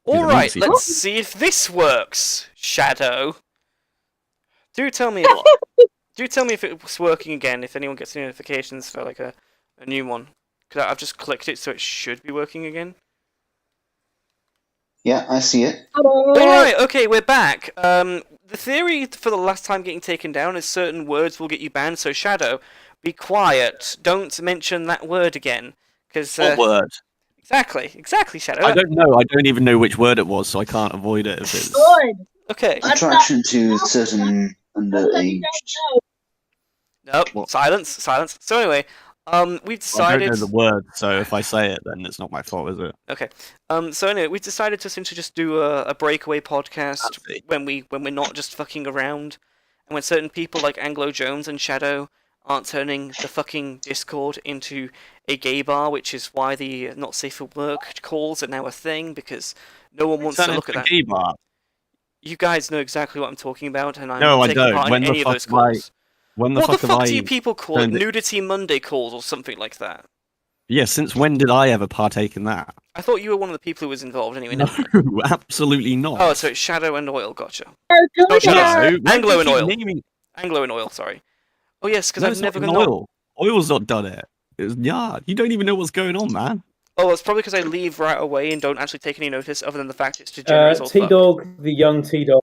Alright, let's see if this works, Shadow. Do tell me if it's working again, if anyone gets any notifications for like a new one. Because I've just clicked it, so it should be working again. Yeah, I see it. Alright, okay, we're back. The theory for the last time getting taken down is certain words will get you banned, so Shadow, be quiet. Don't mention that word again. What word? Exactly, Shadow. I don't know. I don't even know which word it was, so I can't avoid it if it's... Okay. Attraction to certain underage. Nope. What? Silence. So anyway, we've decided... I don't know the word, so if I say it, then it's not my fault, is it? Okay. So anyway, we've decided to essentially just do a breakaway podcast when we're not just fucking around, and when certain people like Anglo Jones and Shadow aren't turning the fucking Discord into a gay bar, which is why the not safe for work calls are now a thing, because no one wants to look at that. Gay bar. You guys know exactly what I'm talking about, and I'm No, not I taking don't. part When in the any of fuck those am I- calls. When the What fuck the have fuck I do you people call it? turned it- Nudity Monday calls or something like that? Yeah, since when did I ever partake in that? I thought you were one of the people who was involved anyway. No, absolutely not. Oh, so it's Shadow and Oil, gotcha. No, Shadow. why Anglo do and you Oil. keep naming- Anglo and Oil, sorry. Oh yes, because No, I've it's never not gone. Oil. Oil's not done it. It's Yard. You don't even know what's going on, man. Oh, it's probably because I leave right away and don't actually take any notice, other than the fact it's degenerate as fuck. T-Dog, the young T-Dog,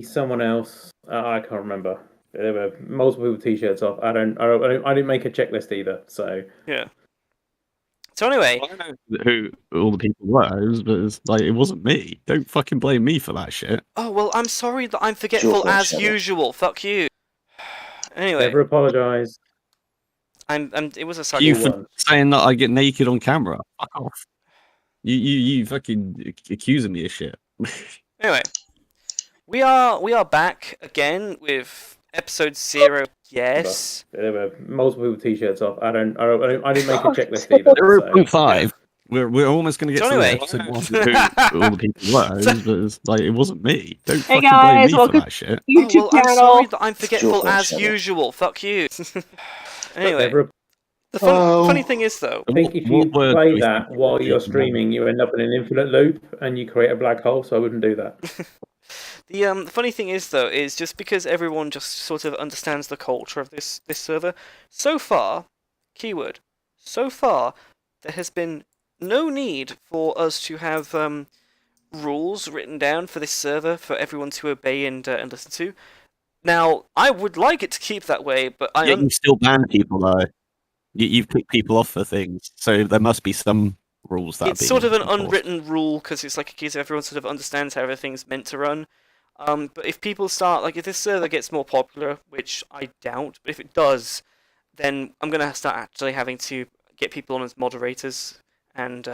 someone else. I can't remember. There were multiple people with T-shirts off. I didn't make a checklist either. So yeah. So anyway, I don't know who all the people were, but it's like it wasn't me. Don't fucking blame me for that shit. oh well, I'm sorry that I'm forgetful Sure, as Shadow. usual. Fuck you. Anyway, never apologise. It was a You sarcasm. for once. saying that I get naked on camera. Fuck off. You fucking accusing me of shit. Anyway, we are back again with episode 0. Yes. There were multiple people with T-shirts off. I didn't make a checklist either. 0.5. We're almost going to get So to anyway. the episode who all the people were, but it's like it wasn't me. Don't Hey fucking blame guys, me for welcome that shit. Oh, YouTube well, I'm channel. sorry that I'm forgetful Sure, as Shadow. usual. Fuck you. Anyway, Never the Oh. funny thing is though, I think if you What word do play we that think while is you're the- streaming, you end up in an infinite loop and you create a black hole. So I wouldn't do that. the funny thing is though, is just because everyone just sort of understands the culture of this server, so far, keyword, so far, there has been no need for us to have rules written down for this server for everyone to obey and listen to. Now, I would like it to keep that way, but Yeah, you still ban people though. You've kicked people off for things, so there must be some rules that. it's sort of an unwritten rule because it's like a case of everyone sort of understands how everything's meant to run. But if people start, like, if this server gets more popular, which I doubt, but if it does, then I'm gonna start actually having to get people on as moderators, and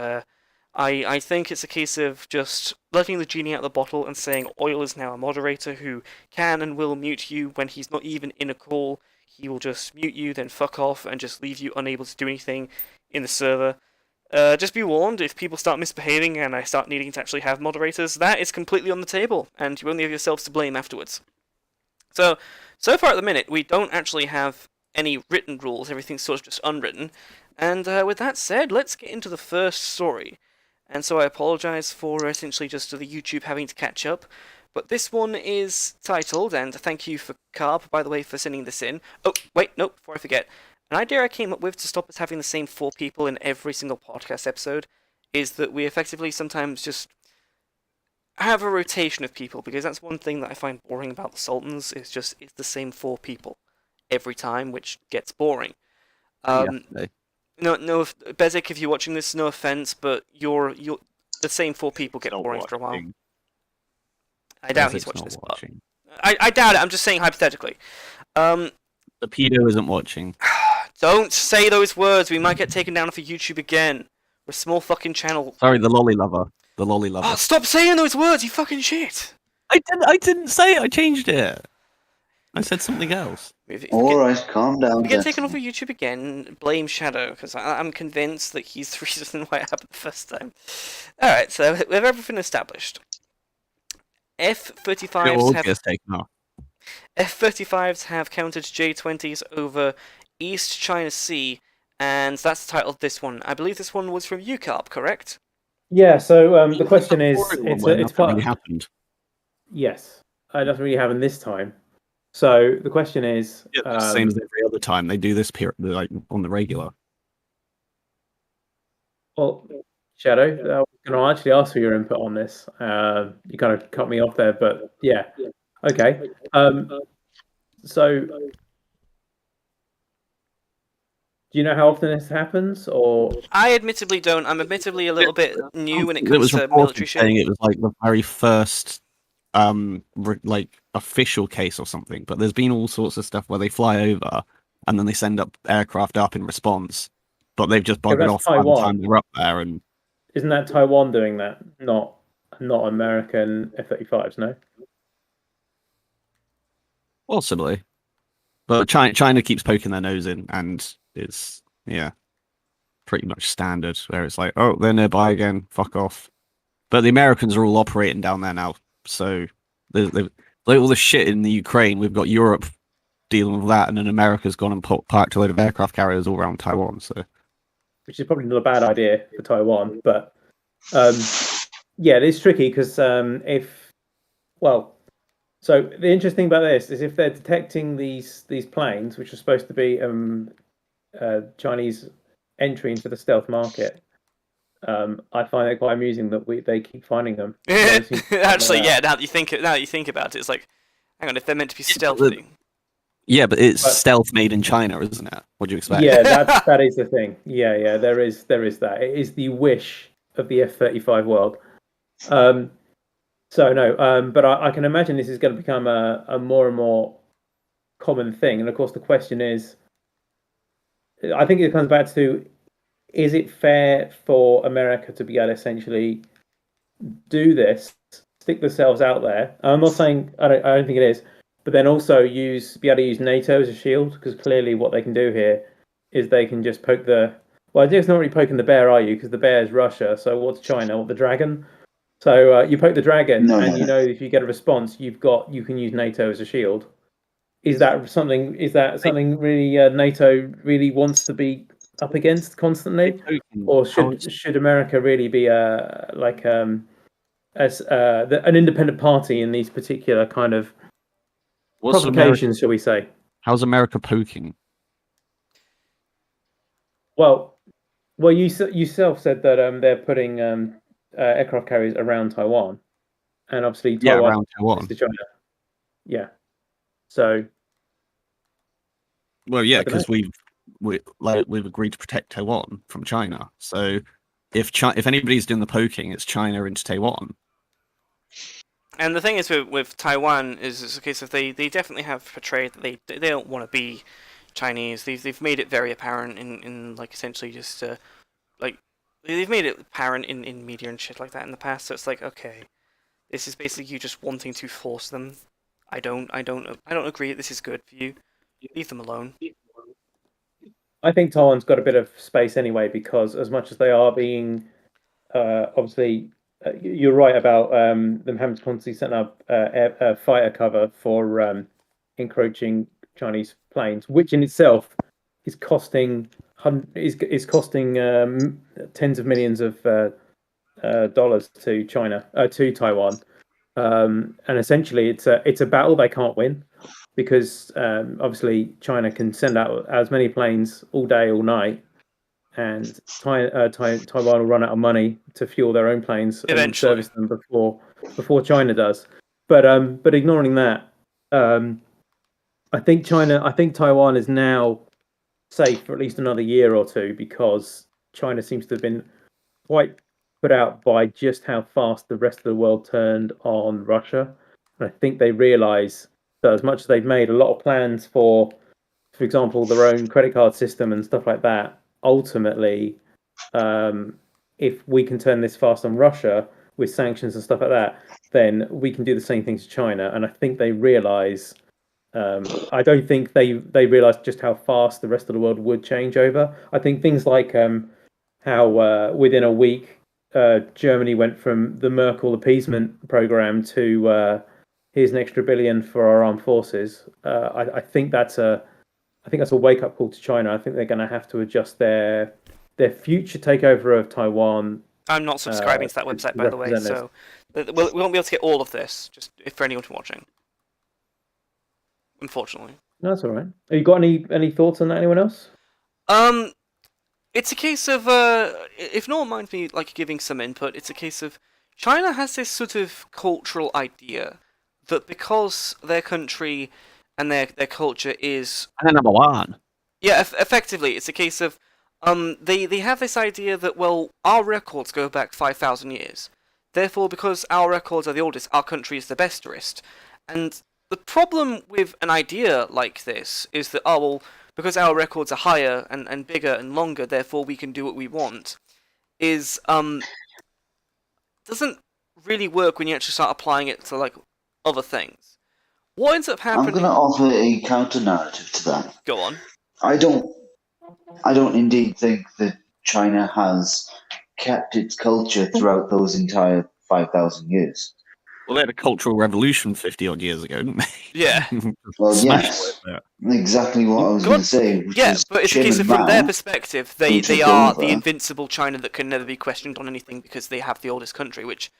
I think it's a case of just letting the genie out of the bottle and saying Oil is now a moderator who can and will mute you when he's not even in a call. He will just mute you, then fuck off, and just leave you unable to do anything in the server. Just be warned, if people start misbehaving and I start needing to actually have moderators, that is completely on the table, and you only have yourselves to blame afterwards. So far at the minute, we don't actually have any written rules, everything's sort of just unwritten. And with that said, let's get into the first story. And so I apologise for essentially just the YouTube having to catch up, but this one is titled, and thank you for Carb, by the way, for sending this in. Oh, wait, no, before I forget. An idea I came up with to stop us having the same 4 people in every single podcast episode is that we effectively sometimes just have a rotation of people, because that's one thing that I find boring about the Sultans, is just it's the same 4 people every time, which gets boring. No, Bezic, if you're watching this, no offense, but you're the same 4 people get boring after a while. I doubt he's watching this, but I doubt it. I'm just saying hypothetically. The pedo isn't watching. Don't say those words. We might get taken down for YouTube again. We're a small fucking channel. Sorry, the lolly lover. The lolly lover. Oh, stop saying those words, you fucking shit. I didn't say it. I changed it. I said something else. Alright, calm down. We get taken off of YouTube again, blame Shadow, because I'm convinced that he's the reason why it happened the first time. Alright, so we have everything established. F-35s have countered J-20s over East China Sea, and that's the title of this one. I believe this one was from UCARP, correct? Yeah. So the question is, it's nothing part. really happened. Yes, it doesn't really happen this time. So the question is, Yeah, the same as every other time they do this period, like on the regular. well, Shadow, I was going to actually ask for your input on this. You kind of cut me off there, but yeah, okay. So, do you know how often this happens, or I admittedly don't. I'm admittedly a little bit new when it It comes was to reported military shit. saying it was like the very first like official case or something, but there's been all sorts of stuff where they fly over and then they send up aircraft up in response, but they've just buggered that's off by the Taiwan? time they're up there, and Isn't that Taiwan doing that? Not American F-35s, no? possibly. But China keeps poking their nose in, and it's pretty much standard where it's like, oh, they're nearby again, fuck off. But the Americans are all operating down there now, so like all the shit in the Ukraine, we've got Europe dealing with that, and then America's gone and parked a load of aircraft carriers all around Taiwan. So, Which is probably not a bad idea for Taiwan, but yeah, it is tricky because so the interesting thing about this is if they're detecting these planes, which are supposed to be Chinese entry into the stealth market, I find it quite amusing that they keep finding them. Actually, yeah. Now that you think about it, it's like, hang on, if they're meant to be stealthy. yeah, but it's stealth made in China, isn't it? What do you expect? Yeah, that is the thing. Yeah, there is that. It is the wish of the F-35 world. So no, but I can imagine this is going to become a more and more common thing. And of course, the question is, I think it comes back to, is it fair for America to be able to essentially do this, stick themselves out there? I'm not saying I don't think it is, but then also be able to use NATO as a shield, because clearly what they can do here is they can just poke well, it's not really poking the bear, are you? Because the bear is Russia. So what's China? What, the dragon? So you poke the dragon, and you know if you get a response, you can use NATO as a shield. Is that something really NATO really wants to be up against constantly, or should America really be an independent party in these particular kind of provocations, shall we say? How's America poking? Well, you yourself said that they're putting aircraft carriers around Taiwan, and obviously Taiwan around Taiwan. is to China. Yeah. So. Well, yeah, because we've agreed to protect Taiwan from China. So if anybody's doing the poking, it's China into Taiwan. And the thing is with Taiwan is it's a case of they definitely have portrayed that they don't want to be Chinese. They've made it very apparent in like essentially just like they've made it apparent in media and shit like that in the past. So it's like, okay, this is basically you just wanting to force them. I don't agree. This is good for you. Leave them alone. I think Taiwan's got a bit of space anyway, because as much as they are being obviously, you're right about them having to constantly set up fighter cover for encroaching Chinese planes, which in itself is costing tens of millions of dollars to Taiwan, and essentially it's a battle they can't win, because obviously China can send out as many planes all day, all night, and Taiwan will run out of money to fuel their own planes and service them before China does. But ignoring that, I think Taiwan is now safe for at least another year or two, because China seems to have been quite put out by just how fast the rest of the world turned on Russia. And I think they realise that as much as they've made a lot of plans for example, their own credit card system and stuff like that, ultimately, if we can turn this fast on Russia with sanctions and stuff like that, then we can do the same thing to China. And I think they realise. I don't think they realised just how fast the rest of the world would change over. I think things like how within a week Germany went from the Merkel appeasement program to here's an extra billion for our armed forces. I think that's a wake up call to China. I think they're going to have to adjust their future takeover of Taiwan I'm not subscribing to that website, by the way, so we won't be able to get all of this, just for anyone watching. Unfortunately. No, that's all right. Have you got any thoughts on that? Anyone else? It's a case of, if no one minds me, giving some input, it's a case of China has this sort of cultural idea that because their country and their culture is... And number one. Yeah, effectively, it's a case of, they have this idea that, well, our records go back 5,000 years. Therefore, because our records are the oldest, our country is the besterest. And the problem with an idea like this is that, oh, well, because our records are higher and bigger and longer, therefore we can do what we want, is, doesn't really work when you actually start applying it to, other things. What ends up happening... I'm going to offer a counter-narrative to that. Go on. I don't indeed think that China has kept its culture throughout those entire 5,000 years. Well, they had a cultural revolution 50-odd years ago, didn't they? Yeah. Well, yes. Exactly what I was going to say. Yeah, but it's a case of, from their perspective, they are the invincible China that can never be questioned on anything because they have the oldest country, which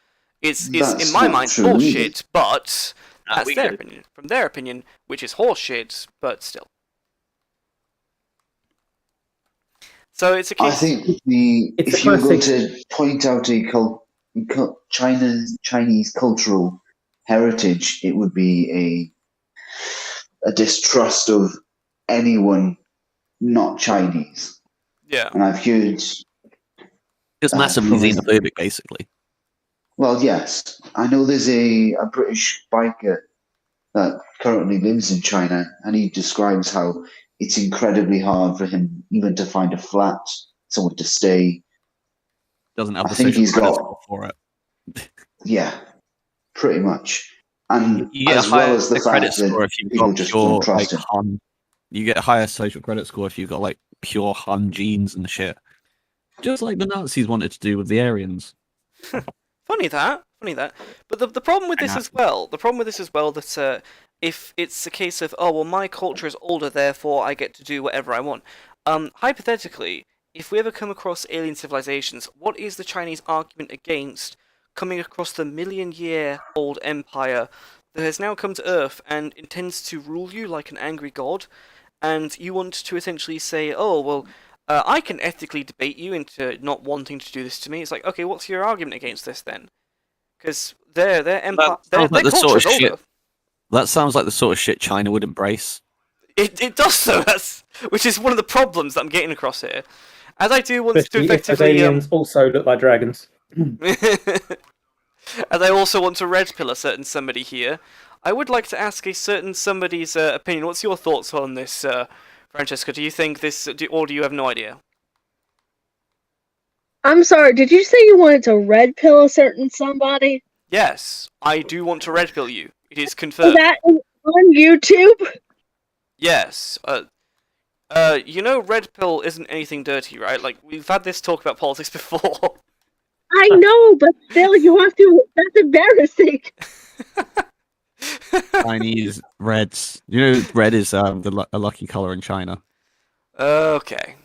is in my mind, bullshit, but that's their opinion. From their opinion, which is horseshit, but still. So it's a case... I think if you're going to point out Chinese cultural heritage, it would be a distrust of anyone not Chinese. Yeah. And I've heard... Just massively xenophobic, basically. Well, yes. I know there's a British biker that currently lives in China, and he describes how it's incredibly hard for him even to find a flat, somewhere to stay. Doesn't have I the think social he's credit got score for it. Yeah, pretty much. And You get as a higher well as the credit fact score that if you've people got just pure don't trust him. Han. You get a higher social credit score if you've got pure Han genes and shit. Just like the Nazis wanted to do with the Aryans. Funny that. But the problem with this as well, that if it's a case of, oh, well, my culture is older, therefore I get to do whatever I want. Hypothetically, if we ever come across alien civilizations, what is the Chinese argument against coming across the million-year-old empire that has now come to Earth and intends to rule you like an angry god, and you want to essentially say, oh, well, I can ethically debate you into not wanting to do this to me. It's like, okay, what's your argument against this then? Because their empire, their culture is older. That sounds like the sort of shit China would embrace. It does though, which is one of the problems that I'm getting across here. As I do want to effectively... aliens also look like dragons. As I also want to red pill a certain somebody here, I would like to ask a certain somebody's opinion. What's your thoughts on this, Francesca? Do you think this, or do you have no idea? I'm sorry, did you say you wanted to red pill a certain somebody? Yes, I do want to red pill you. It is confirmed. Is that on YouTube? Yes. You know red pill isn't anything dirty, right? We've had this talk about politics before. I know, but still, you have to... That's embarrassing. Chinese reds. You know, red is a lucky color in China. Okay.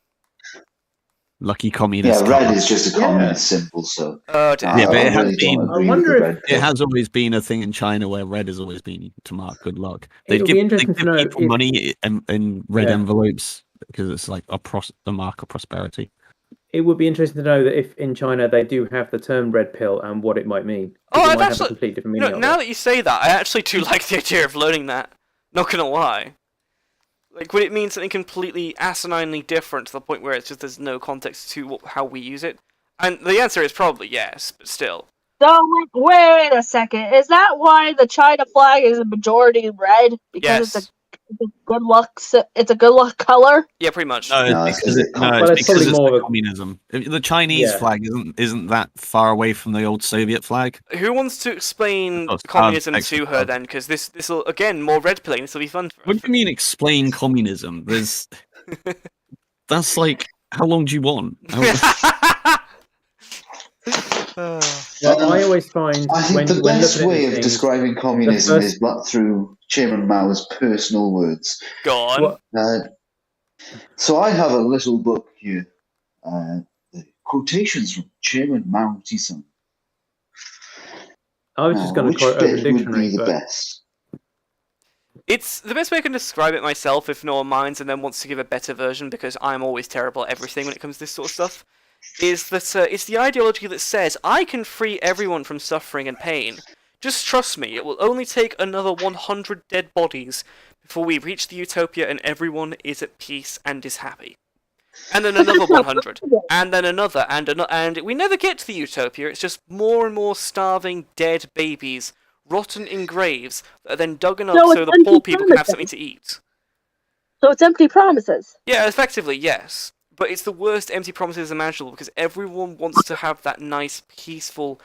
Lucky communist. Yeah, red is just a communist symbol, so... But it has been... I wonder if... It has always been a thing in China where red has always been to mark good luck. They give people money in red envelopes because it's like a mark of prosperity. It would be interesting to know that if in China they do have the term red pill and what it might mean. Oh, it might have a completely different meaning. Now that you say that, I actually do like the idea of learning that. Not gonna lie. Would it mean something completely asininely different to the point where it's just there's no context to how we use it? And the answer is probably yes, but still. So, wait a second. Is that why the China flag is a majority red? Because it's a good luck. It's a good luck color. Yeah, pretty much. No, it's because it's the communism. The Chinese flag isn't that far away from the old Soviet flag. Who wants to explain communism to her then? Because this will again more red pilling. This will be fun for her. What do you mean explain communism? That's like, how long do you want? Well, I always find I think the best way of describing communism is through Chairman Mao's personal words. Go on. So I have a little book here, quotations from Chairman Mao Zedong. I was just going to Which quote Urban bit would Dictionary, be the but best? It's the best way I can describe it myself, if no one minds and then wants to give a better version, because I'm always terrible at everything when it comes to this sort of stuff, is that it's the ideology that says, I can free everyone from suffering and pain. Just trust me, it will only take another 100 dead bodies before we reach the utopia and everyone is at peace and is happy. And then another 100, and then another, and we never get to the utopia, it's just more and more starving, dead babies, rotten in graves, that are then dug up so the poor people can have something to eat. So it's empty promises. Yeah, effectively, yes. But it's the worst empty promises imaginable, because everyone wants to have that nice, peaceful,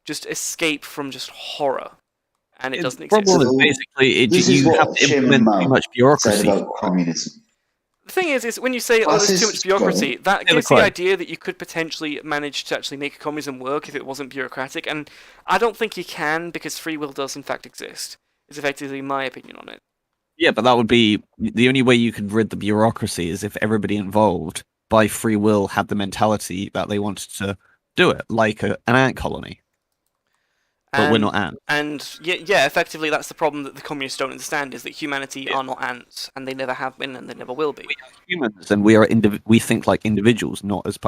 just escape from just horror. And it doesn't exist. The problem is basically, you have to implement too much bureaucracy. Said about communism. The thing is when you say, oh, there's too much bureaucracy, that gives the idea that you could potentially manage to actually make communism work if it wasn't bureaucratic, and I don't think you can, because free will does in fact exist, is effectively my opinion on it. Yeah, but that would be, the only way you could rid the bureaucracy is if everybody involved, by free will, had the mentality that they wanted to do it, like an ant colony. But we're not ants. And yeah, effectively that's the problem that the communists don't understand, is that humanity are not ants, and they never have been, and they never will be. We are humans, and we think like individuals, not as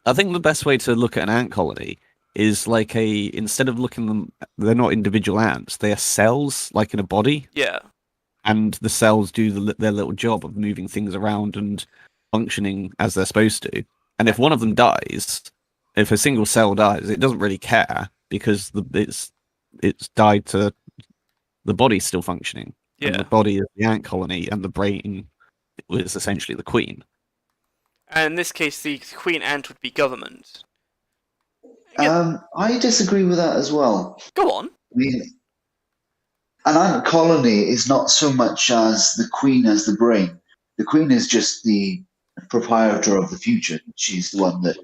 I think the best way to look at an ant colony is like instead of looking them, they're not individual ants, they are cells, like in a body. Yeah. And the cells do their little job of moving things around and functioning as they're supposed to. And if one of them dies, if a single cell dies, it doesn't really care, because it's died to the body's still functioning. Yeah. And the body is the ant colony, and the brain is essentially the queen. And in this case, the queen ant would be government. Yeah. I disagree with that as well. Go on. I mean, an ant colony is not so much as the queen as the brain. The queen is just the proprietor of the future. She's the one that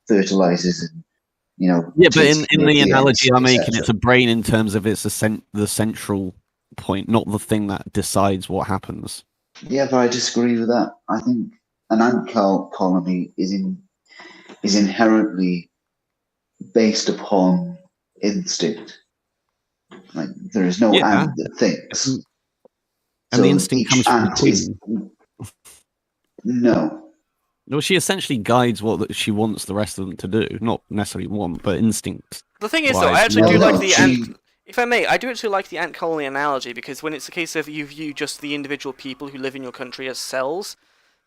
fertilizes and, yeah, but in the analogy I'm making, it's a brain in terms of it's the central point, not the thing that decides what happens. Yeah, but I disagree with that. I think an ant colony is inherently based upon instinct. Like, there is no ant that thinks. And so the instinct comes from the queen. No. Well, she essentially guides what she wants the rest of them to do. Not necessarily want, but instinct. The thing is, though, I actually do like the ant... If I may, I do actually like the ant colony analogy, because when it's a case of you view just the individual people who live in your country as cells,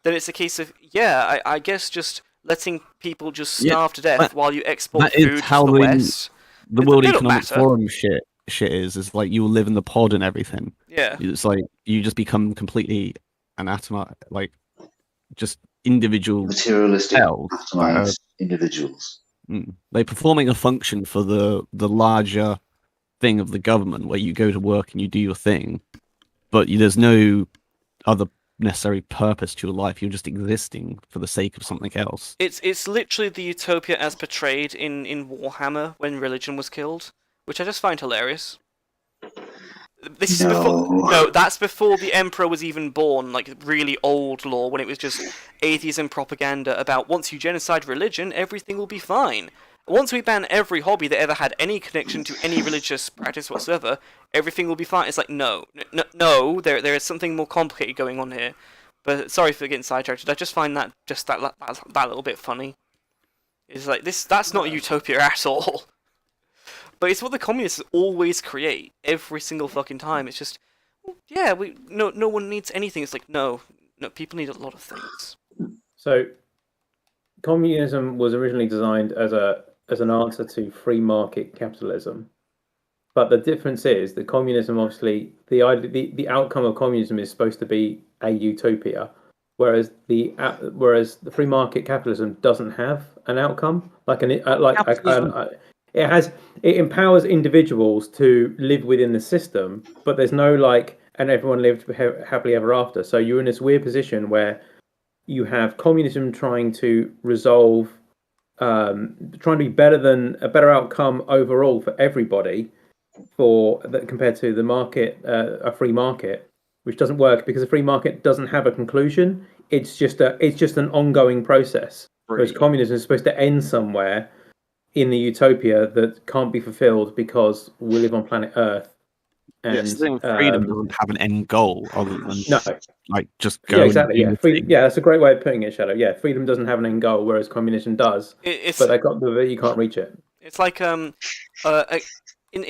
then it's a case of, I guess just letting people just starve to death while you export food to the West. The World Economic Forum shit is like, you will live in the pod and everything. Yeah. It's like, you just become completely anatomized, like, just individual materialistic cells, atomized individuals. They're performing a function for the larger thing of the government, where you go to work and you do your thing, but there's no other necessary purpose to your life. You're just existing for the sake of something else. It's literally the utopia as portrayed in Warhammer when religion was killed, which I just find hilarious. This is before that's before the Emperor was even born, like really old lore, when it was just atheism propaganda about once you genocide religion, everything will be fine. Once we ban every hobby that ever had any connection to any religious practice whatsoever, everything will be fine. It's like, no, there is something more complicated going on here. But sorry for getting sidetracked. I just find that that little bit funny. It's like, that's not a utopia at all. But it's what the communists always create every single fucking time. It's just, yeah, no one needs anything. It's like, no, people need a lot of things. So, communism was originally designed as an answer to free market capitalism, but the difference is that communism, obviously, the outcome of communism is supposed to be a utopia, whereas the free market capitalism doesn't have an outcome it empowers individuals to live within the system, but there's no and everyone lived happily ever after. So you're in this weird position where you have communism trying to resolve, trying to be a better outcome overall for everybody, compared to the market, a free market, which doesn't work because a free market doesn't have a conclusion. It's just an ongoing process. Whereas communism is supposed to end somewhere in the utopia that can't be fulfilled because we live on planet Earth. And freedom doesn't have an end goal other than just go. Yeah, exactly. Yeah, that's a great way of putting it, Shadow. Yeah, freedom doesn't have an end goal, whereas communism does. But you can't reach it. It's like in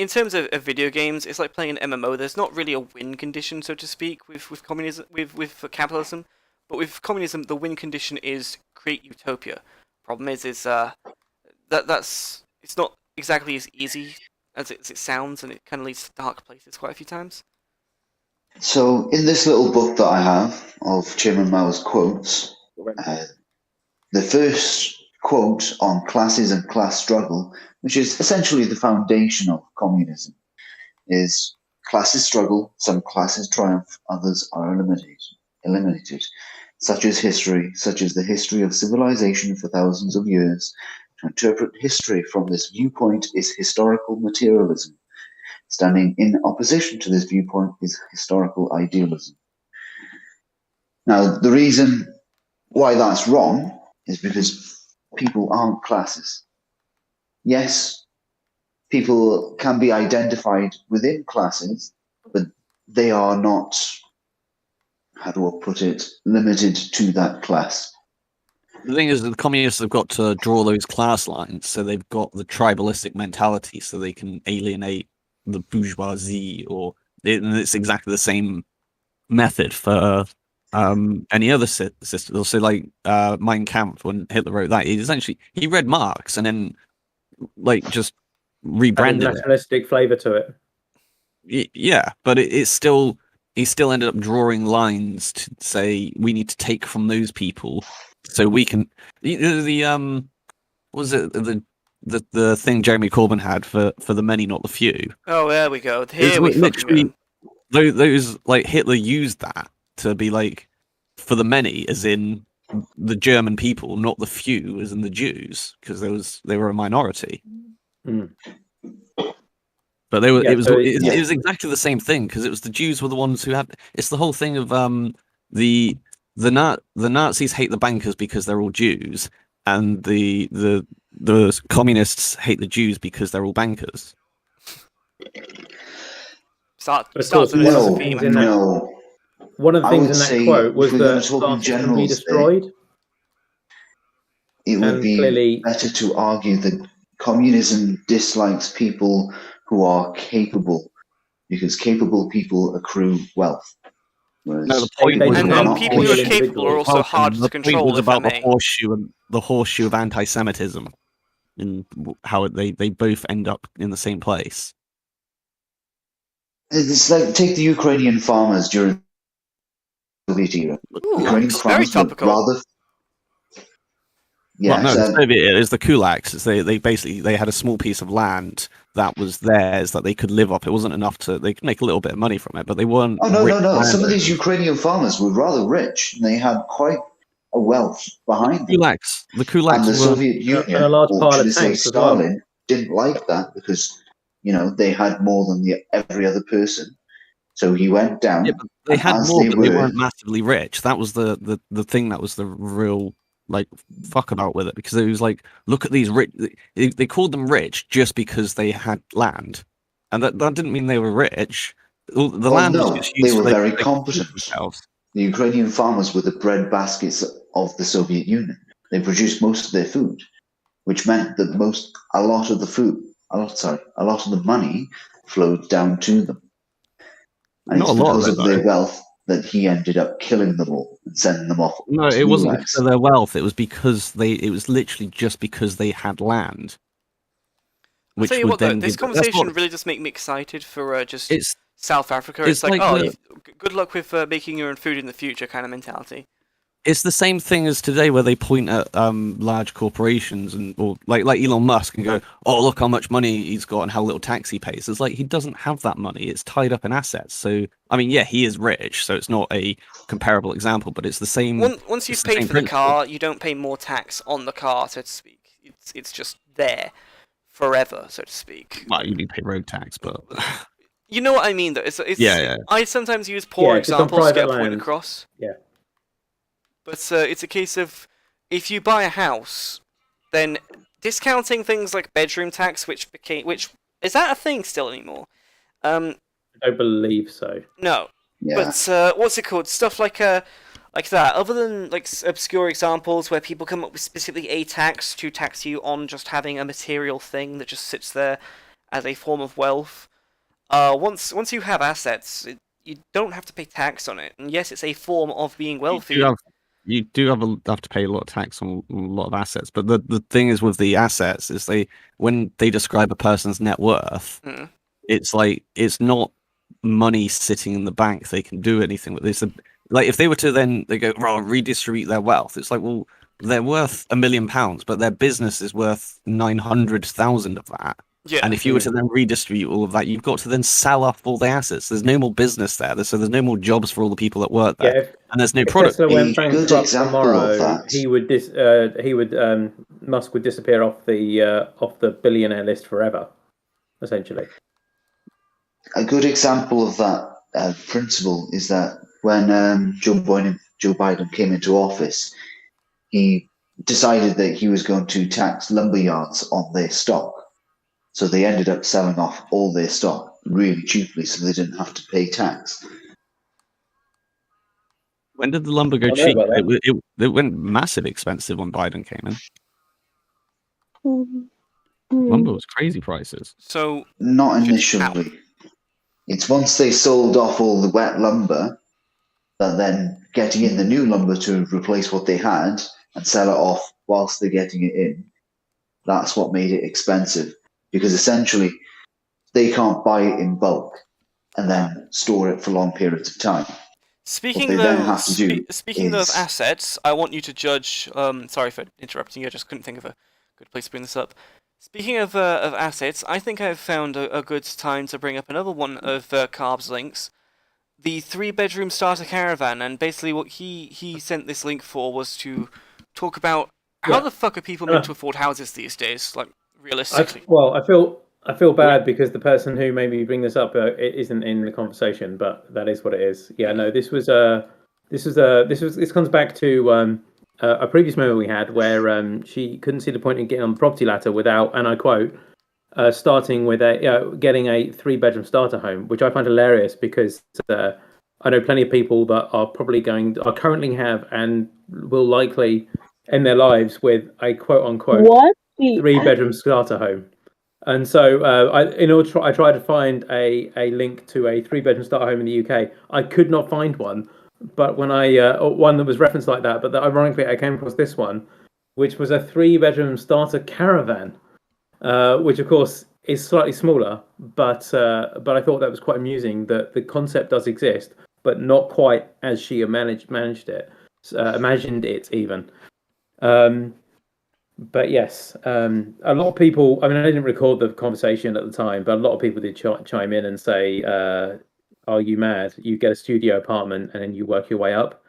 terms of video games, it's like playing an MMO. There's not really a win condition, so to speak, with communism, with capitalism. But with communism, the win condition is create utopia. Problem is that's it's not exactly as easy as it sounds, and it kind of leads to dark places quite a few times. So, in this little book that I have of Chairman Mao's quotes, the first quote on classes and class struggle, which is essentially the foundation of communism, is classes struggle, some classes triumph, others are eliminated. Such is history, such is the history of civilization for thousands of years. To interpret history from this viewpoint is historical materialism. Standing in opposition to this viewpoint is historical idealism. Now, the reason why that's wrong is because people aren't classes. Yes, people can be identified within classes, but they are not, how do I put it, limited to that class. The thing is that the communists have got to draw those class lines, so they've got the tribalistic mentality, so they can alienate the bourgeoisie, it's exactly the same method for any other system. So, like Mein Kampf, when Hitler wrote that, he read Marx and then just rebranded it. Nationalistic flavour to it. Yeah, but he still ended up drawing lines to say we need to take from those people so we can the thing Jeremy Corbyn had for the many, not the few. Oh, there we go. Here we literally those Hitler used that to be for the many, as in the German people, not the few, as in the Jews, because they were a minority. Mm. But it was exactly the same thing, because it was the Jews were the ones who had. It's the whole thing of the Nazis hate the bankers because they're all Jews, and the communists hate the Jews because they're all bankers. No. One of the things in that quote was that Spartans be destroyed. It would be better to argue that communism dislikes people who are capable, because capable people accrue wealth. No, the point was and people who are capable are also hard to control. The point was about the horseshoe of anti-Semitism, and how they both end up in the same place. It's like, take the Ukrainian farmers during the Soviet era. Ukrainian farmers very topical. It was the kulaks. They had a small piece of land that was theirs that they could live off. It wasn't enough they could make a little bit of money from it, but they weren't. Oh no! Some of these Ukrainian farmers were rather rich, and they had quite a wealth behind them. The kulaks, and the Soviet Union, a large pile of tanks Stalin, didn't like that because they had more than every other person. So he went down. Yeah, but they had more, but they weren't massively rich. That was the thing that was the real fuck about with it, because it was look at these rich. They called them rich just because they had land, and that didn't mean they were rich. The land was just used. They were very competent. The Ukrainian farmers were the bread baskets of the Soviet Union. They produced most of their food, which meant that a lot of the money flowed down to them. And it's because of their wealth that he ended up killing them all and sending them off. No, it wasn't because of their wealth. It was because it was literally just because they had land. I'll tell you what, though, this conversation really does make me excited for South Africa. It's good luck with making your own food in the future kind of mentality. It's the same thing as today, where they point at large corporations or like Elon Musk and go, "Oh, look how much money he's got and how little tax he pays." It's he doesn't have that money; it's tied up in assets. So, I mean, yeah, he is rich, so it's not a comparable example, but it's the same. Once you've paid for the car, you don't pay more tax on the car, so to speak. It's just there forever, so to speak. Well, you do pay road tax, but you know what I mean, though. It's yeah. I sometimes use poor examples to get a point across. Yeah. But it's a case of if you buy a house, then discounting things like bedroom tax, which is that a thing still anymore? I don't believe so. No. Yeah. But what's it called? Stuff like that. Other than like obscure examples where people come up with specifically a tax to tax you on just having a material thing that just sits there as a form of wealth. Once you have assets, you don't have to pay tax on it. And yes, it's a form of being wealthy. You do have to pay a lot of tax on a lot of assets, but the thing is with the assets is when they describe a person's net worth, it's like it's not money sitting in the bank they can do anything with. This like if they were to then they go redistribute their wealth, it's like, well, they're worth £1 million, but their business is worth 900,000 of that. Yeah. And if you were to then redistribute all of that, you've got to then sell off all the assets. There's no more business there, so there's no more jobs for all the people that work there, and there's no product. Tesla went bankrupt tomorrow, Musk would disappear off the billionaire list forever, essentially. A good example of that principle is that when Joe Biden came into office, he decided that he was going to tax lumberyards on their stock. So they ended up selling off all their stock really cheaply so they didn't have to pay tax. When did the lumber go cheap? It went massive expensive when Biden came in. Lumber was crazy prices. So not initially. It's once they sold off all the wet lumber that then getting in the new lumber to replace what they had and sell it off whilst they're getting it in. That's what made it expensive. Because essentially, they can't buy it in bulk and then store it for long periods of time. Speaking of assets, I want you to judge. Sorry for interrupting you. I just couldn't think of a good place to bring this up. Speaking of assets, I think I've found a good time to bring up another one of Carb's links, the 3-bedroom starter caravan. And basically, what he sent this link for was to talk about how the fuck are people meant to afford houses these days, like realistically. I feel bad because the person who made me bring this up isn't in the conversation, but that is what it is. Yeah, no, this comes back to a previous moment we had where she couldn't see the point in getting on the property ladder without, and I quote, starting with getting a 3-bedroom starter home, which I find hilarious because I know plenty of people that are currently have and will likely end their lives with a quote unquote 3-bedroom starter home. And so I tried to find a link to a 3-bedroom starter home in the UK. I could not find one, but when one that was referenced like that, but ironically I came across this one, which was a 3-bedroom starter caravan, which of course is slightly smaller, but I thought that was quite amusing that the concept does exist, but not quite as she imagined it even. But yes, a lot of people, I mean, I didn't record the conversation at the time, but a lot of people did chime in and say, are you mad? You get a studio apartment and then you work your way up.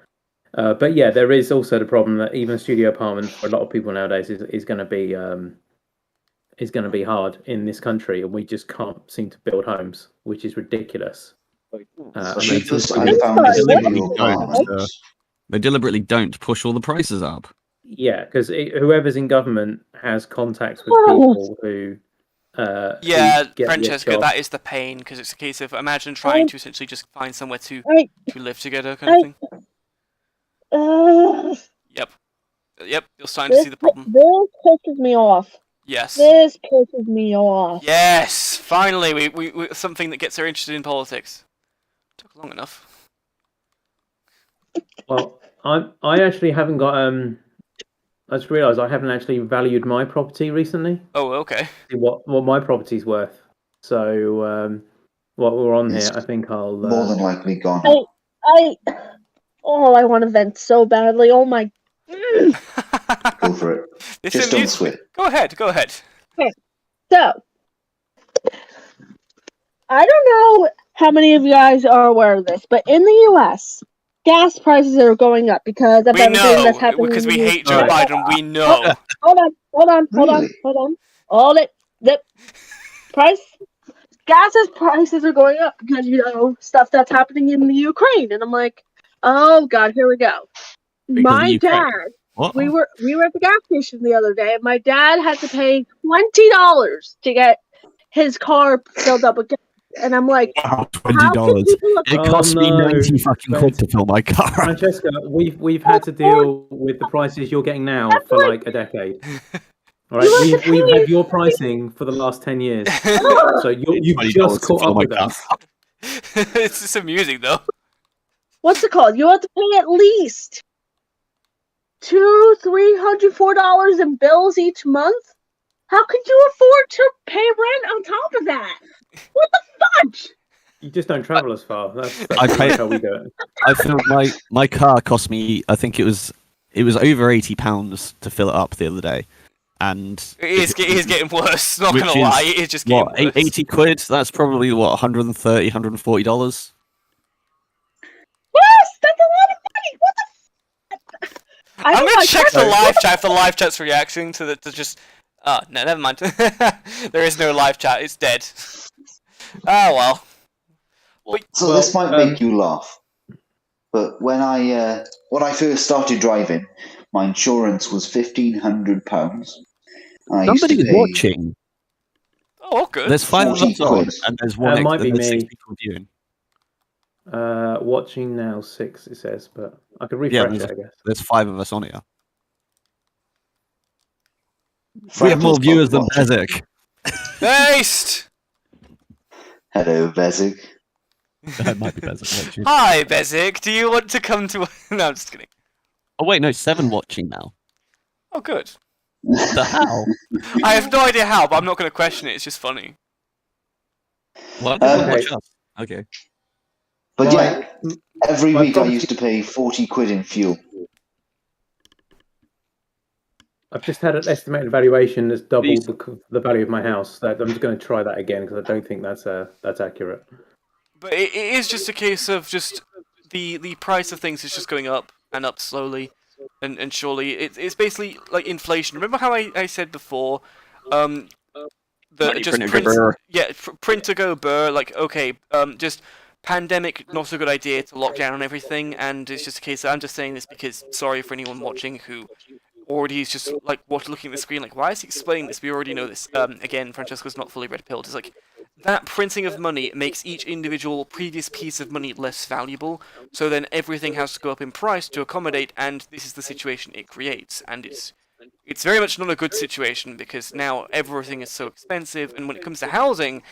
But yeah, there is also the problem that even a studio apartment for a lot of people nowadays is going to be hard in this country, and we just can't seem to build homes, which is ridiculous. They deliberately don't push all the prices up. Yeah, because whoever's in government has contacts with people who. Francesca, that is the pain, because it's a case of imagine trying to essentially just find somewhere to live together, kind of thing. Yep, you're starting to see the problem. This pisses me off. Yes. This pisses me off. Yes, finally, we something that gets her interested in politics. Took long enough. Well, I actually haven't got I just realised I haven't actually valued my property recently. Oh, okay. What my property's worth. So what we're on here, I think I'll more than likely gone. I want to vent so badly. Oh my. Go for it. Just don't sweat. Go ahead. Okay. So I don't know how many of you guys are aware of this, but in the US, gas prices are going up because of everything that's happening. Because we hate Joe Biden. We know. Hold on. All it. The gas prices are going up because stuff that's happening in the Ukraine, and I'm like, oh god, here we go. My dad. What? we were at the gas station the other day, and my dad had to pay $20 to get his car filled up with gas. And I'm like, Wow, how can $20. people It Oh, cost me no. 90 fucking quid to fill my car. Francesca, we've had to deal with the prices you're getting now for like a decade. All right, You have to we've pay had your pricing for the last 10 years, so you've $20 just to caught fill up my with car. us. It's just amusing though. what's it called? You have to pay at least $200, $300, $400 in bills each month. How could you afford to pay rent on top of that? What the fudge? You just don't travel as far. That's I pretty pay- much how we do it. I filled my car cost me. I think it was over £80 to fill it up the other day, and It is getting worse. Not Which gonna is, lie, it is just getting what, worse. 80 quid? That's probably what, $130, $140. Yes, that's a lot of money. What the f- I I'm don't gonna like check the that. live chat if the live chat's reacting to just. Oh no, never mind. There is no live chat. It's dead. Oh well. So this might make you laugh, but when I first started driving, my insurance was £1,500. Somebody's watching. Oh, good. There's 5 of us 40 on, quid. and there's one. Might be there's 6 me. people viewing. Watching now 6 it says, but I could Yeah, refresh it, I guess. there's 5 of us on here. We have more Fractal's viewers than watching. Bezic. Based. Hello, Bezic. That might be Bezic watching. Hi, Bezic. Do you want to come to? No, I'm just kidding. Oh wait, no, 7 watching now. Oh, good. What the hell? I have no idea how, but I'm not going to question it. It's just funny. What? People Okay. watch us. Okay. But My- yeah, every my week I property- used to pay 40 quid in fuel. I've just had an estimated valuation that's double Please. the value of my house. I'm just going to try that again because I don't think that's accurate. But it is just a case of just the price of things is just going up and up slowly, and surely it's basically like inflation. Remember how I said before, Money just printer print, go burr. yeah, print to go burr. Like okay, just pandemic, not a good idea to lock down on everything, and it's just a case. I'm just saying this because sorry for anyone watching who already is just like looking at the screen like, why is he explaining this? We already know this. Again, Francesco's not fully red pilled. It's like that printing of money makes each individual previous piece of money less valuable. So then everything has to go up in price to accommodate, and this is the situation it creates. And it's very much not a good situation because now everything is so expensive. And when it comes to housing,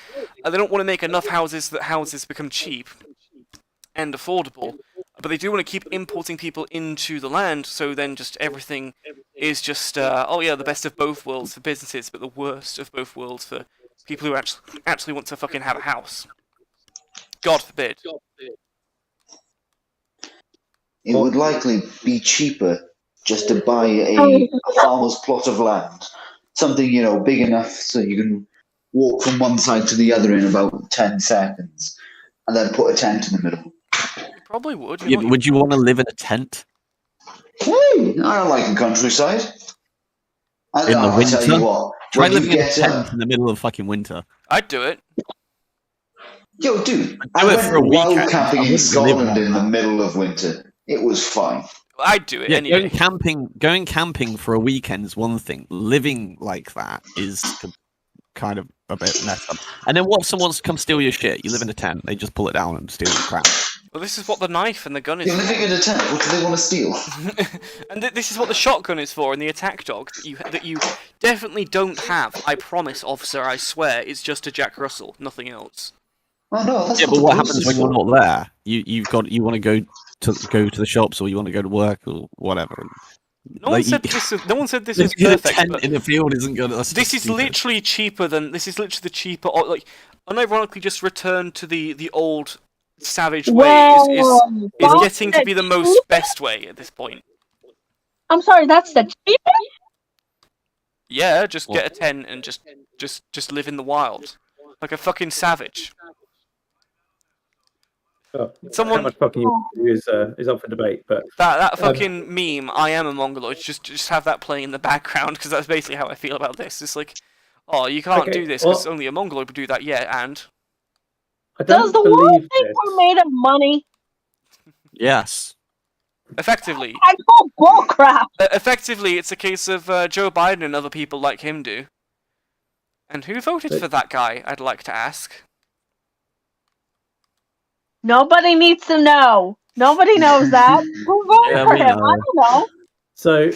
they don't want to make enough houses that houses become cheap and affordable. But they do want to keep importing people into the land, so then just everything is just, oh yeah, the best of both worlds for businesses, but the worst of both worlds for people who actually want to fucking have a house. God forbid. It would likely be cheaper just to buy a farmer's plot of land. Something, big enough so you can walk from one side to the other in about 10 seconds, and then put a tent in the middle. Probably would. Yeah, would you want to live in a tent Hey, I like the countryside. in the I winter? tell you what, Try when you living in a get tent in the middle of fucking winter. I'd do it. Yo, dude, I'd I do it went for a wild weekend. camping I in wouldn't live Scotland like in the that. middle of winter. It was fine. I'd do it Yeah, anyway. going camping for a weekend is one thing. Living like that is kind of a bit messed up. And then what if someone wants to come steal your shit? You live in a tent. They just pull it down and steal your crap. Well, this is what the knife and the gun is You're living in a tent. What do they want to steal? And this is what the shotgun is for, and the attack dog that you definitely don't have. I promise, officer. I swear, it's just a Jack Russell, nothing else. Oh no, that's Yeah, what but the what post happens is when you're for. not there? You want to go to the shops, or you want to go to work, or whatever. No one said this was perfect. Tent But in the field isn't good. this is literally cheaper than this is literally the cheaper. Like, unironically, just return to the old savage way is getting to be the most best way at this point. I'm sorry, that's the cheapest? Yeah, just get a tent and just live in the wild, like a fucking savage. Oh, Someone- how much fucking you is up for debate, but That fucking meme, I am a Mongoloid, just have that playing in the background, because that's basically how I feel about this. It's like, oh, you can't Okay, do this, well- because only a Mongoloid would do that, yeah, and? I don't Does the world believe think this. we're made of money? Yes. Effectively, I call bullcrap. effectively, it's a case of Joe Biden and other people like him do. And who voted for that guy? I'd like to ask. Nobody needs to know. Nobody knows that. Who voted Yeah, for we him? know. I don't know. So,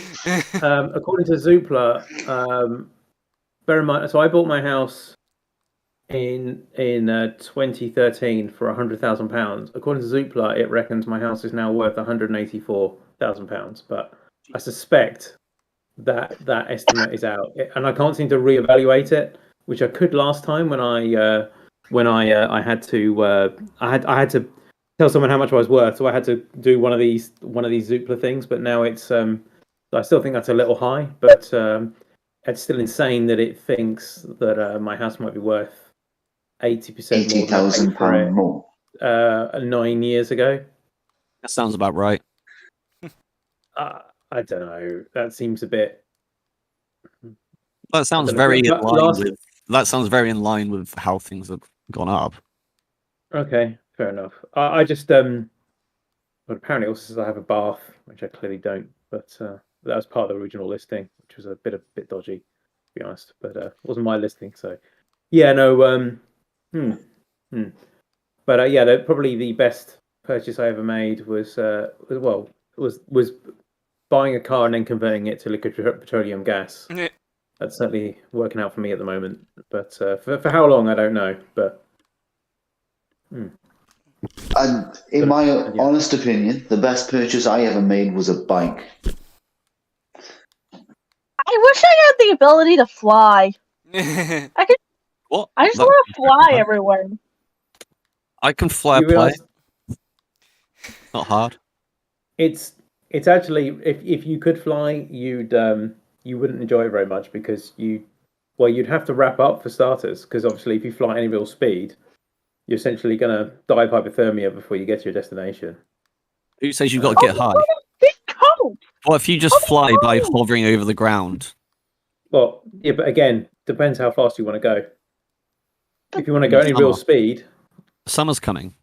according to Zoopla, bear in mind. So I bought my house in 2013 for £100,000. According to Zoopla, it reckons my house is now worth £184,000. But I suspect that estimate is out, and I can't seem to reevaluate it, which I could last time when I had to tell someone how much I was worth, so I had to do one of these Zoopla things. But now it's I still think that's a little high, but it's still insane that it thinks that my house might be worth 80% more than I paid for it, £80,000 more. 9 years ago. That sounds about right. I don't know. That seems a bit. That sounds very in line with. That sounds very in line with how things have gone up. Okay, fair enough. I just but apparently it also says I have a bath, which I clearly don't. But that was part of the original listing, which was a bit dodgy, to be honest. But it wasn't my listing, so yeah, no. But yeah, probably the best purchase I ever made was buying a car and then converting it to liquid petroleum gas. Yeah. That's certainly working out for me at the moment. But for how long, I don't know. But And in my honest opinion, the best purchase I ever made was a bike. I wish I had the ability to fly. What? I just want to fly everywhere. I can fly a You plane. realise Not hard. it's actually if you could fly, you wouldn't enjoy it very much because you'd have to wrap up for starters, because obviously if you fly at any real speed, you're essentially going to die of hypothermia before you get to your destination. Who says you've got to get high? Big coat. Well, if you just fly by hovering over the ground. Well, yeah, but again, depends how fast you want to go. If you want to go any real speed, Summer's coming.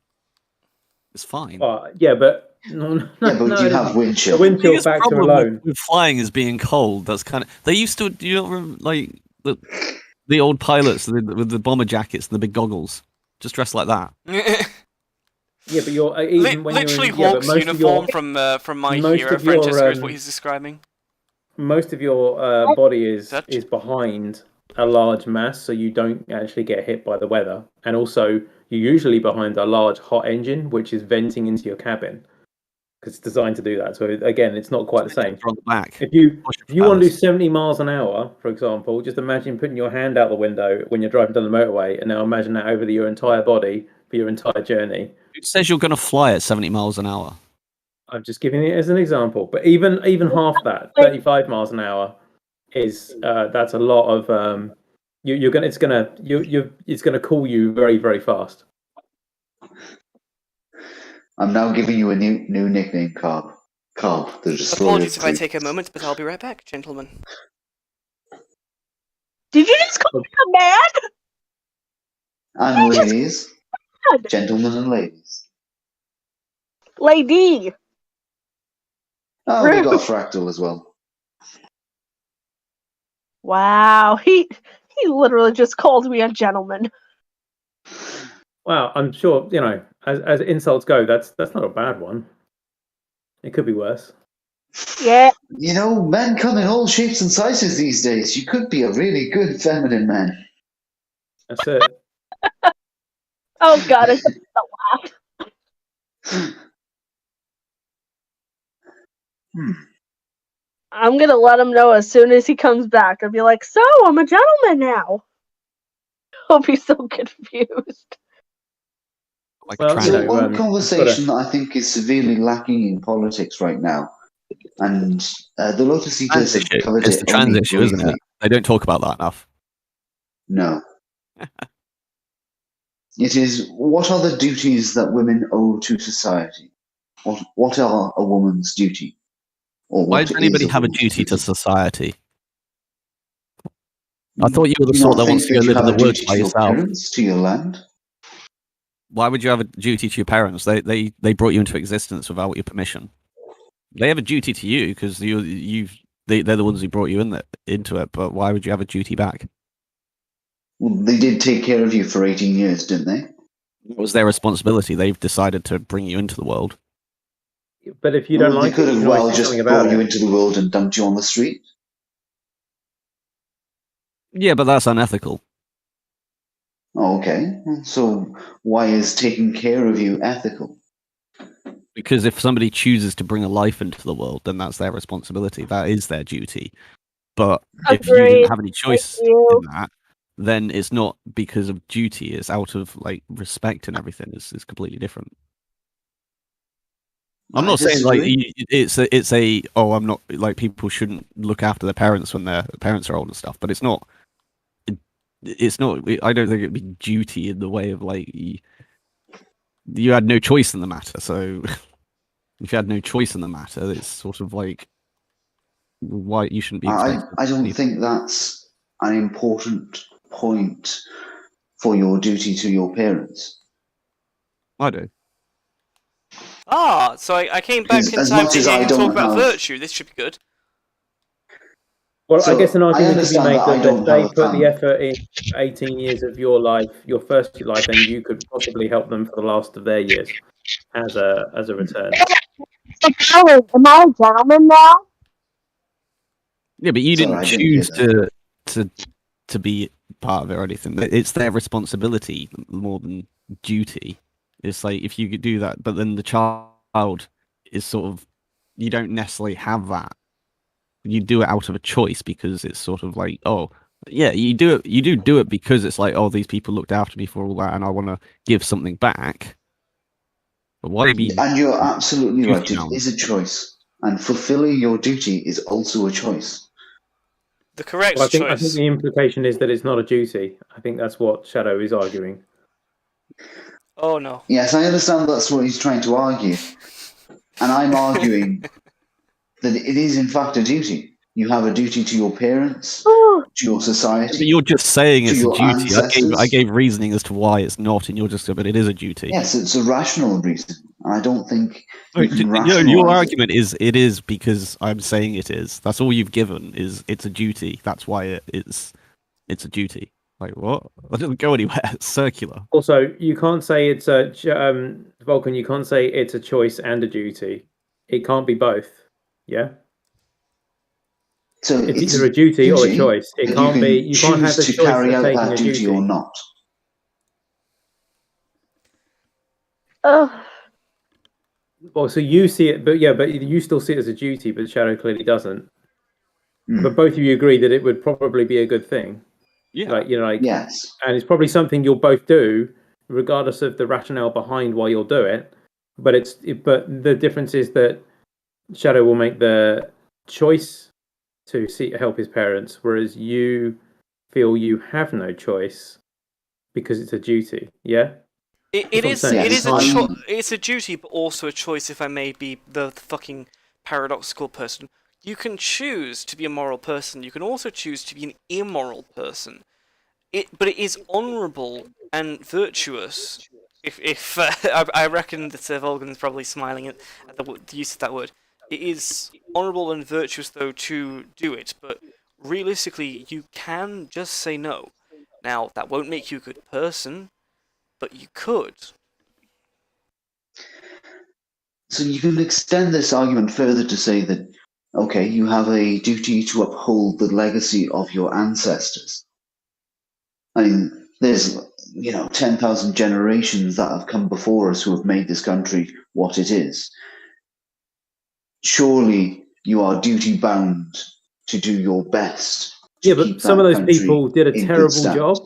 It's fine. yeah, but no, Yeah, but you have wind chill. the wind chill biggest factor problem alone. with flying is being cold. That's kind of. They used to. You don't remember, like the old pilots with the bomber jackets and the big goggles, just dressed like that. Yeah, but you're even when literally you're in, Hawk's most uniform of from My most Hero. of your, Francesco is what he's describing. most of your body is Touch. behind a large mass, so you don't actually get hit by the weather, and also you're usually behind a large hot engine which is venting into your cabin because it's designed to do that. So again, it's not quite the same. On the back. If you want to do 70 miles an hour, for example, just imagine putting your hand out the window when you're driving down the motorway, and now imagine that over your entire body for your entire journey. Who says you're going to fly at 70 miles an hour? I'm just giving it as an example, but even half that, 35 miles an hour, is that's a lot of it's gonna cool you very, very fast. I'm now giving you a new nickname, Carb. Carb, the destroyer. Apologies if I take a moment, but I'll be right back, gentlemen. Did you just call me a man? And ladies, gentlemen and ladies. Lady. Oh, we got Fractal as well. Wow, he literally just called me a gentleman. Well, I'm sure, as insults go, that's not a bad one. It could be worse. Yeah. You know, men come in all shapes and sizes these days. You could be a really good feminine man. That's it. Oh God, it's a laugh. I'm gonna let him know as soon as he comes back. I'll be like, "So, I'm a gentleman now." He'll be so confused. Like Well, a So trans- one conversation that I think is severely lacking in politics right now, and the Lotus Eaters have issue. covered It's it the trans only issue, isn't briefly. it? They don't talk about that enough. No. It is, what are the duties that women owe to society? What are a woman's duty? Or Why what does anybody is have a woman's duty to society? I thought you were the Do you sort not that wants to think go that you live in have the a woods duty by to your yourself. parents, to your land? Why would you have a duty to your parents? They brought you into existence without your permission. They have a duty to you because they're the ones who brought you into it. But why would you have a duty back? Well, they did take care of you for 18 years, didn't they? It was their responsibility. They've decided to bring you into the world. But if you don't Well, like they could it, you have can always well do just something about brought you it. into the world and dumped you on the street. Yeah, but that's unethical. Oh, okay. So why is taking care of you ethical? Because if somebody chooses to bring a life into the world, then that's their responsibility. That is their duty. But if you Agreed. didn't have any choice you. in that, then it's not because of duty. It's out of like respect and everything. It's completely different. I'm I not saying like disagree. it's a I'm not like people shouldn't look after their parents when their parents are old and stuff, but it's not. I don't think it'd be duty in the way of like you had no choice in the matter. So if you had no choice in the matter, it's sort of like why you shouldn't be expected. I don't think that's an important point for your duty to your parents. I do. So I came back Because in as time much to as hear I him talk don't about have- virtue. This should be good. Well, So, I guess an I argument could be understand made that I that don't if they have a put the family. effort in 18 years of your life, your first life, then you could possibly help them for the last of their years as a return. So, Howard, am I a gentleman now? Yeah, but you Sorry, didn't I didn't hear choose to be part of it or anything. It's their responsibility more than duty. It's like if you could do that, but then the child is sort of you don't necessarily have that. You do it out of a choice because it's sort of like, oh, yeah, you do it because it's like, oh, these people looked after me for all that, and I want to give something back. But why be? And you're absolutely duty right. It bound? is a choice. And fulfilling your duty is also a choice. The correct Well, I think choice. the implication is that it's not a duty. I think that's what Shadow is arguing. Oh no. Yes, I understand that's what he's trying to argue. And I'm arguing that it is in fact a duty. You have a duty to your parents, Oh, to your But society. you're just saying To it's a your duty. I ancestors. gave reasoning as to why it's not, and you're just but it is a duty. Yes, it's a rational reason. And I don't think you Your can rationalize it. argument is it is because I'm saying it is. That's all you've given is it's a duty. That's why it's a duty. Like what? That doesn't go anywhere. It's circular. Also, you can't say it's a Vulcan. You can't say it's a choice and a duty. It can't be both. Yeah, So it's either a duty or a choice. It that can't be. You can't have the choose to choice carry of out taking that a duty duty. or not. oh. Well, so you see it, but you still see it as a duty, but Shadow clearly doesn't. Hmm. But both of you agree that it would probably be a good thing. Yeah. Yes. And it's probably something you'll both do, regardless of the rationale behind why you'll do it. But the difference is that Shadow will make the choice to help his parents, whereas you feel you have no choice because it's a duty. Yeah. It's a duty, but also a choice. If I may be the fucking paradoxical person, you can choose to be a moral person. You can also choose to be an immoral person. But it is honourable and virtuous. If I reckon that Vulcan is probably smiling at the use of that word. It is honourable and virtuous though to do it, but realistically, you can just say no. Now that won't make you a good person, but you could. So you can extend this argument further to say that, okay, you have a duty to uphold the legacy of your ancestors. I mean, there's 10,000 generations that have come before us who have made this country what it is. Surely you are duty bound to do your best. Yeah, but some of those people did a terrible job.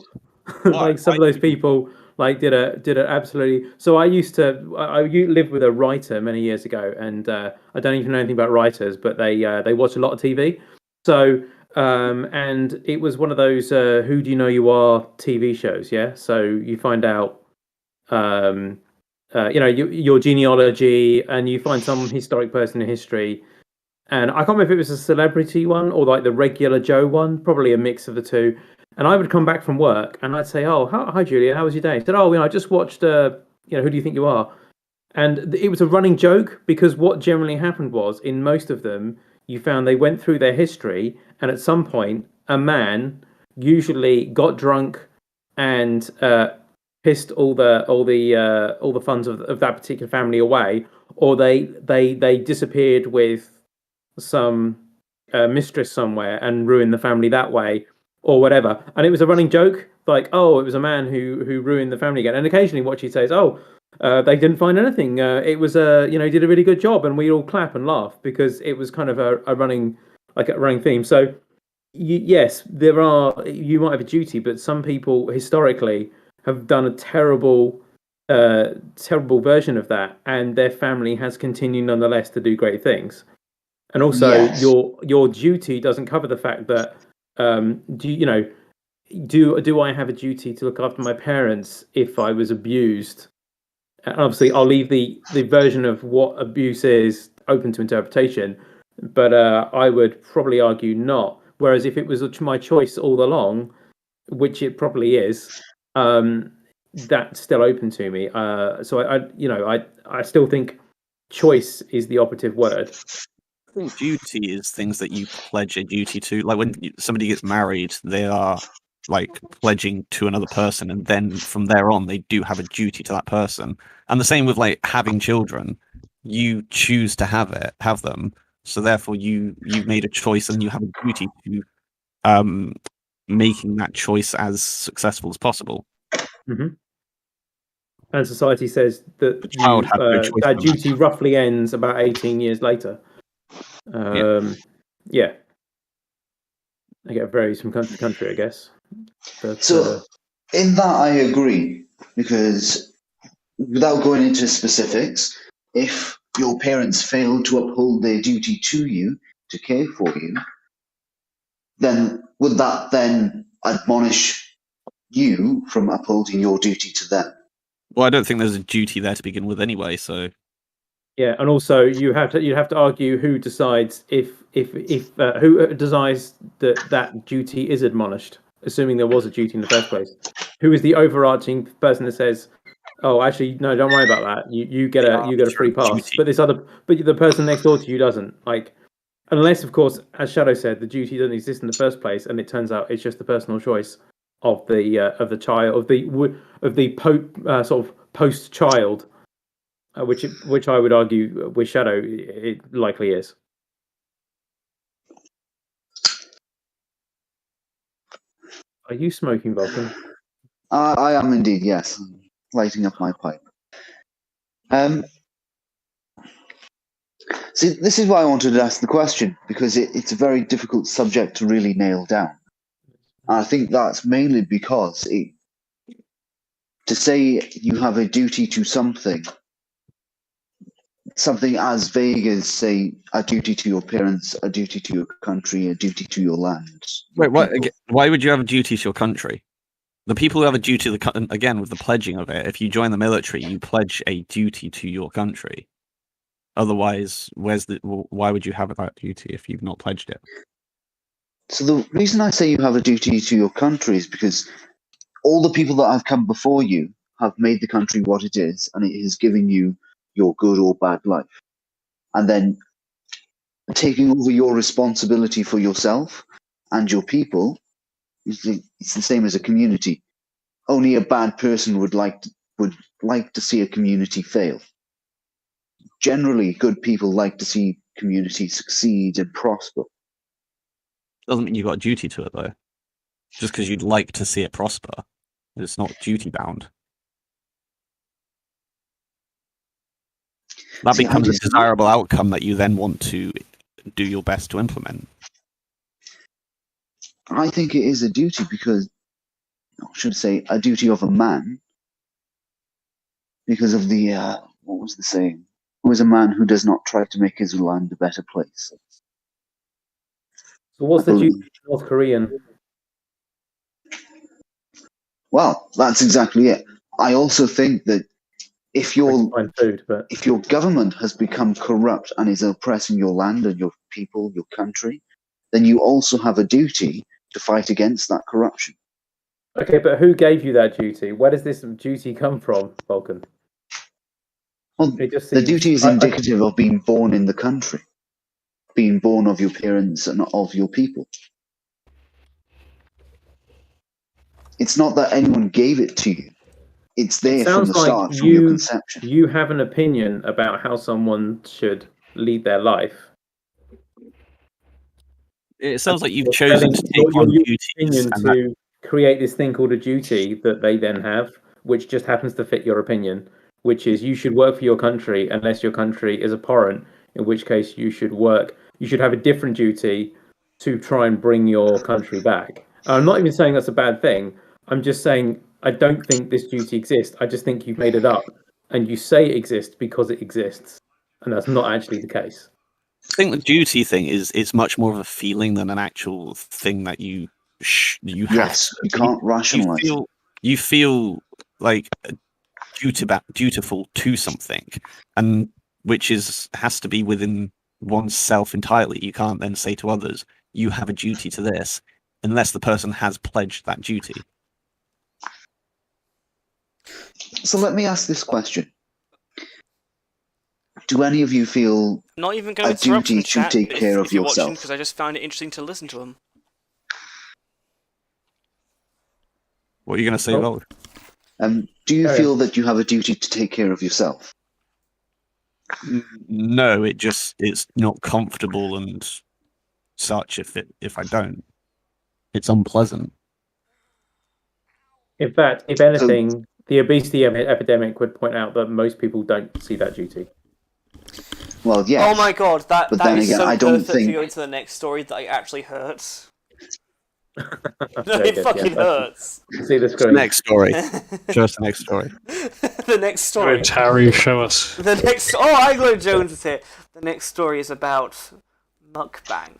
Like some of those people did an absolutely. So I lived with a writer many years ago, and I don't even know anything about writers, but they watch a lot of TV. So and it was one of those Who Do You Know You Are TV shows. Yeah, so you find out your genealogy, and you find some historic person in history. And I can't remember if it was a celebrity one or like the regular Joe one, probably a mix of the two. And I would come back from work and I'd say, "Oh, hi Julia, how was your day?" He said, "Oh, I just watched, Who Do You Think You Are?" And it was a running joke because what generally happened was, in most of them, you found they went through their history, and at some point, a man usually got drunk and pissed all the funds of that particular family away, or they disappeared with some mistress somewhere and ruined the family that way, or whatever. And it was a running joke, like, oh, it was a man who ruined the family again. And occasionally, what she'd say is, oh, they didn't find anything. It was he did a really good job, and we all clap and laugh because it was kind of a running theme. So yes, you might have a duty, but some people historically have done a terrible version of that, and their family has continued nonetheless to do great things. And also, Yes. your duty doesn't cover the fact that do I have a duty to look after my parents if I was abused? And obviously, I'll leave the version of what abuse is open to interpretation, but I would probably argue not. Whereas if it was my choice all along, which it probably is, that's still open to me. So I still think choice is the operative word. I think duty is things that you pledge a duty to. Like when somebody gets married, they are like pledging to another person, and then from there on, they do have a duty to that person. And the same with like having children. You choose to have them, so therefore you made a choice, and you have a duty to making that choice as successful as possible. Mm-hmm. And society says that The child had no choice that in duty that. roughly ends about 18 years later. Yeah. I get varies from country to country, I guess. But, So, in that, I agree, because without going into specifics, if your parents fail to uphold their duty to you, to care for you, then would that then admonish you from upholding your duty to them? Well, I don't think there's a duty there to begin with anyway, so yeah, and also you have to argue who decides if who decides that duty is admonished, assuming there was a duty in the first place. Who is the overarching person that says, "Oh, actually, no, don't worry about that. You get a free pass." duty. But the person next door to you doesn't. Like, unless, of course, as Shadow said, the duty doesn't exist in the first place, and it turns out it's just the personal choice of the child of the sort of post child. Which I would argue with Shadow it likely is. Are you smoking, Vulkan? I am indeed, yes. I'm lighting up my pipe. See, this is why I wanted to ask the question, because it's a very difficult subject to really nail down. And I think that's mainly because to say you have a duty to something as vague as, say, a duty to your parents, a duty to your country, a duty to your land. Wait, why would you have a duty to your country? The people who have a duty to the again with the pledging of it, if you join the military, you pledge a duty to your country. Otherwise, why would you have that duty if you've not pledged it? So the reason I say you have a duty to your country is because all the people that have come before you have made the country what it is, and it has given you your good or bad life. And then taking over your responsibility for yourself and your people, it's the same as a community. Only a bad person would like to see a community fail. Generally, good people like to see communities succeed and prosper. Doesn't mean you've got a duty to it, though. Just because you'd like to see it prosper, it's not duty bound. That becomes a desirable outcome that you then want to do your best to implement. I think it is a duty because, I should say, a duty of a man, because of the, what was the saying? Who is a man who does not try to make his land a better place? So what's the duty of North Korean? Well, that's exactly it. I also think that if your government has become corrupt and is oppressing your land and your people, your country, then you also have a duty to fight against that corruption. Okay, but who gave you that duty? Where does this duty come from, Vulkan? Well, It just the seems, duty is I- indicative of being born in the country, being born of your parents and of your people. It's not that anyone gave it to you. It's there from sounds the like start, from your conception. you have an opinion about how someone should lead their life. It sounds like you've You're chosen telling- to you're- take on you're duties. opinion And that, to create this thing called a duty that they then have, which just happens to fit your opinion, which is you should work for your country unless your country is abhorrent, in which case you should have a different duty to try and bring your country back. I'm not even saying that's a bad thing. I'm just saying I don't think this duty exists. I just think you've made it up, and you say it exists because it exists, and that's not actually the case. I think the duty thing is much more of a feeling than an actual thing that you have. Yes, you can't rationalize. You feel like dutiful to something, and which has to be within oneself entirely. You can't then say to others, "You have a duty to this," unless the person has pledged that duty. So let me ask this question. Do any of you feel Not even going a to interrupt duty in to chat take care of if you're watching, yourself? because I just found it interesting to listen to him. What are you going to say, Oh. Vol? Do you Oh, yeah. feel that you have a duty to take care of yourself? No, it's not comfortable and such. If I don't, it's unpleasant. In fact, if anything, the obesity epidemic would point out that most people don't see that duty. Well, yes. Oh my god, that But is then again, so I don't perfect to think- go into the next story that it actually hurts. No, Very it good, fucking yeah, hurts. See the screen. Next story. Show us the next story. The next story. Good, Harry, show us. The next. Oh, Anglo Jones is here. The next story is about mukbang.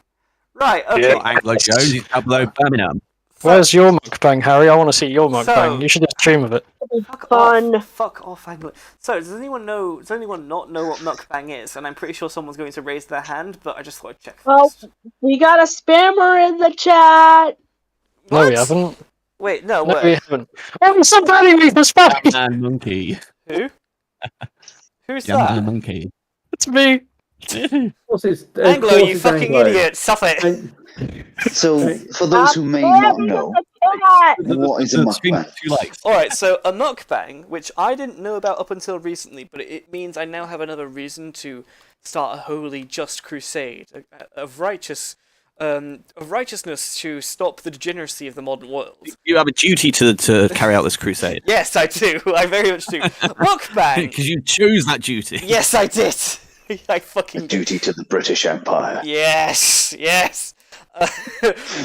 Right. Okay. Yeah. Not Anglo Jones, he's down below Birmingham. Where's your mukbang, Harry? I want to see your mukbang. So- You should just stream of it. Fuck Fun. off. Fuck off, Anglo. So, does anyone not know what mukbang is? And I'm pretty sure someone's going to raise their hand, but I just thought I'd check Oh. first. We got a spammer in the chat. No, we What? haven't. Wait, no, No, what? we haven't. Oh, somebody me for spam! Man Monkey. Who? Who's Young Man that? Monkey. It's me. Of course it's, of Anglo, course you it's fucking Anglo. idiot! Stop it! And- So, for those who may not know, Chat. what is a Screen mukbang? 2 likes. Alright, so a mukbang, which I didn't know about up until recently, but it means I now have another reason to start a holy just crusade of righteousness to stop the degeneracy of the modern world. You have a duty to carry out this crusade. Yes, I do. I very much do. Mukbang! Because you chose that duty. Yes, I did. I fucking did. Duty to the British Empire. Yes, yes.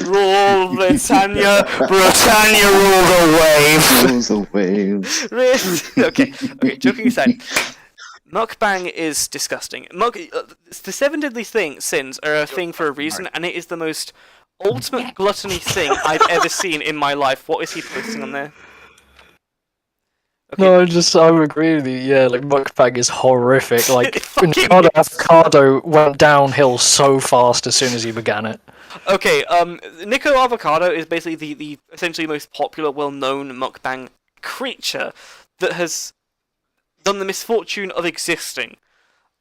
Rule Britannia, Britannia rule the wave. Rules of Wales. Okay, joking aside. Mukbang is disgusting. The 7 deadly sins are a thing for a reason, and it is the most ultimate gluttony thing I've ever seen in my life. What is he posting on there? Okay. No, I would agree with you. Yeah, like mukbang is horrific. Like It fucking Ricardo is. Avocado went downhill so fast as soon as he began it. Okay, Nico Avocado is basically the essentially most popular, well-known mukbang creature that has done the misfortune of existing.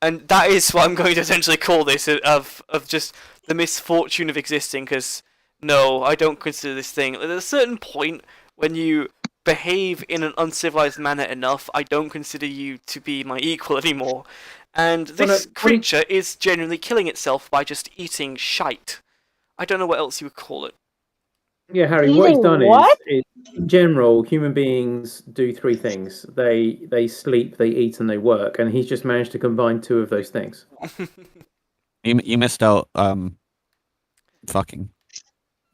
And that is what I'm going to essentially call this, of just the misfortune of existing, because, no, I don't consider this thing. At a certain point, when you behave in an uncivilized manner enough, I don't consider you to be my equal anymore. And this creature is genuinely killing itself by just eating shite. I don't know what else you would call it. Yeah, Harry, what he's Eating done what? is, in general, human beings do 3 things. They sleep, they eat, and they work, and he's just managed to combine 2 of those things. You missed out fucking.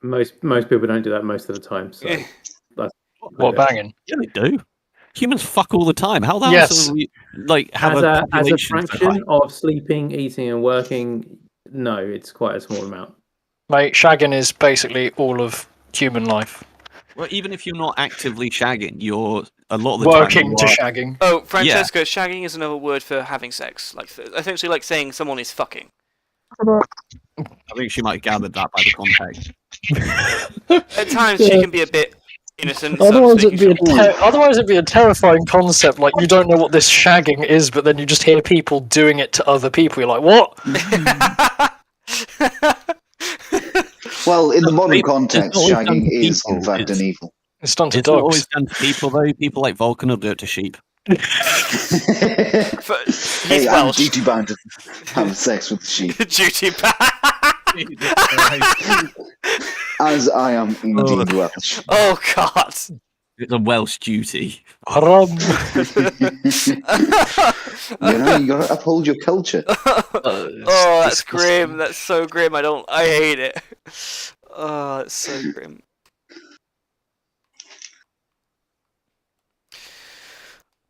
Most people don't do that most of the time, so... What banging? Yeah, they do. Humans fuck all the time. How the hell Yes. do we have As a population so high? fraction of sleeping, eating, and working, no, it's quite a small amount. Mate, shagging is basically all of human life. Well, even if you're not actively shagging, you're a lot of the Working time to shagging. Oh, Francesca, shagging is another word for having sex. Like, essentially like saying someone is fucking. I think she might have gathered that by the context. At times she can be a bit innocent. So Otherwise, I'm just making sure. otherwise it'd be a terrifying concept. Like, you don't know what this shagging is, but then you just hear people doing it to other people. You're like, what? Well, in the modern It's context, always done shagging to is in people. fact an evil. It's done to It's not dogs. always done to people, though. People like Vulkan will do it to sheep. He's Hey, I'm Welsh. duty bound to have sex with the sheep, Duty bound. as I am indeed Welsh. Oh God. It's a Welsh duty. Haram. You know, you gotta uphold your culture. Oh, that's grim. That's so grim. I hate it. Oh, it's so grim.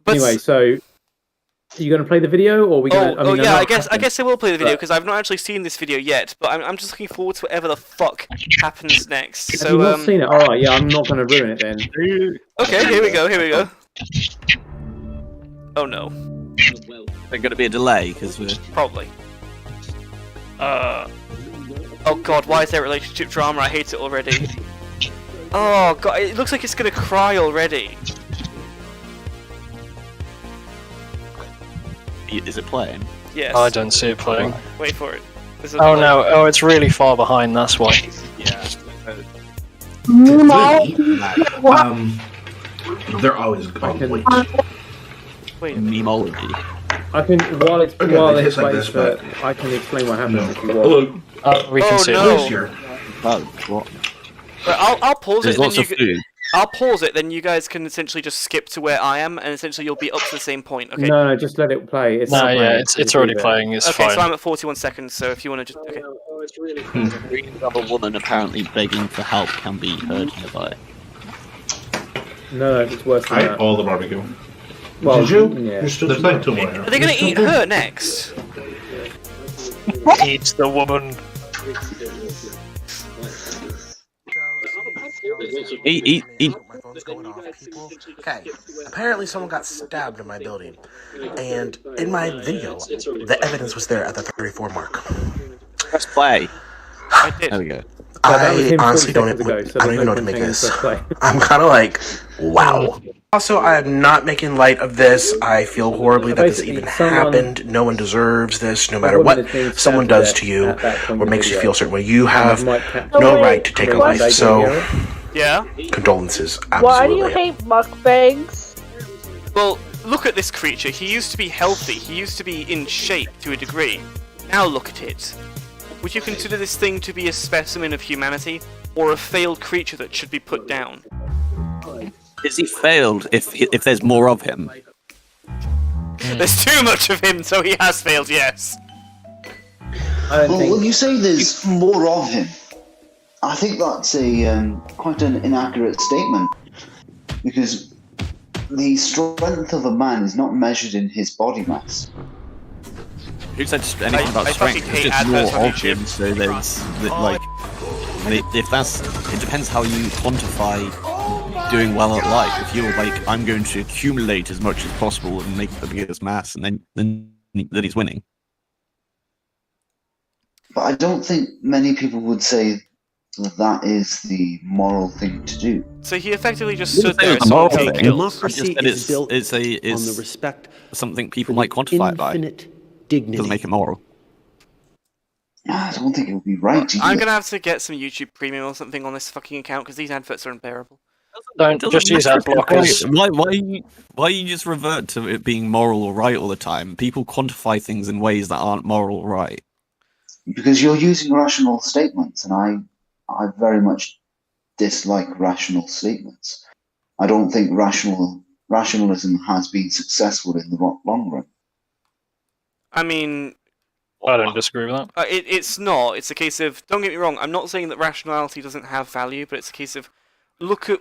But Anyway, so are you going to play the video, or are we going to? yeah, I guess I will play the video because I've not actually seen this video yet. But I'm just looking forward to whatever the fuck happens next. Have So you not seen it? All right, yeah, I'm not going to ruin it then. okay, here we go. Oh no, There's going to be a delay because we're. probably. Oh God, why is there relationship drama? I hate it already. Oh God, it looks like it's gonna cry already. Is it playing? Yes. I don't see it playing. Wait for it. There's a Oh delay. no! Oh, it's really far behind. That's why. Yeah. They're always on wait. Wait a minute. Memology. I can while it it hits like plays, this, but- I can explain what happens No. if you want. Look, We can Oh, see no. it. this here. Oh, what? But I'll pause There's it. Then lots of food. I'll pause it. Then you guys can essentially just skip to where I am, and essentially you'll be up to the same point. Okay. No, just let it play. It's No, not yeah, playing. it's Just already leave it. playing. It's Okay, fine. so I'm at 41 seconds. So if you want to just okay. A woman apparently begging for help can be heard nearby. No, it's worse than I ate that. all the barbecue. Well, Did you? yeah. There's like two more here. Are they gonna eat her next? Eat the woman. Eat. My phone's going off, people. Okay, apparently someone got stabbed in my building. And in my video, the evidence was there at the 34 mark. Press play. I did. There we go. that was I him 40 honestly don't, seconds ago, so I don't there's even no know what to point make saying this. press play. I'm kind of like, wow. Also, I am not making light of this. I feel horribly that this Basically, even someone- happened. No one deserves this, no matter woman what is being stabbed someone to does death to you at that point or in makes the you video. feel a certain way. You have Might catch- no wait, right to take a wait, life. they can So, hear it. Yeah. condolences. Why do you Absolutely. hate mukbangs? Well, look at this creature. He used to be healthy. He used to be in shape to a degree. Now look at it. Would you consider this thing to be a specimen of humanity, or a failed creature that should be put down? Is he failed if there's more of him? There's too much of him, so he has failed. Yes. I don't Well, think. when you say there's more of him, I think that's a quite an inaccurate statement, because the strength of a man is not measured in his body mass. Who said anything about I strength? fucking It's hate just more adverts on of YouTube. him, so there's like, if that's, it depends how you quantify doing well at life. If you're like, I'm going to accumulate as much as possible and make the biggest mass, and then he's winning. But I don't think many people would say that that is the moral thing to do. So he effectively just Didn't stood say there it and was a someone moral getting thing. killed. Democracy said is built it's on the respect something for people the might quantify it by. infinite dignity. Doesn't make it moral. I don't think it would be right either. I'm gonna have to get some YouTube Premium or something on this fucking account because these adverts are unbearable. Don't just use ad blockers. Why you just revert to it being moral or right all the time? People quantify things in ways that aren't moral or right. Because you're using rational statements, and I very much dislike rational statements. I don't think rationalism has been successful in the long run. I mean, I don't disagree with that. it's not. It's a case of, don't get me wrong. I'm not saying that rationality doesn't have value, but it's a case of look at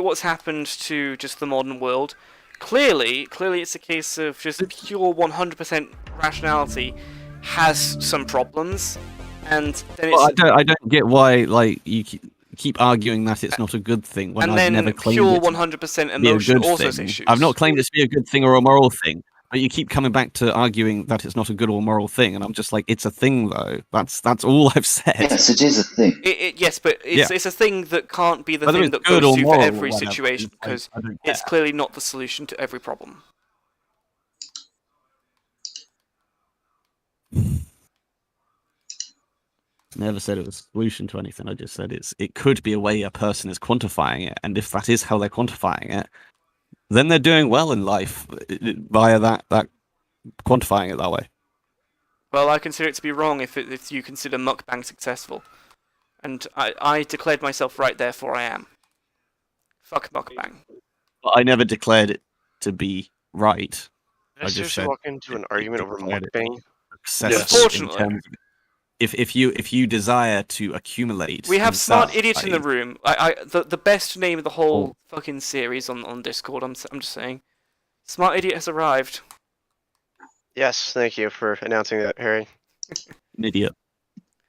what's happened to just the modern world. Clearly, it's a case of just pure 100% rationality has some problems, and then it's I don't get why you keep arguing that it's not a good thing when and I've then never claimed pure it to 100% be a emotion good also has thing. issues. I've not claimed it to be a good thing or a moral thing. But you keep coming back to arguing that it's not a good or moral thing, and I'm just like, it's a thing though. That's all I've said. Yes, it is a thing. Yes, but it's a thing that can't be the Whether thing it's that good goes or to for moral or every whatever, situation, it's like, because I don't it's care. clearly not the solution to every problem. Never said it was a solution to anything. I just said it could be a way a person is quantifying it, and if that is how they're quantifying it, then they're doing well in life via that quantifying it that way. Well, I consider it to be wrong if you consider mukbang successful, and I declared myself right, therefore I am. Fuck mukbang. But I never declared it to be right. Did I just seriously said walk into an argument over declared it mukbang? successful in Unfortunately. terms of- if you desire to accumulate, We have and Smart stuff, Idiot in the like- room. The best name of the whole fucking series on Discord. I'm just saying, Smart Idiot has arrived. Yes, thank you for announcing that, Harry. An idiot.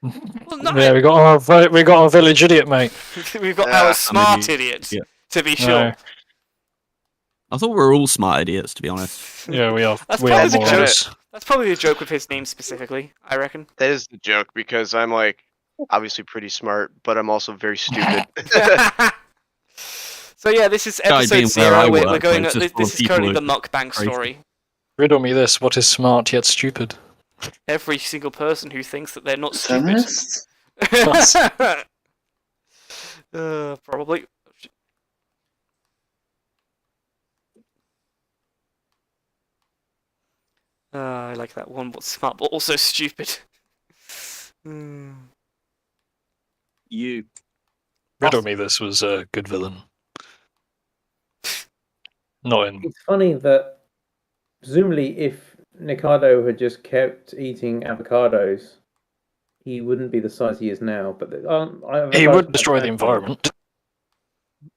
Well, no, Yeah, we got our village idiot, mate. we've got Yeah, our I'm Smart an Idiot, idiot. to be No. sure. I thought we were all smart idiots, to be honest. Yeah, we are. That's We are probably the more or joke. less. That's probably a joke with his name specifically, I reckon. That is the joke because I'm like obviously pretty smart, but I'm also very stupid. So yeah, this is Guy episode being where I 0. We're work, going. like, just full This of is currently people the who are mukbang crazy. story. Riddle me this: what is smart yet stupid? Every single person who thinks that they're not stupid. Feminists? Probably. I like that one. What's smart but also stupid? Hmm. You. Riddle me this was a good villain. Not in. It's funny that presumably if Nikado had just kept eating avocados, he wouldn't be the size he is now. But He would destroy the environment.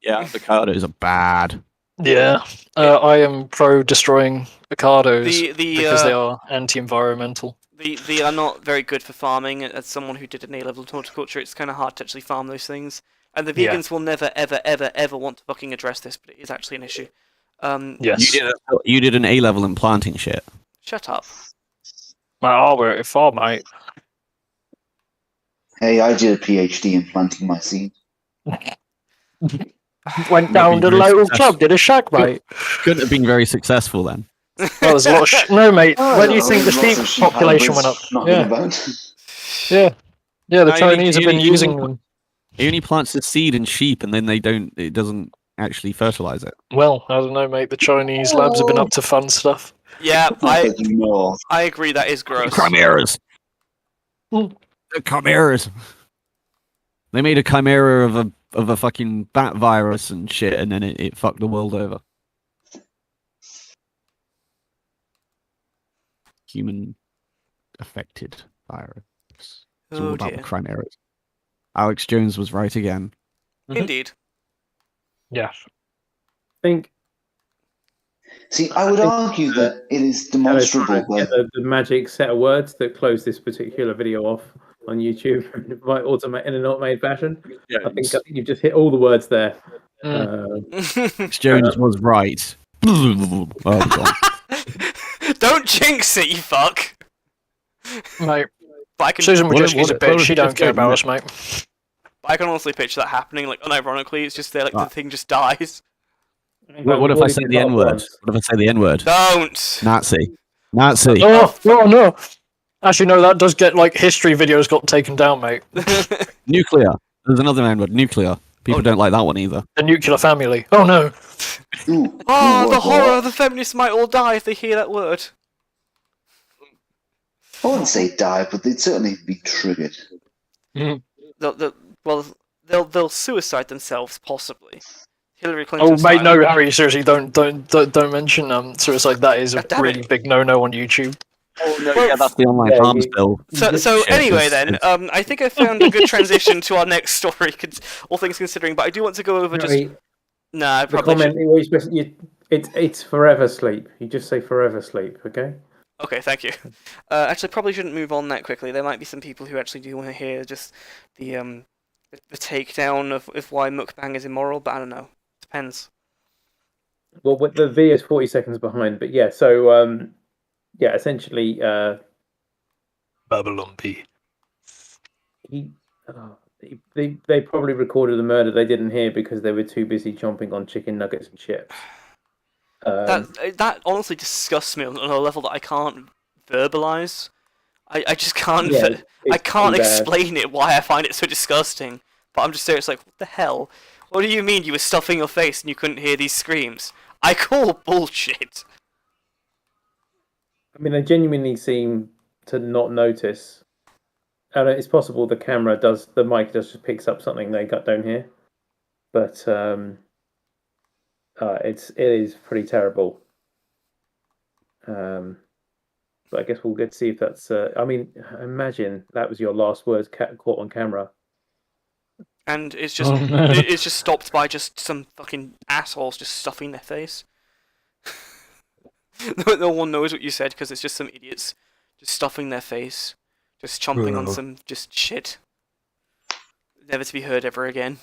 Yeah, avocados are bad. Yeah, I am pro destroying avocados The because they are anti-environmental. They are not very good for farming. As someone who did an A-level in horticulture, it's kind of hard to actually farm those things. And the Yeah. vegans will never, ever, ever, ever want to fucking address this, but it is actually an issue. Yes. You did an A-level in planting shit. Shut up. Oh, we're at far, mate. Hey, I did a PhD in planting my seed. Went down to the very local successful. club, did a shack, mate. Couldn't have been very successful then. Well, there's a lot of no, mate. Where do you think the Lots sheep of sheep population went up? hybrids knocking Yeah, about. yeah. The No, Chinese have been you- using them. He only plants the seed in sheep, and then it doesn't actually fertilize it. Well, I don't know, mate. The Chinese labs have been up to fun stuff. Yeah, But you know, I agree. That is gross. Chimeras. Mm. The chimeras. They made a chimera of a fucking bat virus and shit, and then it fucked the world over. Human affected virus. It's all Oh about dear. the chimeras. Alex Jones was right again. Indeed. Yes. I think see, I would argue that it is demonstrable get that the magic set of words that close this particular video off on YouTube in an automated fashion. I think you've just hit all the words there. Alex Jones was right. Oh, God. Don't jinx it, you fuck. Mate, But I can, Susan What- Wojcicki's a what- bitch. what- She don't just care go, about yeah. us, mate. I can honestly picture that happening. Like, unironically, it's just there. Like the Right. thing just dies. What if I say the N-word? What if I say the N-word? Don't. Nazi. Nazi. Oh, no. Actually, no, that does get, like, history videos got taken down, mate. Nuclear. There's another N-word. Nuclear. People don't like that one either. The nuclear family. Oh, no. ooh, Oh, the what? horror! The feminists might all die if they hear that word. I wouldn't say die, but they'd certainly be triggered. They'll suicide themselves, possibly. Hillary Oh, Clinton. mate, no, Harry, seriously, don't mention suicide. That is a God damn really it. big no-no on YouTube. Oh, no, yeah, that's the online Yeah, arms you- bill. So Shit, anyway, it's- then, I think I found a good transition to our next story, all things considering. But I do want to go over just. Nah, I The probably comment, should. it's forever sleep. You just say forever sleep, okay? Okay, thank you. Actually, probably shouldn't move on that quickly. There might be some people who actually do want to hear just the takedown of why mukbang is immoral, but I don't know. Depends. Well, the video is 40 seconds behind, but yeah. So essentially, Babylon B. They probably recorded the murder they didn't hear because they were too busy chomping on chicken nuggets and chips. That honestly disgusts me on a level that I can't verbalize. I just can't. Yeah, I it's can't pretty bad. explain it why I find it so disgusting. But I'm just there. It's like, what the hell? What do you mean you were stuffing your face and you couldn't hear these screams? I call bullshit. I mean, they genuinely seem to not notice. And it's possible the mic just picks up something they don't hear. But it is pretty terrible. But I guess we'll get to see if that's. I mean, imagine that was your last words caught on camera. And it's just stopped by just some fucking assholes just stuffing their face. No one knows what you said because it's just some idiots just stuffing their face, just chomping on some just shit, never to be heard ever again.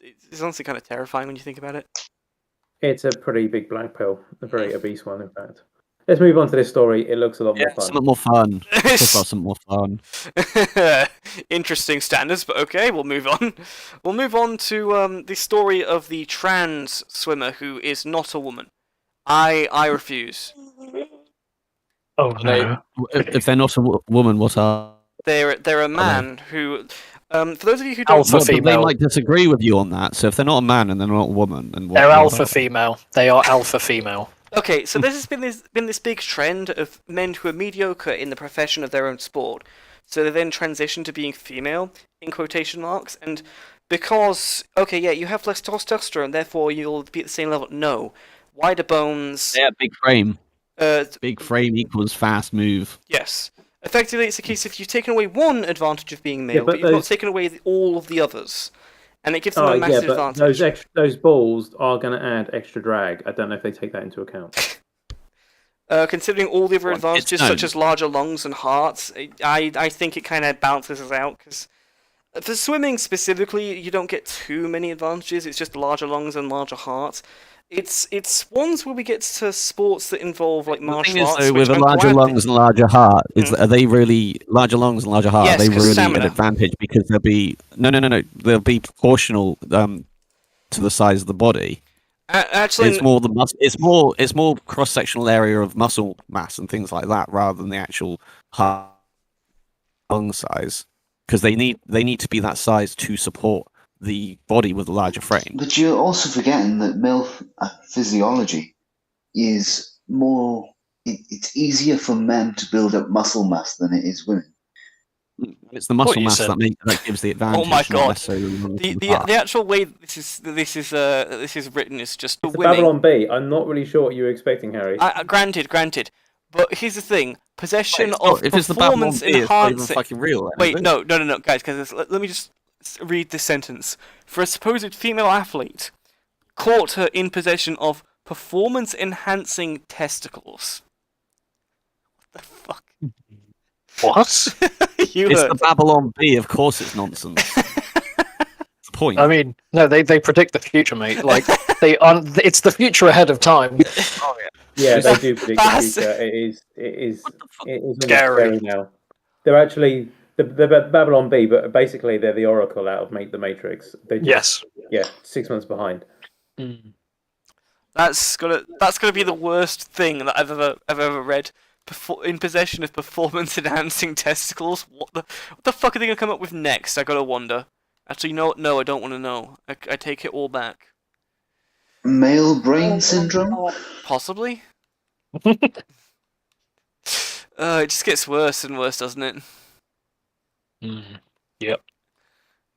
It's honestly kind of terrifying when you think about it. It's a pretty big black pill, a very obese one, in fact. Let's move on to this story. It looks a lot more fun. Something more fun. Talk about something more fun. Interesting standards, but okay, we'll move on. We'll move on to the story of the trans swimmer who is not a woman. I refuse. Oh no! If they're not a woman, what are? They're a man who. For those of you who don't, Alpha female. They might disagree with you on that. So if they're not a man and they're not a woman, then they're alpha female. They are alpha female. Okay, so there's been this big trend of men who are mediocre in the profession of their own sport, so they then transition to being female in quotation marks, and because you have less testosterone, therefore you'll be at the same level. No, wider bones. Yeah, big frame. Big frame equals fast move. Yes. Effectively, it's a case if you've taken away one advantage of being male, but you've not taken away all of the others. And it gives them a massive advantage. Those balls are going to add extra drag. I don't know if they take that into account. Considering all the other advantages, such as larger lungs and hearts, I think it kind of balances out, because for swimming specifically, you don't get too many advantages. It's just larger lungs and larger hearts. It's ones where we get to sports that involve like martial arts. So with a larger lungs and larger heart, are they really larger lungs and larger heart? Yes, are they really stamina. an advantage because they'll be no. They'll be proportional to the size of the body. Actually, it's more the It's more cross sectional area of muscle mass and things like that, rather than the actual heart lung size, because they need to be that size to support the body with a larger frame. But you're also forgetting that male physiology is more. It's easier for men to build up muscle mass than it is women. It's the muscle mass that gives the advantage. Oh my god! The actual way this is written is just it's Babylon B. I'm not really sure what you were expecting, Harry. Granted. But here's the thing: possession of performance enhancing. It's not even fucking real. Wait, no, guys, because let me just read this sentence. For a supposed female athlete, caught her in possession of performance-enhancing testicles. What the fuck? What? It's the Babylon B. Of course, it's nonsense. It's the point. I mean, no, they predict the future, mate. Like it's the future ahead of time. Oh yeah. Yeah, they do predict the future. It is scary now. They're actually the Babylon B, but basically they're the Oracle out of the Matrix. Yes. Yeah, 6 months behind. Mm. That's gonna be the worst thing that I've ever read. In possession of performance-enhancing testicles. What the fuck are they gonna come up with next? I gotta wonder. Actually, no, I don't want to know. I take it all back. Male brain syndrome? Possibly. It just gets worse and worse, doesn't it? Yep.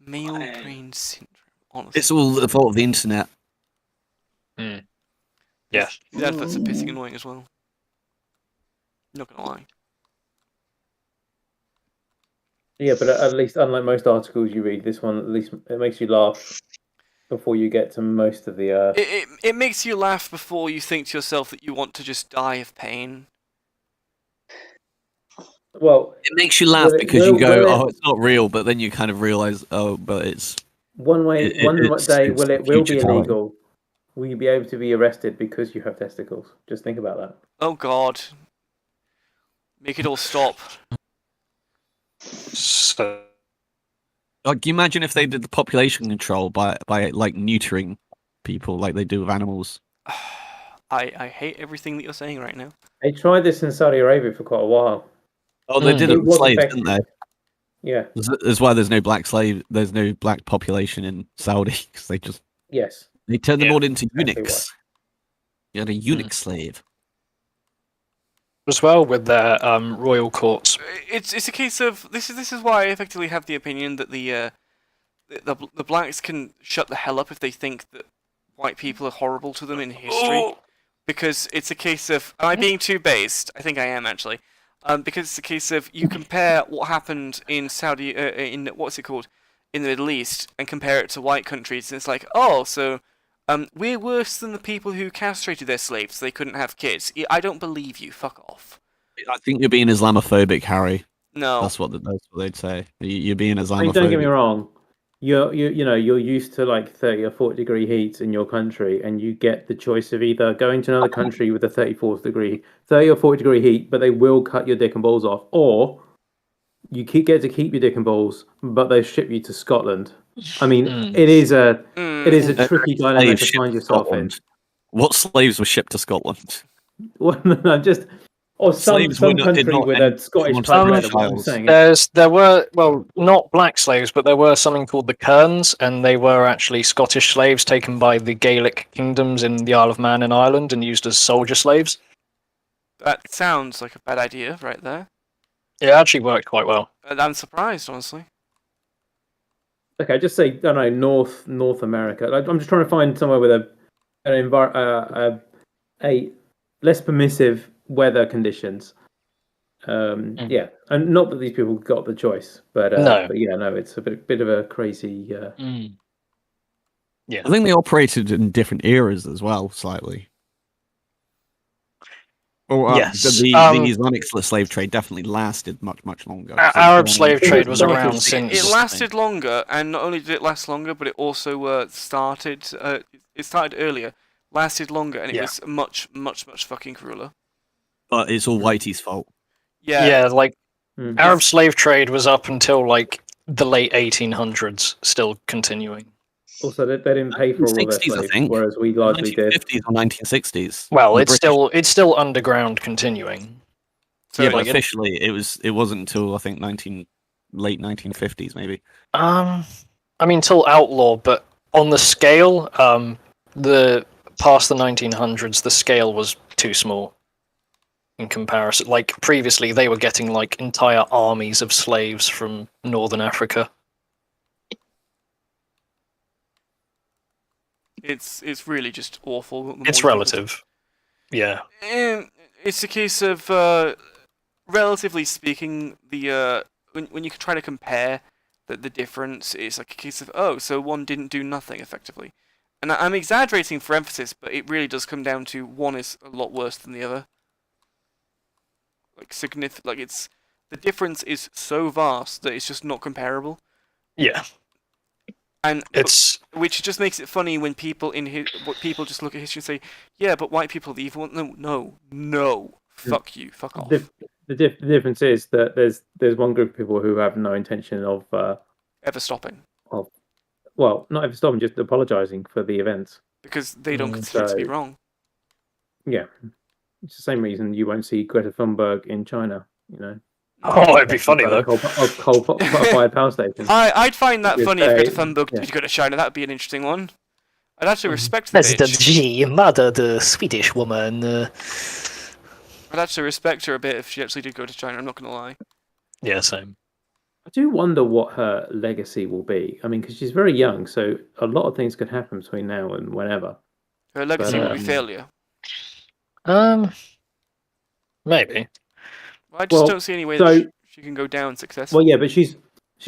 Male brain syndrome. Honestly. It's all the fault of the internet. Yeah. The adverts are pissing annoying as well. Not gonna lie. Yeah, but at least, unlike most articles you read, this one at least it makes you laugh before you get to most of the. It makes you laugh before you think to yourself that you want to just die of pain. Well, it makes you laugh because you go, "Oh, it's not real," but then you kind of realize, "Oh, but it's." One day, it will be illegal. will you be able to be arrested because you have testicles? Just think about that. Oh God. Make it all stop. So, Like, can you imagine if they did the population control by like neutering people like they do with animals? I hate everything that you're saying right now. They tried this in Saudi Arabia for quite a while. Oh, they did It it with was slaves, effective. didn't they? Yeah. That's why there's no black slave. There's no black population in Saudi because Yes. they turned them Yeah, all into exactly eunuchs. You had a eunuch slave. as well with their royal courts. It's a case of this is why I effectively have the opinion that the blacks can shut the hell up if they think that white people are horrible to them in history, because it's a case of, am I being too based? I think I am actually, because it's a case of you compare what happened in Saudi in what's it called in the Middle East and compare it to white countries, and it's like, oh, so we're worse than the people who castrated their slaves so they couldn't have kids. I don't believe you. Fuck off. I think you're being Islamophobic, Harry. No. That's what they'd say. You're being Islamophobic. I mean, don't get me wrong. You're used to like 30 or 40 degree heats in your country, and you get the choice of either going to another country with a 30 or 40 degree heat, but they will cut your dick and balls off, or you get to keep your dick and balls, but they ship you to Scotland. I mean, it is a tricky dilemma to find yourself in. What slaves were shipped to Scotland? Well, no, just or some country with a Scottish passport. What I'm saying is, There were, well, not black slaves, but there were something called the Kerns, and they were actually Scottish slaves taken by the Gaelic kingdoms in the Isle of Man and Ireland and used as soldier slaves. That sounds like a bad idea right there. It actually worked quite well. I'm surprised, honestly. okay, just say I don't know North America. Like, I'm just trying to find somewhere with a less permissive weather conditions. Yeah, and not that these people got the choice, but No. but yeah, no, it's a bit of a crazy. Yeah, I think they operated in different eras as well, slightly. Or, Yes. The Islamic slave trade definitely lasted much longer. Arab slave trade was It- around it- since. It lasted longer, and not only did it last longer, but it also started. It started earlier, lasted longer, and it Yeah. was much fucking crueler. But it's all Whitey's fault. Yeah, like Mm. Arab slave trade was up until like the late 1800s, still continuing. Also, they didn't pay for all of their 60s, I slaves, think. whereas we largely did. 1950s or 1960s. Well, The it's British- still underground continuing. So yeah, but like, officially it wasn't until I think late 1950s maybe. I mean, till outlaw, but on the scale, the past the 1900s, the scale was too small in comparison. Like previously, they were getting like entire armies of slaves from northern Africa. it's really just awful. the more It's you think relative. Yeah. It's a case of, relatively speaking, the when you try to compare the difference, it's like a case of, oh, so one didn't do nothing effectively. And I'm exaggerating for emphasis, but it really does come down to one is a lot worse than the other. Like the difference is so vast that it's just not comparable. Yeah. And It's which just makes it funny when people people just look at history and say, yeah, but white people are the evil one. No, fuck you, fuck off. The difference is that there's one group of people who have no intention of Ever stopping. Well, not ever stopping, just apologising for the events. Because they don't consider it to be so- wrong. Yeah, it's the same reason you won't see Greta Thunberg in China. You know. oh, it'd be funny though. Coal-fired power station. I'd find that Because funny if they- Greta Thunberg yeah. did go to China. That'd be an interesting one. I'd actually respect the President bitch. Xi murdered the Swedish woman. I'd actually respect her a bit if she actually did go to China. I'm not gonna lie. Yeah, same. I do wonder what her legacy will be. I mean, because she's very young, so a lot of things could happen between now and whenever. Her legacy But, will be failure. Maybe. I just Well, don't see any way so- that she can go down successfully. Well, yeah, but she's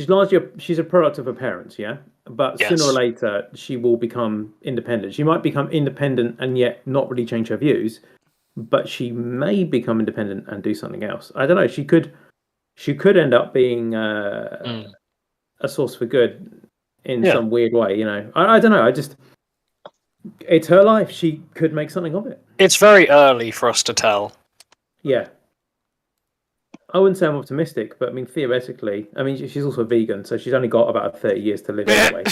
largely she's a product of her parents, yeah. But Yes. sooner or later, she will become independent. She might become independent and yet not really change her views, but she may become independent and do something else. I don't know. She could end up being a source for good in Yeah. some weird way. You know, I don't know. It's her life. She could make something of it. It's very early for us to tell. Yeah. I wouldn't say I'm optimistic, but I mean, theoretically, I mean, she's also vegan, so she's only got about 30 years to live anyway.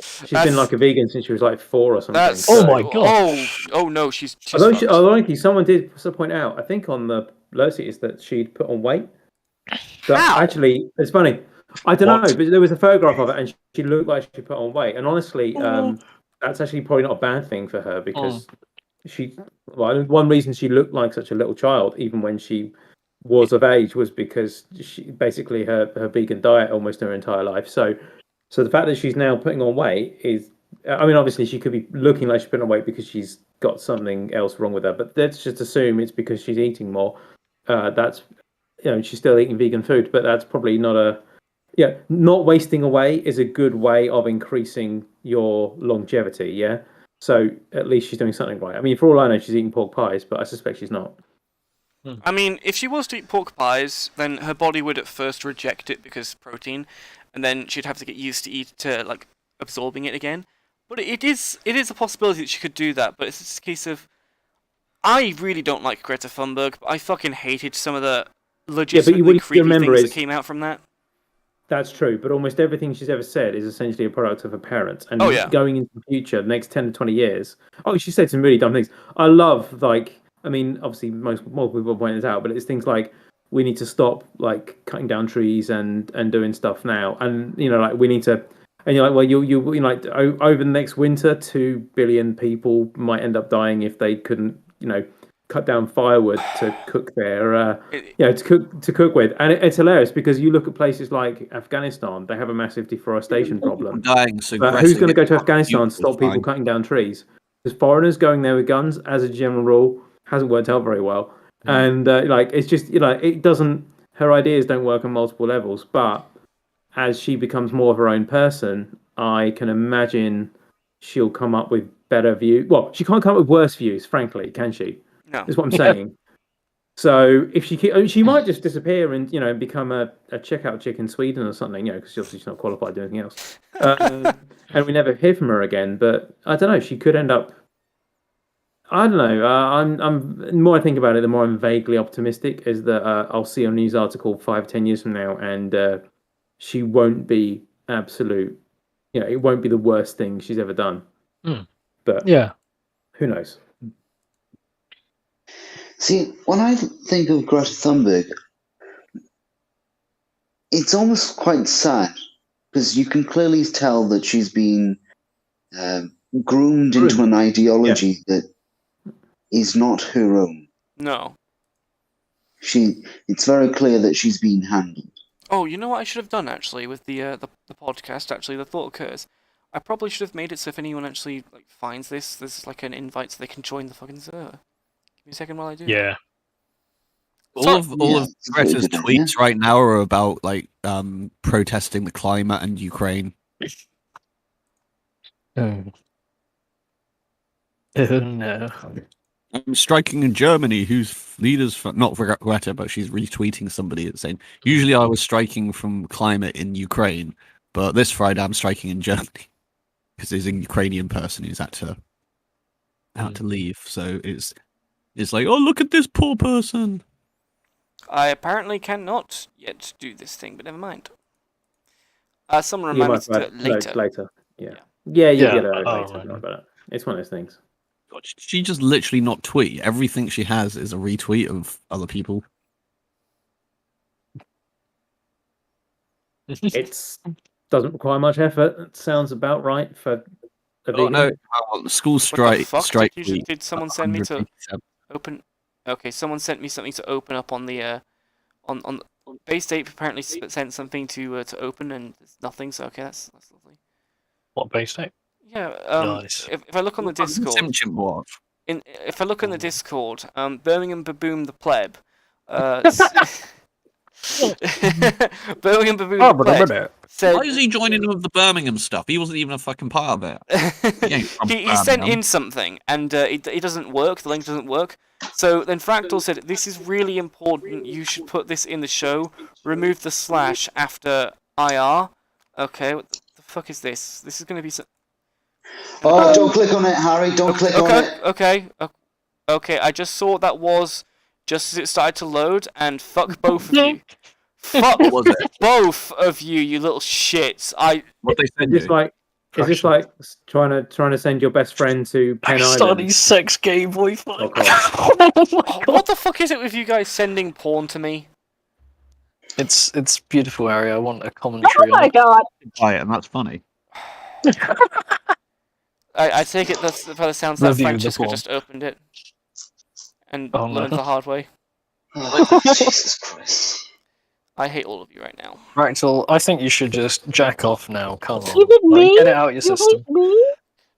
She's been like a vegan since she was like 4 or something. That's Oh my god! Oh no, she's Although, fucked. ironically, someone did point out, I think on the Lucy, is that she'd put on weight. But How? actually, it's funny. I don't know, but there was a photograph of it, and she looked like she put on weight. And honestly, that's actually probably not a bad thing for her because one reason she looked like such a little child, even when she was of age, was because she basically her vegan diet almost her entire life. So the fact that she's now putting on weight is, I mean, obviously she could be looking like she's putting on weight because she's got something else wrong with her, but let's just assume it's because she's eating more. That's, she's still eating vegan food, but that's probably not not wasting away is a good way of increasing your longevity. Yeah. So at least she's doing something right. I mean, for all I know, she's eating pork pies, but I suspect she's not. I mean, if she was to eat pork pies, then her body would at first reject it because protein, and then she'd have to get used to like absorbing it again. But it is a possibility that she could do that. But it's just a case of, I really don't like Greta Thunberg, but I fucking hated some of the legitimately creepy things that came out from that. That's true, but almost everything she's ever said is essentially a product of her parents. And going into the future, the next 10 to 20 years, she said some really dumb things. I love, obviously more people point this out, but it's things like, we need to stop, cutting down trees and doing stuff now. And, we need to, and you're like, well, you over the next winter, 2 billion people might end up dying if they couldn't, cut down firewood to cook their, to cook with. And it's hilarious because you look at places like Afghanistan, they have a massive deforestation problem. But who's going to go to Afghanistan and stop people cutting down trees? Because foreigners going there with guns, as a general rule, hasn't worked out very well. And it's just, it doesn't, her ideas don't work on multiple levels. But as she becomes more of her own person, I can imagine she'll come up with better views. Well, she can't come up with worse views, frankly, can she? No. Is what I'm saying. So if she might just disappear and become a checkout chick in Sweden or something, because obviously she's not qualified to do anything else, and we never hear from her again. But I don't know. She could end up. I don't know. I'm the more I think about it, the more I'm vaguely optimistic. Is that I'll see a news article 5-10 years from now, and she won't be absolute. It won't be the worst thing she's ever done. But who knows? See, when I think of Greta Thunberg, it's almost quite sad because you can clearly tell that she's been groomed into an ideology that is not her own. No. It's very clear that she's been handled. Oh, you know what I should have done actually with the podcast? Actually, the thought occurs. I probably should have made it so if anyone actually finds this, there's an invite so they can join the fucking server. Give me a second while I do. Yeah. All of Greta's tweets right now are about protesting the climate and Ukraine. Oh no. I'm striking in Germany, whose leaders, not Greta, but she's retweeting somebody that's saying, usually I was striking from climate in Ukraine, but this Friday I'm striking in Germany. Because there's a Ukrainian person who's had to leave. So it's like, oh, look at this poor person. I apparently cannot yet do this thing, but never mind. Someone remind me to do it later. Yeah, you get it later. Not about it. It's one of those things. God, she just literally not tweet. Everything she has is a retweet of other people. It doesn't require much effort. It sounds about right for a vegan. No, school strike. Did someone send me to open? Okay, someone sent me something to open up on the on BasedApe. Apparently sent something to open and there's nothing. So okay, that's lovely. What BasedApe? Yeah. Nice. If I look on the Discord, if I look on the Discord, Birmingham Baboom the Pleb. Birmingham Baboom the Pleb said, why is he joining in with the Birmingham stuff? He wasn't even a fucking part of it. he sent in something and it doesn't work. The link doesn't work. So then Fractal said, "This is really important. You should put this in the show. Remove the slash after IR." Okay, what the fuck is this? This is going to be Oh, don't click on it, Harry. Don't click on it. Okay. I just saw what that was just as it started to load, and fuck both of you. Fuck What was it? both of you, you little shits. What they send Is you? this like trying to send your best friend to Penn Island? Pakistanis sex Game Boy. Fuck. What the fuck is it with you guys sending porn to me? It's beautiful, Harry. I want a commentary. Oh my god! Buy it, and that's funny. I take it that's by the sounds that Review the Francesca porn. just opened it and Oh, no. learned the hard way. Oh, Jesus Christ. I hate all of you right now. Fractal, I think you should just jack off now. Come on. You did Like, me? get it out of your You system. hate me?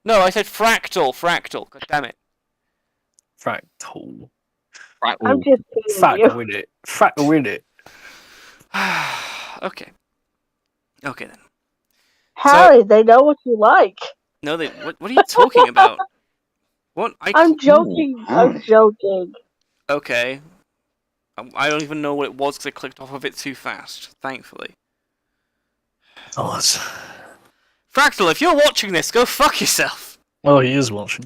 No, I said fractal. God damn it. Fractal. I'm just kidding Fat you. with it. Fat with it. Okay then. Harry, they know what you like. No, what are you talking about? What? I'm joking. I'm joking. Okay. I don't even know what it was because I clicked off of it too fast, thankfully. Oh, that's... Fractal, if you're watching this, go fuck yourself. Oh, he is watching.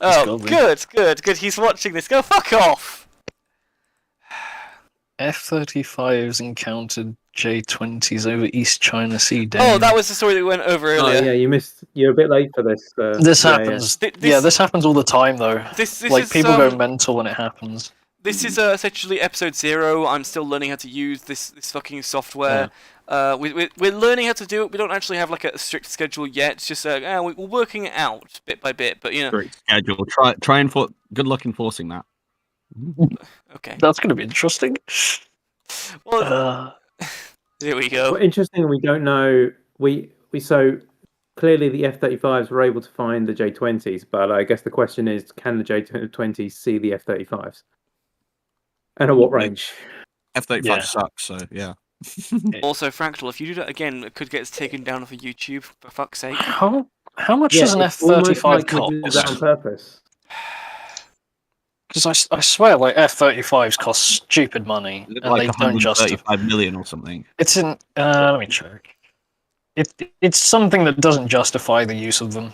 Oh, good. He's watching this. Go fuck off. F-35s encountered J-20s over East China Sea. Oh, that was the story that we went over earlier. Oh yeah, you missed. You're a bit late for this. This yeah, happens. yeah. This happens all the time, though. This like is, people go mental when it happens. This is essentially episode 0. I'm still learning how to use this fucking software. Yeah. We're learning how to do it. We don't actually have like a strict schedule yet. It's just we're working it out bit by bit. But you know, Strict schedule. Try and good luck enforcing that. Okay. That's going to be interesting. Well, there we go. Well, interesting. We don't know. We so clearly the F-35s were able to find the J-20s, but I guess the question is, can the J-20s see the F-35s? And at what range? F-35 sucks, so yeah. Also, Fractal, if you do that again, it could get us taken down off of YouTube, for fuck's sake. How much does an F-35 cost? Do that on purpose. Because I swear, like F-35s cost stupid money, and like they don't justify. 35 million or something. It's in. Let me check. It's something that doesn't justify the use of them,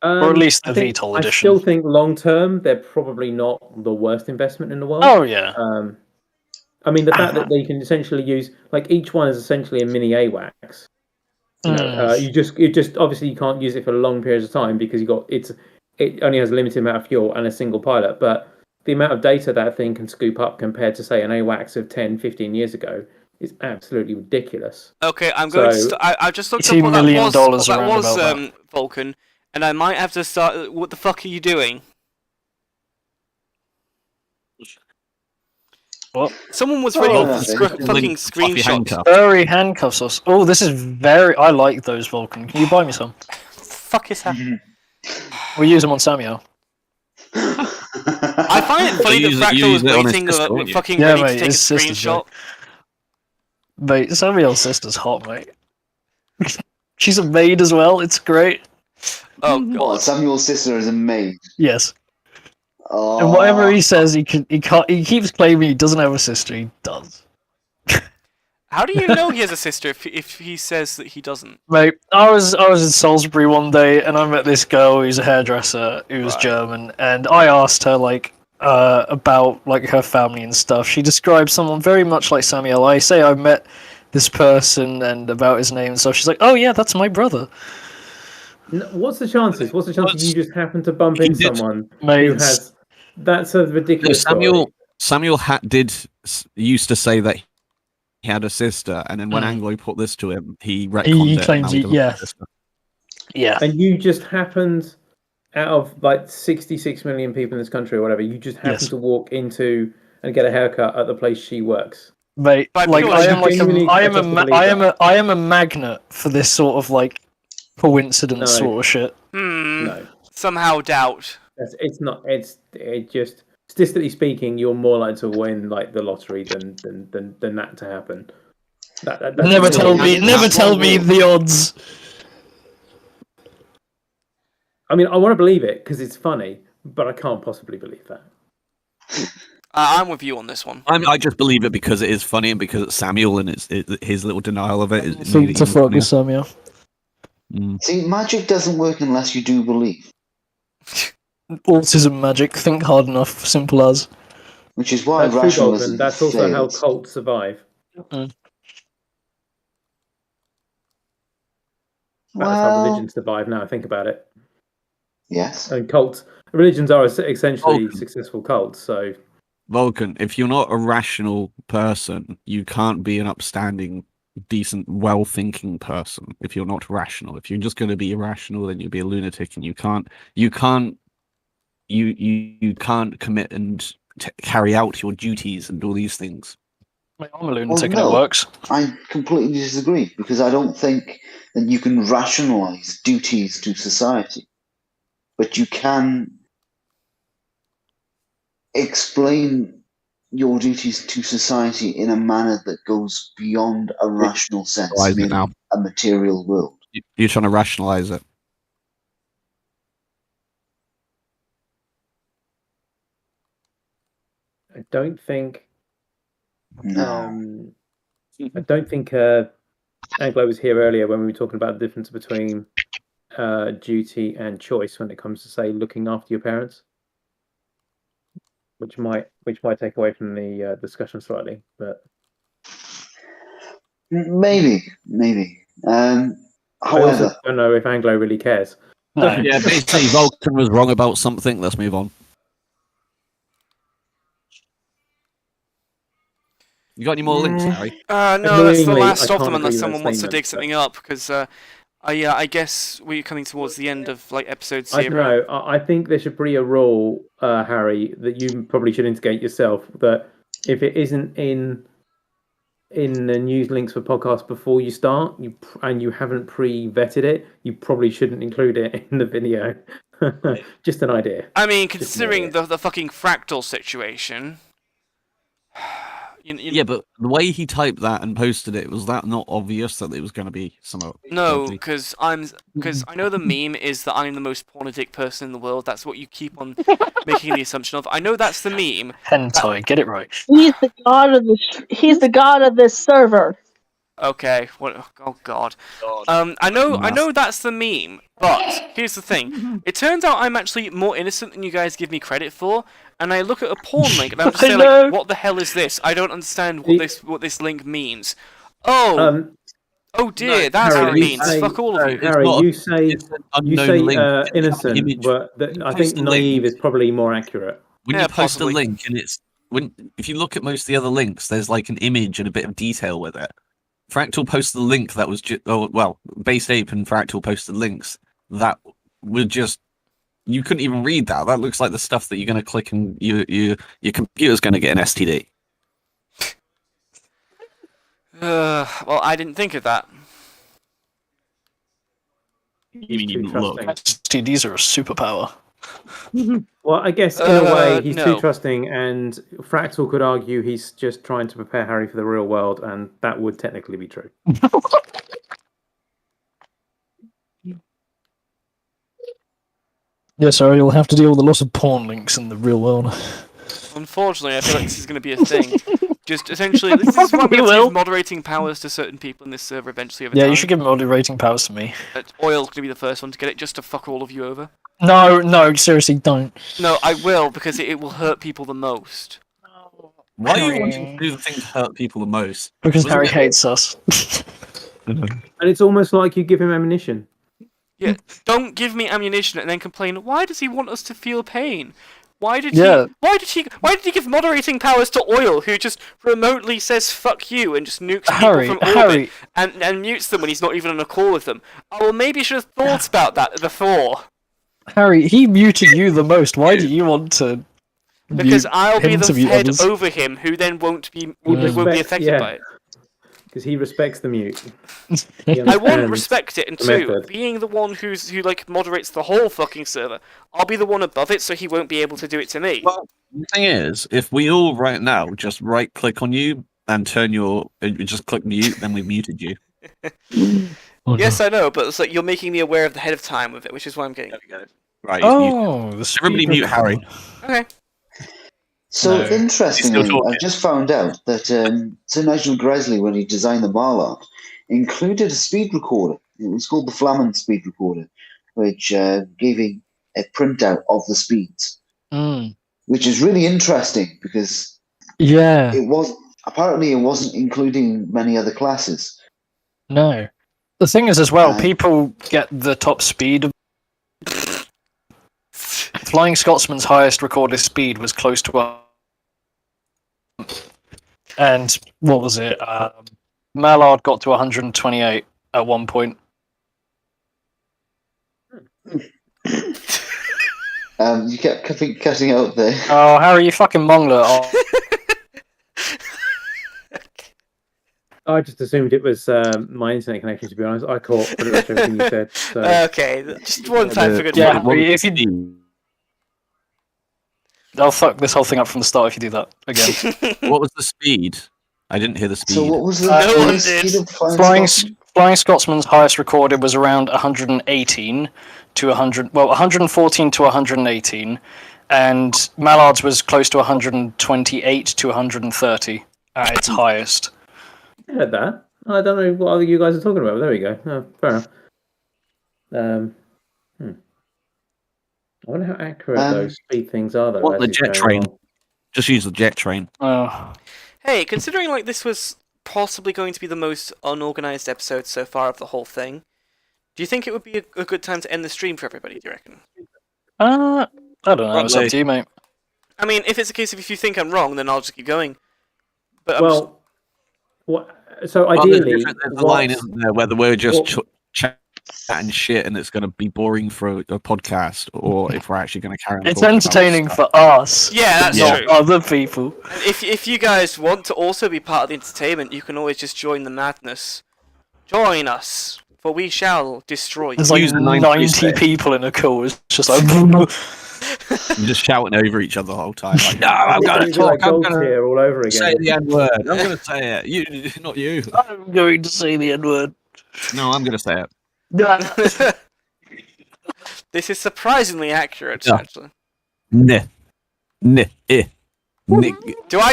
or at least the VTOL edition. I still think long term they're probably not the worst investment in the world. Oh yeah. I mean, the fact that they can essentially use, like, each one is essentially a mini AWACS. You know, you just obviously you can't use it for long periods of time because it only has a limited amount of fuel and a single pilot. But the amount of data that thing can scoop up compared to, say, an AWACS of 10, 15 years ago is absolutely ridiculous. Okay, I'm going to. I just looked up $18 what million that was. around about that. Vulkan, and I might have to start. What the fuck are you doing? What? Someone was ready to fucking screenshot. Furry handcuffs us. Oh, this is very. I like those, Vulkan. Can you buy me some? Fuck is happening? We'll use them on Samuel. I find it funny that Fractal was waiting fucking ready to take a screenshot. Mate, Samuel's sister's hot, mate. She's a maid as well. It's great. Oh god. What, Samuel's sister is a maid? Yes. Oh. And whatever he says, he keeps claiming he doesn't have a sister. He does. How do you know he has a sister if he says that he doesn't? Mate, I was in Salisbury one day and I met this girl who's a hairdresser who was German, and I asked her about like her family and stuff. She described someone very much like Samuel. I say I met this person and about his name and stuff. She's like, "Oh yeah, that's my brother." What's the chances? What's the chances you just happen to bump into someone who has? That's a ridiculous. Samuel used to say that he had a sister, and then when Anglo put this to him, he retconned it. Claims yeah. And you just happened, out of like 66 million people in this country or whatever, you just happened to walk into and get a haircut at the place she works. Mate, like I am a magnet for this sort of like coincidence sort of shit. No, somehow doubt. It's not. It just statistically speaking, you're more likely to win like the lottery than that to happen. Never tell me the odds. I mean, I want to believe it because it's funny, but I can't possibly believe that. I'm with you on this one. I just believe it because it is funny and because it's Samuel and his little denial of it. To fuck with Samuel. See, magic doesn't work unless you do believe. Autism magic. Think hard enough. Simple as. Which is why That's true, rationalism Vulkan. That's also how fails. cults survive. Mm. That's how religions survive now, think about it. Yes. And religions are essentially Vulkan. successful cults, so... Vulkan, if you're not a rational person, you can't be an upstanding, decent, well-thinking person. If you're not rational, if you're just going to be irrational, then you'll be a lunatic, and you can't commit and carry out your duties and all these things. I'm a lunatic and no. it works. I completely disagree, because I don't think that you can rationalize duties to society. But you can explain your duties to society in a manner that goes beyond a rational sense, Rationalize it now. a material world. You're trying to rationalize it. I don't think... No. I don't think Anglo was here earlier when we were talking about the difference between duty and choice when it comes to, say, looking after your parents, which might take away from the discussion slightly, but Maybe. I However, also don't know if Anglo really cares. No. Yeah, basically, Vulkan was wrong about something. Let's move on. You got any more links, Harry? No, that's the Annoyingly, last I of them, can't unless agree with someone that wants to statement, dig but- something up, because I guess we're coming towards the end of like episode 0. I don't know. I think there should be a rule, Harry, that you probably should instigate yourself, that if it isn't in the news links for podcasts before you start, and you haven't pre-vetted it, you probably shouldn't include it in the video. Just an idea. I mean, considering the fucking Fractal situation. Yeah, but the way he typed that and posted it, was that not obvious that it was going to be somewhat No, dodgy? because I know the meme is that I'm the most porn addict person in the world. That's what you keep on making the assumption of. I know that's the meme. Hentai, get it right. He's the god of this server. Okay. What? Oh God. I know that's the meme, but here's the thing. It turns out I'm actually more innocent than you guys give me credit for. And I look at a porn link and I'm just saying, like, what the hell is this? I don't understand what this link means. Oh. Oh dear, that's Harry, what it means. Fuck all of you. Harry, you say innocent, image. but I think naive is probably more accurate. When Yeah, you post possibly. a link and if you look at most of the other links, there's like an image and a bit of detail with it. Fractal posted a link that was BasedApe and Fractal posted links that were just, you couldn't even read that. That looks like the stuff that you're going to click and your computer's going to get an STD. Well, I didn't think of that. You mean you look? STDs are a superpower. Well, I guess in a way he's no. too trusting, and Fractal could argue he's just trying to prepare Harry for the real world, and that would technically be true. Yeah, sorry, you'll have to deal with a lot of porn links in the real world. Unfortunately, I feel like this is going to be a thing. Just essentially, this is why we have to give moderating powers to certain people in this server eventually over time. Yeah, you should give moderating powers to me. Oil's going to be the first one to get it, just to fuck all of you over. No, seriously, don't. No, I will, because it will hurt people the most. Why do you want to do the thing to hurt people the most? Because Harry hates us. And it's almost like you give him ammunition. Yeah, don't give me ammunition and then complain. Why does he want us to feel pain? Why did he give moderating powers to Oil, who just remotely says "fuck you" and just nukes people from orbit and mutes them when he's not even on a call with them? Oh, well, maybe you should have thought about that before. Harry, he muted you the most. Why do you want to? Because I'll be the head others? over him, who then won't be affected by it. Because he respects the mute. I won't respect it, and two, being the one who moderates the whole fucking server, I'll be the one above it, so he won't be able to do it to me. Well, the thing is, if we all right now just right click on you and just click mute, then we've muted you. Yes, I know, but it's like you're making me aware of the head of time with it, which is why I'm getting. Right. Everybody mute Harry. Okay. So interestingly, I just found out that Sir Nigel Gresley, when he designed the Mallard, included a speed recorder It was called the Flammen speed recorder, which gave a printout of the speeds, which is really interesting because Yeah. it wasn't including many other classes. No. The thing is, as well, people get the top speed. Flying Scotsman's highest recorded speed was close to and what was it? Mallard got to 128 at one point. You kept cutting out there. Oh, Harry, you fucking mongler. Oh. I just assumed it was my internet connection. To be honest, I caught pretty much everything you said. So. Okay, just one time for good Yeah, fun. if you I'll fuck this whole thing up from the start if you do that again. What was the speed? I didn't hear the speed. So what was the No one speed did. of Flying Scotsman? Flying Scotsman's highest recorded was around 118 to 100. Well, 114 to 118, and Mallard's was close to 128 to 130 at its highest. I heard that. I don't know what you guys are talking about. But there we go. Oh, fair enough. I wonder how accurate those speed things are, though. What, the jet train? Just use the jet train. Hey, considering like this was possibly going to be the most unorganized episode so far of the whole thing, do you think it would be a good time to end the stream for everybody, do you reckon? I don't know. It's up to you, mate. I mean, if it's a case of if you think I'm wrong, then I'll just keep going. But so ideally... There's a line, isn't there, where we're just chatting shit and it's going to be boring for a podcast, or if we're actually going to carry on. It's entertaining for us. Yeah, that's not true. Other people. And if you guys want to also be part of the entertainment, you can always just join the madness. Join us, for we shall destroy you. There's like 90 people in a call. It's just like... You're just shouting over each other the whole time. Like, no, I'm going to talk. I'm going to all over again. Say the N-word. I'm going to say it. You, not you. I'm going to say the N-word. No, I'm going to say it. This is surprisingly accurate, Yeah. actually. Do I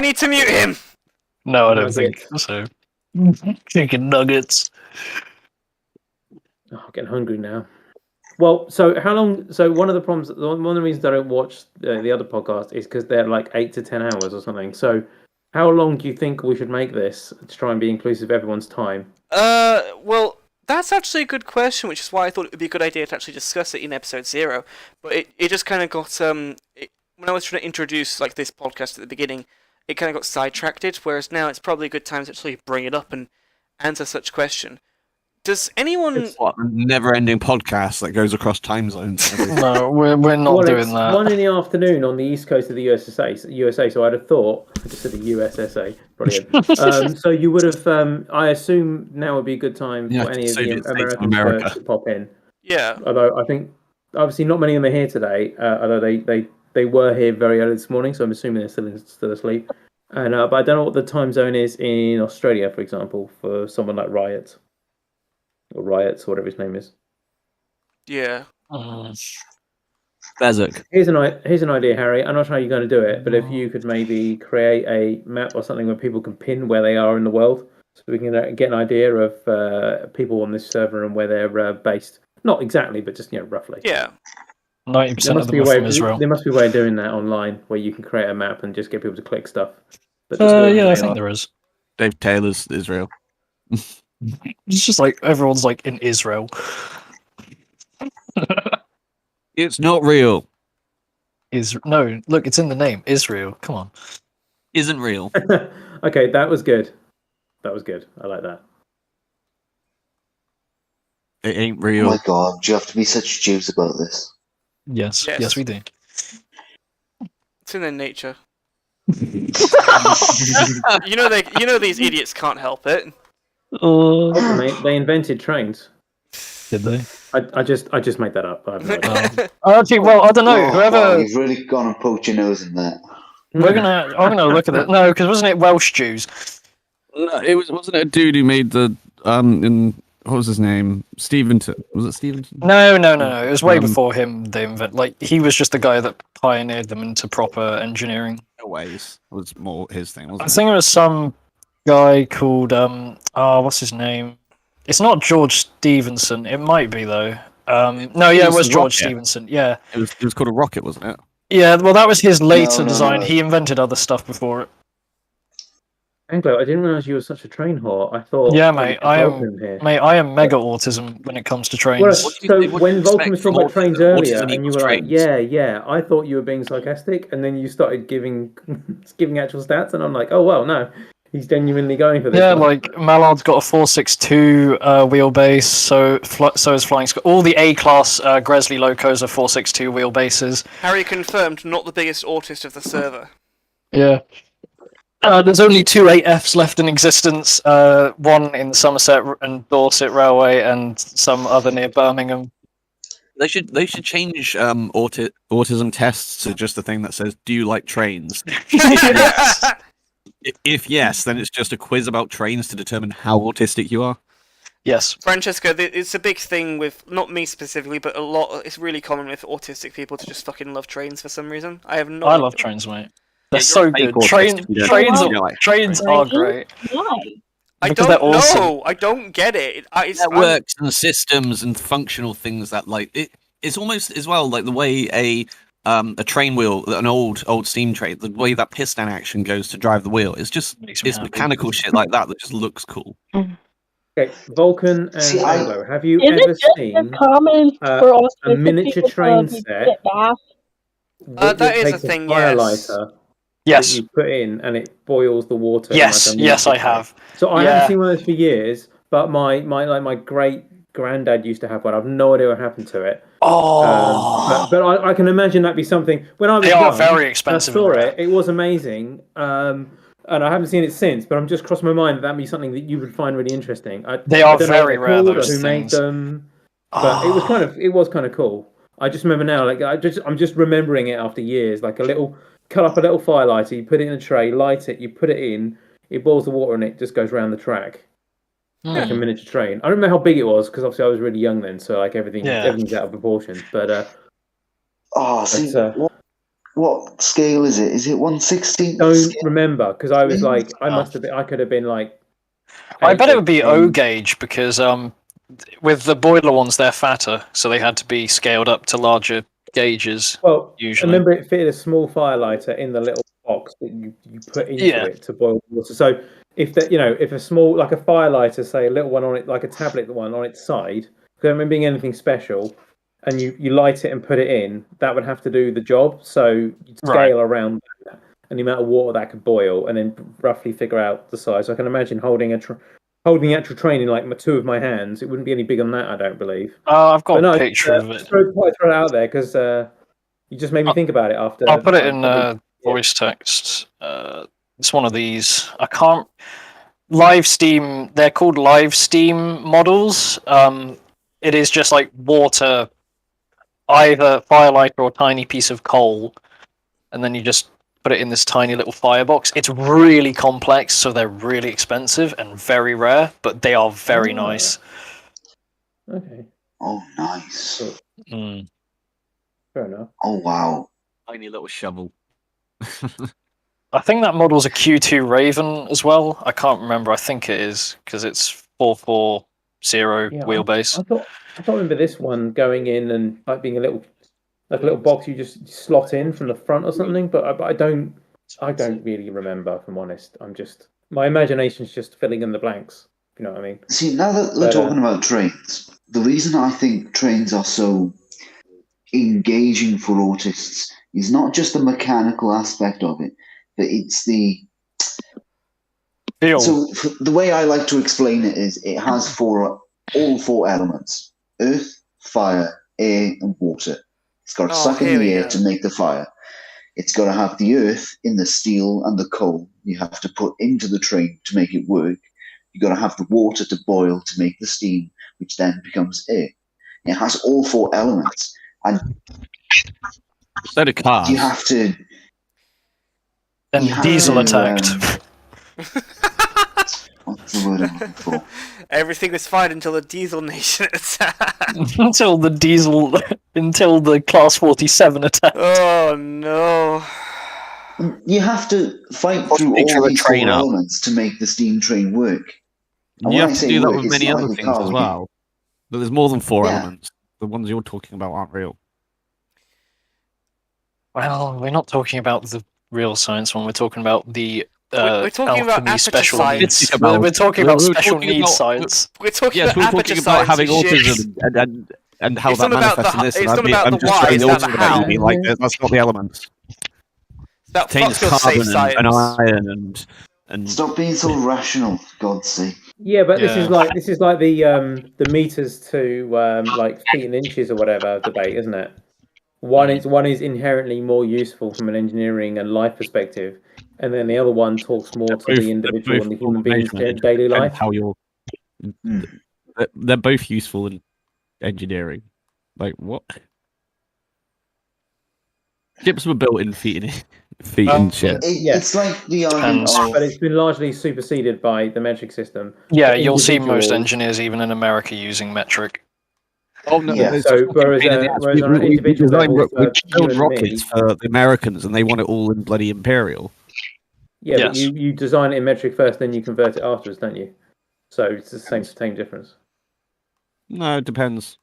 need to mute him? No, I don't think so. Chicken nuggets. Oh, I'm getting hungry now. Well, so how long? So one of the problems, one of the reasons I don't watch the other podcast is because they're like 8 to 10 hours or something. So, how long do you think we should make this to try and be inclusive of everyone's time? Well, that's actually a good question, which is why I thought it would be a good idea to actually discuss it in episode 0. But it just kind of got when I was trying to introduce like this podcast at the beginning, it kind of got sidetracked. Whereas now it's probably a good time to actually bring it up and answer such question. Does anyone? It's what, a never-ending podcast that goes across time zones. No, we're not doing that. 1 in the afternoon on the east coast of the USA. So I'd have thought, I just said the USSA, brilliant. So you would have, I assume now would be a good time for any of the Americans to pop in. Yeah. Although I think obviously not many of them are here today. Although they were here very early this morning, so I'm assuming they're still asleep. And but I don't know what the time zone is in Australia, for example, for someone like Riot. Or Riots, or whatever his name is. Yeah. Bezek. Here's an idea, Harry. I'm not sure how you're going to do it, but if you could maybe create a map or something where people can pin where they are in the world, so we can get an idea of people on this server and where they're based. Not exactly, but just roughly. Yeah. 90% of them are from Israel. There must be a way of doing that online where you can create a map and just get people to click stuff. Yeah, I think there is. Dave Taylor's Israel. It's just like everyone's like in Israel. It's not real. No, look, it's in the name. Israel. Come on. Isn't real. Okay, that was good. I like that. It ain't real. Oh my god, do you have to be such Jews about this? Yes, we do. It's in their nature. you know these idiots can't help it. They invented trains. Did they? I just made that up. I have no idea. Actually, well, I don't know. Whoever you've really gone and poked your nose in that. I'm gonna look at it. No, because wasn't it Welsh Jews? No, wasn't it a dude who made the what was his name? Stevenson. Was it Stevenson? No. It was way before him. He was just the guy that pioneered them into proper engineering. No ways. It was more his thing, wasn't I think it was some guy called what's his name? It's not George Stevenson. It might be though. No, yeah, it was George Stevenson. Yeah, it was called a rocket, wasn't it? yeah. Well, that was his later No. design. He invented other stuff before it. Anglo, I didn't realize you were such a train whore. I thought. Yeah, oh, mate. you'd be Vulcan here. I am mega autism when it comes to trains. Well, What do you so think- what do when you Vulcan expect was talking from about trains autism? earlier, Autism and you equals were like, trains. yeah, I thought you were being sarcastic, and then you started giving actual stats, and I'm like, oh well, no, he's genuinely going for this. Yeah, one. like Mallard's got a 462 wheelbase, so is Flying Squirrel. All the A-class Gresley locos are 462 wheelbases. Harry confirmed, not the biggest autist of the server. Yeah. There's only 2 8Fs left in existence. One in Somerset and Dorset Railway, and some other near Birmingham. They should change autism tests to just a thing that says, "Do you like trains?" If yes, then it's just a quiz about trains to determine how autistic you are. Yes. Francesca, it's a big thing with, not me specifically, but it's really common with autistic people to just fucking love trains for some reason. I love trains, mate. They're you're so a fake good. autistic. You don't like Trains are great. Why? I Because don't they're awesome. know. I don't get it. Networks and systems and functional things that it's almost as well like the way a train wheel, an old steam train, the way that piston action goes to drive the wheel. It's mechanical shit like that just looks cool. Okay, Vulcan and See, Anglo, have you Is ever it just seen as common for us a miniature train set? That is a thing, yes. Firelighter Yes. that you put in and it boils the water. Yes, like a yes, I miniature train. have. So I Yeah. haven't seen one of those for years, but my great granddad used to have one. I've no idea what happened to it. Oh, But I can imagine that'd be something. When I was they are young, very I expensive. saw and rare. it. It was amazing. And I haven't seen it since, but I'm just crossed my mind that'd be something that you would find really interesting. They I are don't know very what rare, they're called or those who made things. them, but it was kind of cool. I just remember now, like I'm just remembering it after years. Like cut up a little firelighter, you put it in a tray, light it, you put it in, it boils the water, and it just goes around the track like a miniature train. I don't remember how big it was because obviously I was really young then, so like everything's out of proportion. But what scale is it? Is it 1/16? don't remember because I was like, I could have been like. I bet it would be 8 O gauge because with the boiler ones they're fatter, so they had to be scaled up to larger gauges. Well, usually. I remember it fitted a small firelighter in the little box that you put into it to boil water. So if a small, like a firelighter, say a little one on it, like a tablet one on its side, because I don't remember being anything special, and you light it and put it in, that would have to do the job. So you'd scale around that and the amount of water that could boil, and then roughly figure out the size. So I can imagine holding the actual train in like two of my hands. It wouldn't be any bigger than that, I don't believe. I've got a picture of it. Throw it out there because you just made me think about it after. I'll put it in voice text. It's one of these. I can't. Live Steam. They're called Live Steam models. It is just like water, either firelighter or tiny piece of coal, and then you just put it in this tiny little firebox. It's really complex, so they're really expensive and very rare, but they are very nice. Okay. Oh, nice. Fair enough. Oh, wow. Tiny little shovel. I think that model's a Q2 Raven as well. I can't remember. I think it is because it's 440 wheelbase. I thought remember this one going in and like being a little box you just slot in from the front or something. But I don't really remember. If I'm honest, my imagination's just filling in the blanks. If you know what I mean. See, now that we're talking about trains, the reason I think trains are so engaging for autists is not just the mechanical aspect of it, but it's the feel. So the way I like to explain it is it has all four elements: earth, fire, air, and water. It's got to suck in the air to make the fire. It's got to have the earth in the steel and the coal you have to put into the train to make it work. You've got to have the water to boil to make the steam, which then becomes air. It has all four elements. And so do cars. You have to... And diesel attacked. What's the word I'm looking for? Everything was fine until the Diesel Nation attacked. until the Class 47 attacked. Oh no! You have to fight through all these four elements to make the steam train work. And You when have I to say do that work, with it's many not other like a things car as we well. But there's more than 4 Yeah. elements. The ones you're talking about aren't real. Well, we're not talking about the real science one. We're talking about the We're talking about alchemy aperture special science. needs. About- We're talking we're- about we're special talking needs about- science. We're talking Yes, about we're aperture talking about science having and shit. autism and how It's that not about the manifests in ho- this. it's and not about I'm the just why, throwing it's the about the autism at you, how. being like, that's not the elements. It's about Contains fuck your safe carbon and science. iron and Stop being so rational, for God's sake. Yeah, but this Yeah. is like the meters to like feet and inches or whatever debate, isn't it? One is inherently more useful from an engineering and life perspective, and then the other one talks more to the individual and the human being's daily life. How you're, they're both useful in engineering. Like what? Ships were built in feet and shit. It's like the argument Depends. of... But it's been largely superseded by the metric system. Yeah, For you'll see most individuals- engineers, even in America, using metric. Oh no! Yeah. it's So, a fucking whereas, pain in the ass. whereas on an individual design level, for we you build and rockets me, for the Americans, and they want it all in bloody imperial. yeah, but Yes. you design it in metric first, then you convert it afterwards, don't you? So it's the same difference. No, it depends.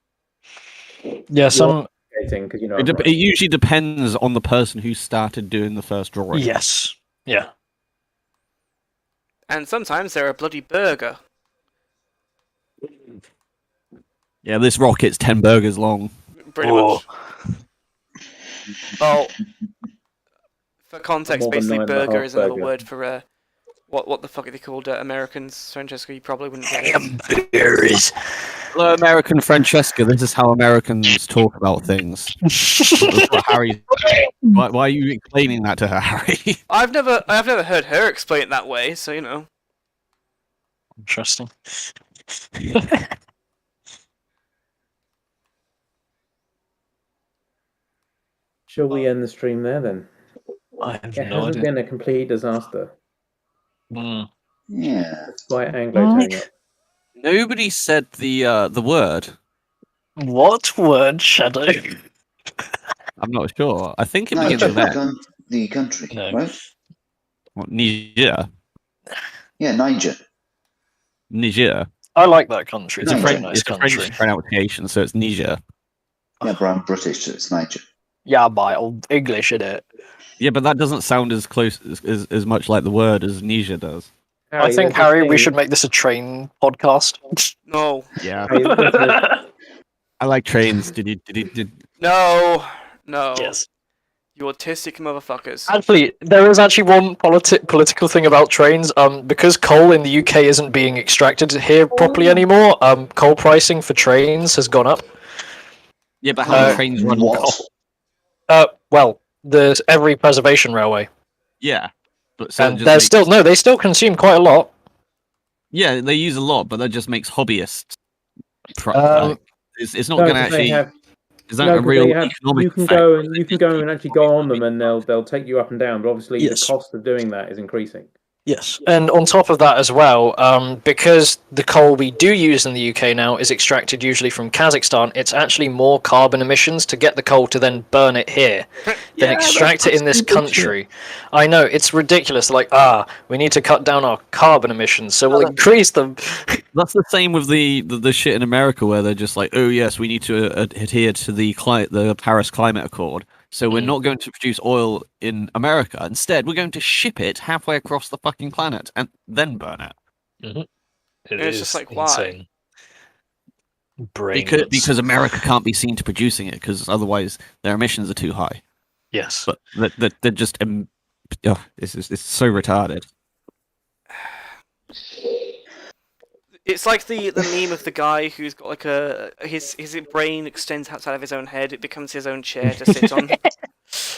Yeah, some. Because you know, It usually depends on the person who started doing the first drawing. Yes. Yeah. And sometimes they're a bloody burger. Yeah, this rocket's 10 burgers long. Pretty Whoa. much. Well, for context, More than basically 9.5 burger is another burger. word for what the fuck are they called? Americans, Francesco, you probably wouldn't get it. Hamburgers. Hello, American Francesca. This is how Americans talk about things. That's what Harry. Why are you explaining that to her, Harry? I've never heard her explain it that way, so you know. Interesting. shall we end the stream there then? I have It no hasn't idea. been a complete disaster Mm. Yeah. despite Anglo turning up. Nobody said the word. What word, Shadow? I'm not sure. I think it begins Niger, with N. the country, No. right? What, Niger. Yeah, Niger. Niger. I like that country. It's a Niger. very nice It's a country. French pronunciation, so it's Niger. Yeah, but I'm British, so it's Niger. Yeah, by old English, innit? Yeah, but that doesn't sound as close as much like the word as Niger does. I think, that's the Harry, we thing. should make this a train podcast. No, Yeah, Harry, I like trains. no. Yes. You autistic motherfuckers. Actually, there is actually one political thing about trains. Because coal in the UK isn't being extracted here properly anymore. Coal pricing for trains has gone up. Yeah, but how do trains run? What? Well, there's every preservation railway, Yeah, but so it and just there's makes- they still consume quite a lot. Yeah, they use a lot, but that just makes hobbyists. It's not No, going to 'cause they actually. have- Is that no, a 'cause real they have- economic? you can effect? go and actually go on them, and they'll take you up and down. But obviously, Yes. the cost of doing that is increasing. Yes, and on top of that as well, because the coal we do use in the UK now is extracted usually from Kazakhstan, it's actually more carbon emissions to get the coal to then burn it here than extract it in this country. I know, it's ridiculous. Like, we need to cut down our carbon emissions, so we'll increase them. That's the same with the shit in America where they're just like, oh yes, we need to adhere to the Paris Climate Accord. So we're not going to produce oil in America. Instead, we're going to ship it halfway across the fucking planet and then burn it. It's just like, why? Because America can't be seen to producing it because otherwise their emissions are too high. Yes. But they're just it's so retarded. It's like the meme of the guy who's got like his brain extends outside of his own head. It becomes his own chair to sit on.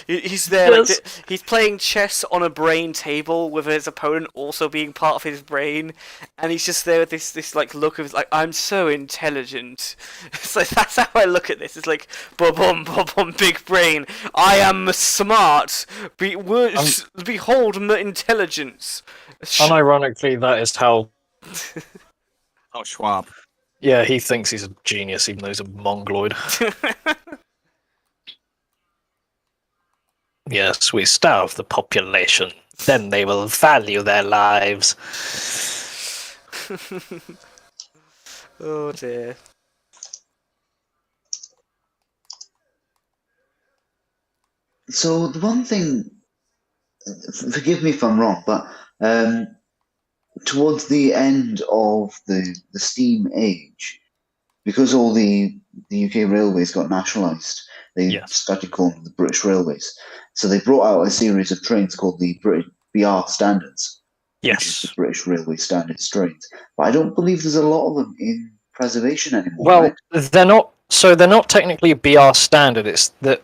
He's there, Yes. he's playing chess on a brain table with his opponent also being part of his brain, and he's just there with this like look of like, I'm so intelligent. It's like, that's how I look at this. It's like, boom, big brain. I am smart. Behold my intelligence. Unironically, that is how. Oh, Schwab. Yeah, he thinks he's a genius, even though he's a mongoloid. Yes, we starve the population. Then they will value their lives. Oh dear. So the one thing, forgive me if I'm wrong, but towards the end of the steam age, because all the UK railways got nationalised, they started calling them the British Railways. So they brought out a series of trains called the British BR Standards, which is the British Railway Standards trains. But I don't believe there's a lot of them in preservation anymore. Well, right? they're not. So they're not technically BR standard. It's that.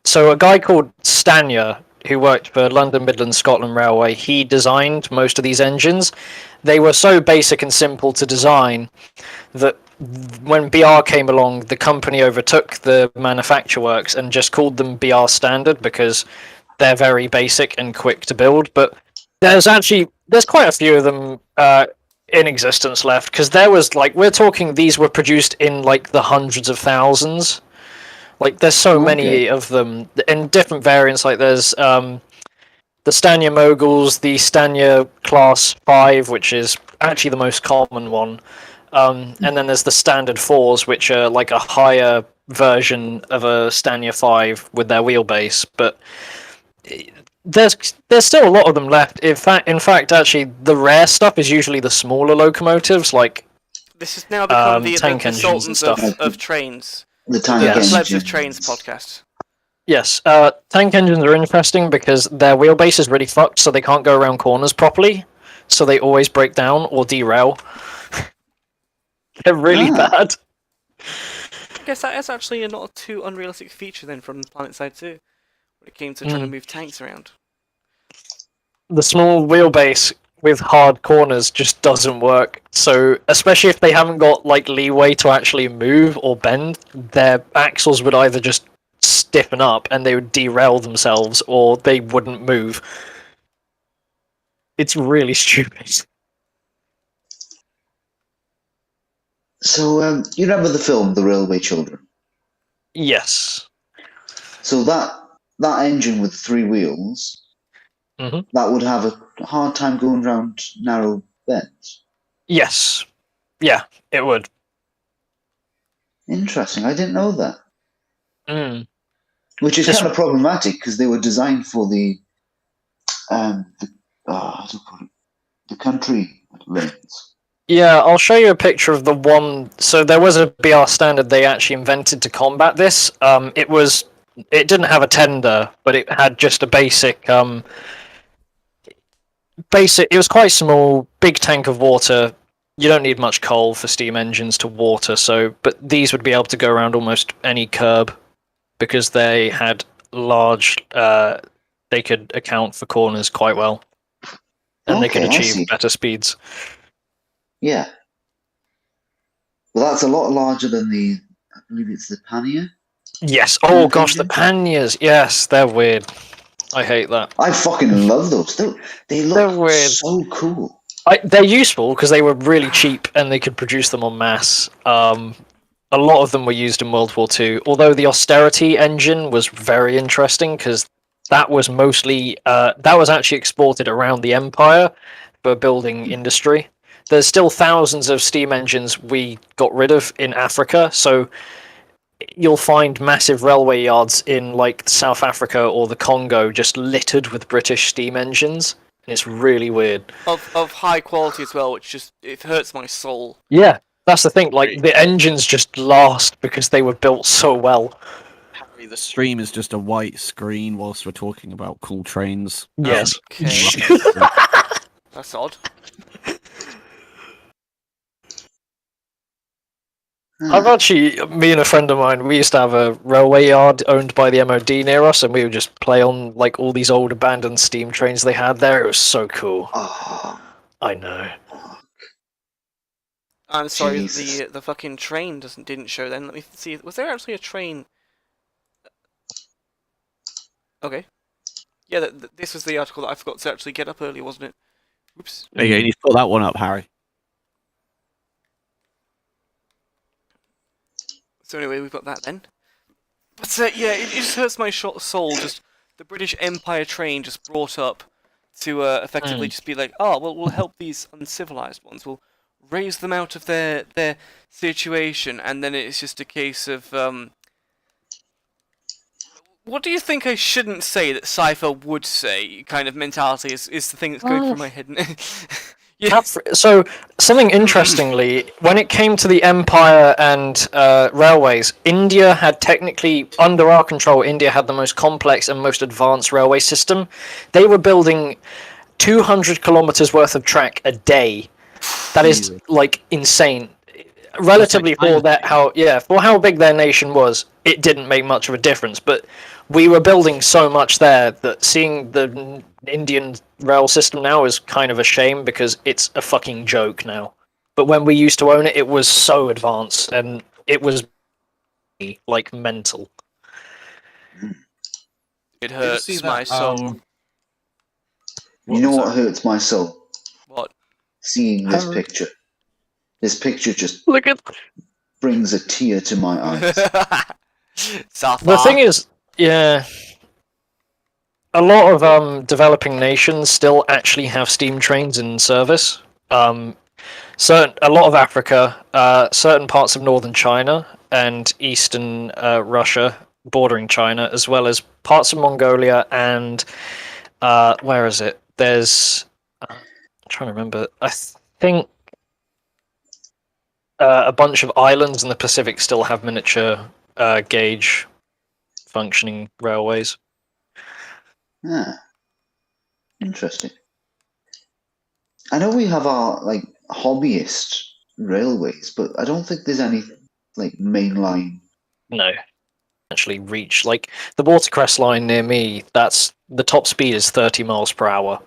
So a guy called Stanya, who worked for London Midland Scotland Railway, he designed most of these engines. They were so basic and simple to design that when BR came along, the company overtook the manufacture works and just called them BR standard because they're very basic and quick to build. But there's quite a few of them in existence left, because there was, like, we're talking, these were produced in like the hundreds of thousands. Like, there's so many of them in different variants. Like, there's the Stanya Moguls, the Stanya Class 5, which is actually the most common one. And then there's the Standard 4s, which are like a higher version of a Stanya 5 with their wheelbase. But there's still a lot of them left. In fact, actually, the rare stuff is usually the smaller locomotives, like this has now become the tank engines and consultants stuff. of trains. The tank The engines. Plebs of Trains podcast. Yes, tank engines are interesting because their wheelbase is really fucked, so they can't go around corners properly. So they always break down or derail. They're really bad. I guess that is actually a not too unrealistic feature then from Planet Side 2, when it came to trying to move tanks around. The small wheelbase with hard corners just doesn't work. So, especially if they haven't got like leeway to actually move or bend, their axles would either just stiffen up and they would derail themselves, or they wouldn't move. It's really stupid. So you remember the film The Railway Children? Yes. So that engine with 3 wheels, that would have a hard time going around narrow bends. Yes. Yeah, it would. Interesting. I didn't know that. Which is kind of problematic because they were designed for the country lanes. Yeah, I'll show you a picture of the one. So there was a BR standard they actually invented to combat this. It didn't have a tender, but it had just a basic. It was quite small, big tank of water. You don't need much coal for steam engines to water, but these would be able to go around almost any curb because they had large. They could account for corners quite well, and they could achieve better speeds. Yeah. Well, that's a lot larger than I believe it's the pannier. Yes. Oh gosh, the panniers. Yes, they're weird. I hate that. I fucking love those. They look weird. So cool. They're useful because they were really cheap and they could produce them en masse. A lot of them were used in World War II, although the austerity engine was very interesting because that was mostly that was actually exported around the empire for building industry. There's still thousands of steam engines we got rid of in Africa, so you'll find massive railway yards in like South Africa or the Congo just littered with British steam engines. And it's really weird. Of high quality as well, which just it hurts my soul. Yeah, that's the thing. Like the engines just last because they were built so well. Harry, the stream is just a white screen whilst we're talking about cool trains. Yes. Okay. That's odd. Me and a friend of mine, we used to have a railway yard owned by the MOD near us, and we would just play on like all these old abandoned steam trains they had there. It was so cool. Oh, I know. I'm sorry, Jesus. the fucking train didn't show then. Let me see. Was there actually a train? Okay. Yeah, this was the article that I forgot to actually get up earlier, wasn't it? Oops. There you go. You put that one up, Harry. So anyway, we've got that then. But yeah, it just hurts my soul. Just the British Empire train just brought up to effectively just be like, oh, well, we'll help these uncivilized ones. We'll raise them out of their situation, and then it's just a case of what do you think I shouldn't say that Cypher would say? Kind of mentality is the thing that's going through my head. So, something interestingly, when it came to the empire and railways, India had technically, under our control, India had the most complex and most advanced railway system. They were building 200 kilometers worth of track a day. That is, like, insane. Relatively for how big their nation was, it didn't make much of a difference, but we were building so much there that seeing the Indian rail system now is kind of a shame because it's a fucking joke now. But when we used to own it, it was so advanced and it was like mental. It hurts my soul. You know what hurts my soul? What? Seeing this picture. This picture just brings a tear to my eyes. The thing is, yeah, a lot of developing nations still actually have steam trains in service. A lot of Africa, certain parts of northern China and eastern Russia bordering China, as well as parts of Mongolia and where is it? There's I'm trying to remember. I think a bunch of islands in the Pacific still have miniature gauge functioning railways. Interesting. I know we have our like hobbyist railways, but I don't think there's any like mainline. No, actually reach like the Watercress line near me. That's the top speed is 30 miles per hour.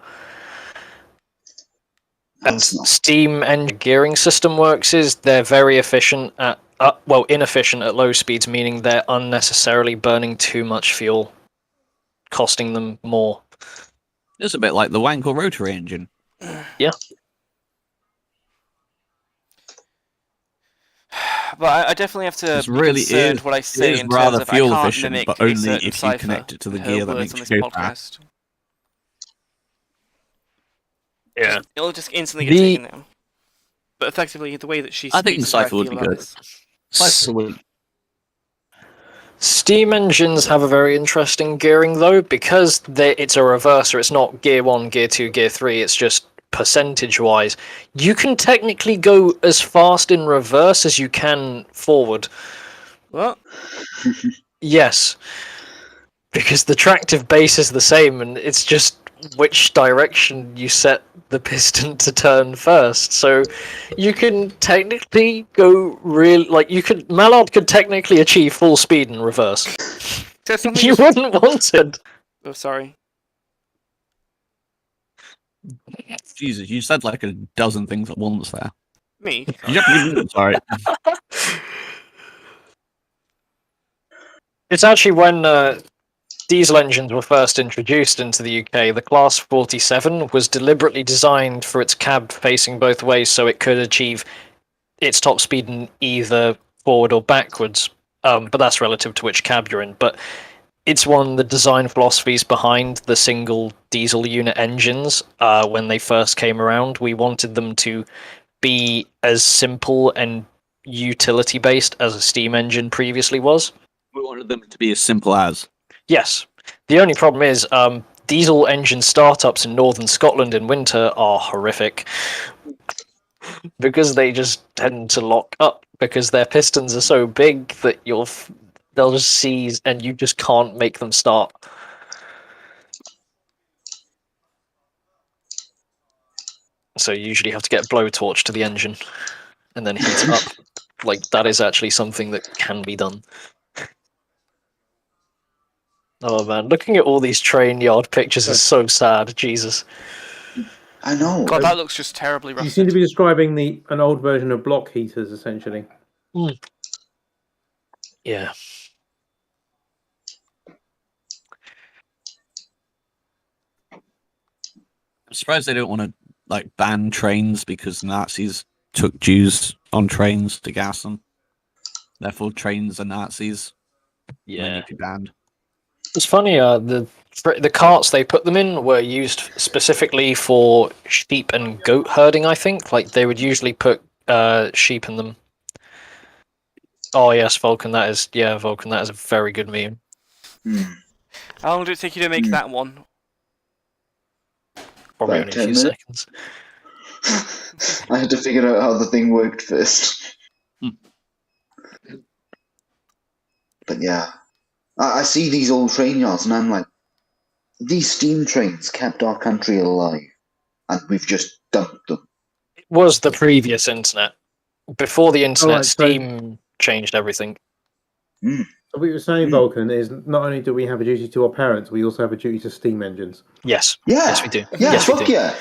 And steam engine gearing system works is they're very efficient at inefficient at low speeds, meaning they're unnecessarily burning too much fuel, costing them more. It's a bit like the Wankel rotary engine. Yeah. But I definitely have to be concerned what I say in terms of I can't mimic but only a certain if you cipher connect it to the and gear her that words makes on you this go fast. podcast. Yeah. It'll just instantly get taken down. But effectively, the way that she speaks, I think the cipher would be good. Steam engines have a very interesting gearing though, because it's a reverser. It's not gear 1, gear 2, gear 3. It's just percentage-wise. You can technically go as fast in reverse as you can forward. What? Yes. Because the tractive base is the same, and it's just which direction you set the piston to turn first. So you can technically go Mallard could technically achieve full speed in reverse. You wouldn't want it. Oh, sorry. Jesus, you said like a dozen things at once there. Me? Sorry. It's actually when diesel engines were first introduced into the UK, the Class 47 was deliberately designed for its cab facing both ways so it could achieve its top speed in either forward or backwards. But that's relative to which cab you're in. But it's one of the design philosophies behind the single diesel unit engines when they first came around. We wanted them to be as simple and utility-based as a steam engine previously was. We wanted them to be as simple as. Yes. The only problem is diesel engine startups in northern Scotland in winter are horrific because they just tend to lock up because their pistons are so big that they'll just seize and you just can't make them start. So you usually have to get a blowtorch to the engine and then heat it up. Like, that is actually something that can be done. Oh man, looking at all these train yard pictures is so sad. Jesus. I know. God, that looks just terribly You rusted. seem to be describing an old version of block heaters, essentially. Mm. Yeah. I'm surprised they don't want to ban trains because Nazis took Jews on trains to gas them. Therefore, trains are Nazis. Yeah. They need to be banned. It's funny. The carts they put them in were used specifically for sheep and goat herding. I think, like they would usually put sheep in them. Oh yes, Vulkan. Vulkan. That is a very good meme. How long did it take you to make that one? Probably Like only a 10 few minutes? seconds. I had to figure out how the thing worked first. But yeah, I see these old train yards and I'm like, these steam trains kept our country alive and we've just dumped them. It was the previous internet. Before the internet, right, so- Steam changed everything. So what you're saying, Vulkan, is not only do we have a duty to our parents, we also have a duty to steam engines. Yes. Yeah. Yes, we do. Yeah, yes, we fuck do. yeah.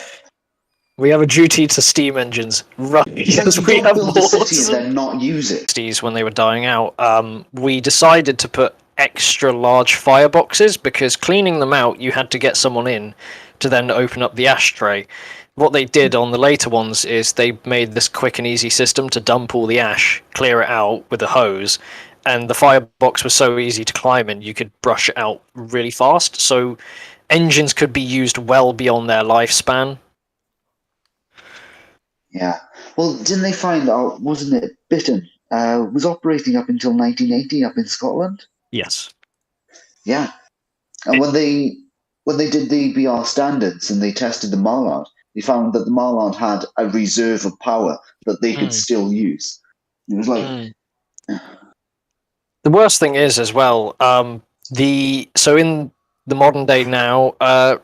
We have a duty to steam engines, right? Because we Don't have build more a city and autism. then not use it. 60s when they were dying out, we decided to put extra large fireboxes because cleaning them out, you had to get someone in to then open up the ashtray. What they did on the later ones is they made this quick and easy system to dump all the ash, clear it out with a hose, and the firebox was so easy to climb in, you could brush it out really fast. So engines could be used well beyond their lifespan. Yeah. Well, didn't they find out, wasn't it, Bittern was operating up until 1980 up in Scotland? Yes. Yeah. And when they did the BR standards and they tested the Mallard, they found that the Mallard had a reserve of power that they could still use. It was like... The worst thing is, as well, so in the modern day now,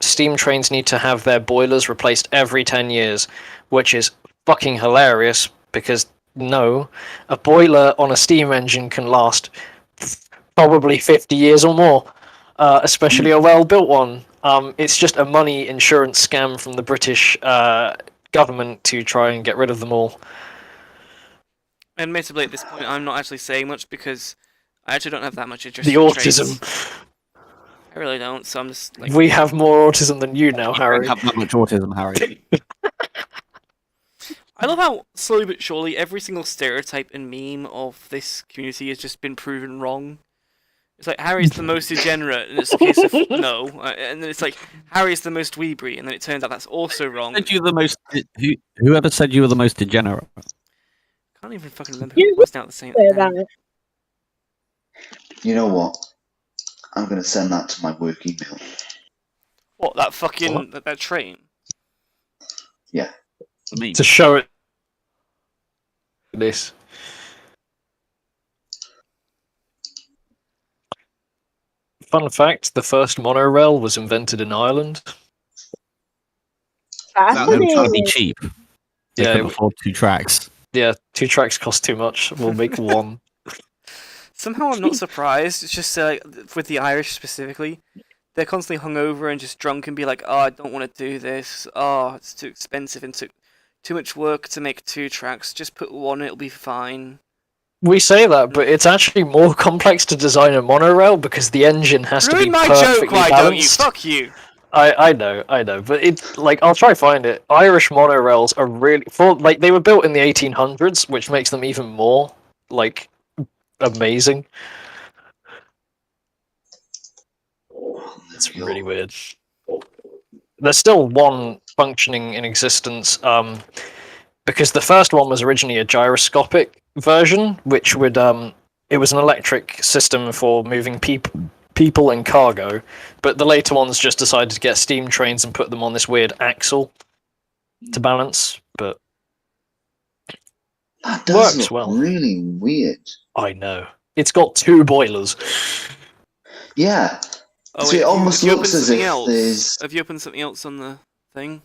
steam trains need to have their boilers replaced every 10 years, which is fucking hilarious because, no, a boiler on a steam engine can last probably 50 years or more, especially a well-built one. It's just a money insurance scam from the British government to try and get rid of them all. Admittedly, at this point, I'm not actually saying much because I actually don't have that much interest The in autism. trains. I really don't, so I'm just like... We have more autism than you now, You Harry. don't have that much autism, Harry. I love how, slowly but surely, every single stereotype and meme of this community has just been proven wrong. It's like, Harry's the most degenerate, and it's a case of no. And then it's like, Harry's the most weebry, and then it turns out that's also wrong. Said you the most? Whoever said you were the most degenerate? I can't even fucking remember who it was now at the same time. You know what? I'm going to send that to my work email. What, that fucking... That train? Yeah. To show it. This. Fun fact, the first monorail was invented in Ireland. That would be cheap. They Yeah, could afford 2 tracks. Yeah, 2 tracks cost too much. We'll make one. Somehow I'm not surprised. It's just with the Irish specifically, they're constantly hungover and just drunk and be like, "Oh, I don't want to do this. Oh, it's too expensive and too much work to make 2 tracks. Just put one, it'll be fine." We say that, but it's actually more complex to design a monorail because the engine has to be Ruin my perfectly joke, why balanced. don't you? Fuck you. I know, but it's like I'll try find it. Irish monorails are really they were built in the 1800s, which makes them even more amazing. It's really weird. There's still one functioning in existence, because the first one was originally a gyroscopic version, which would it was an electric system for moving people and cargo, but the later ones just decided to get steam trains and put them on this weird axle to balance, but that does works look well. Really weird. I know. It's got 2 boilers. Yeah. Oh, So wait, it almost have you looks opened as something if else? there's... Have you opened something else on the thing?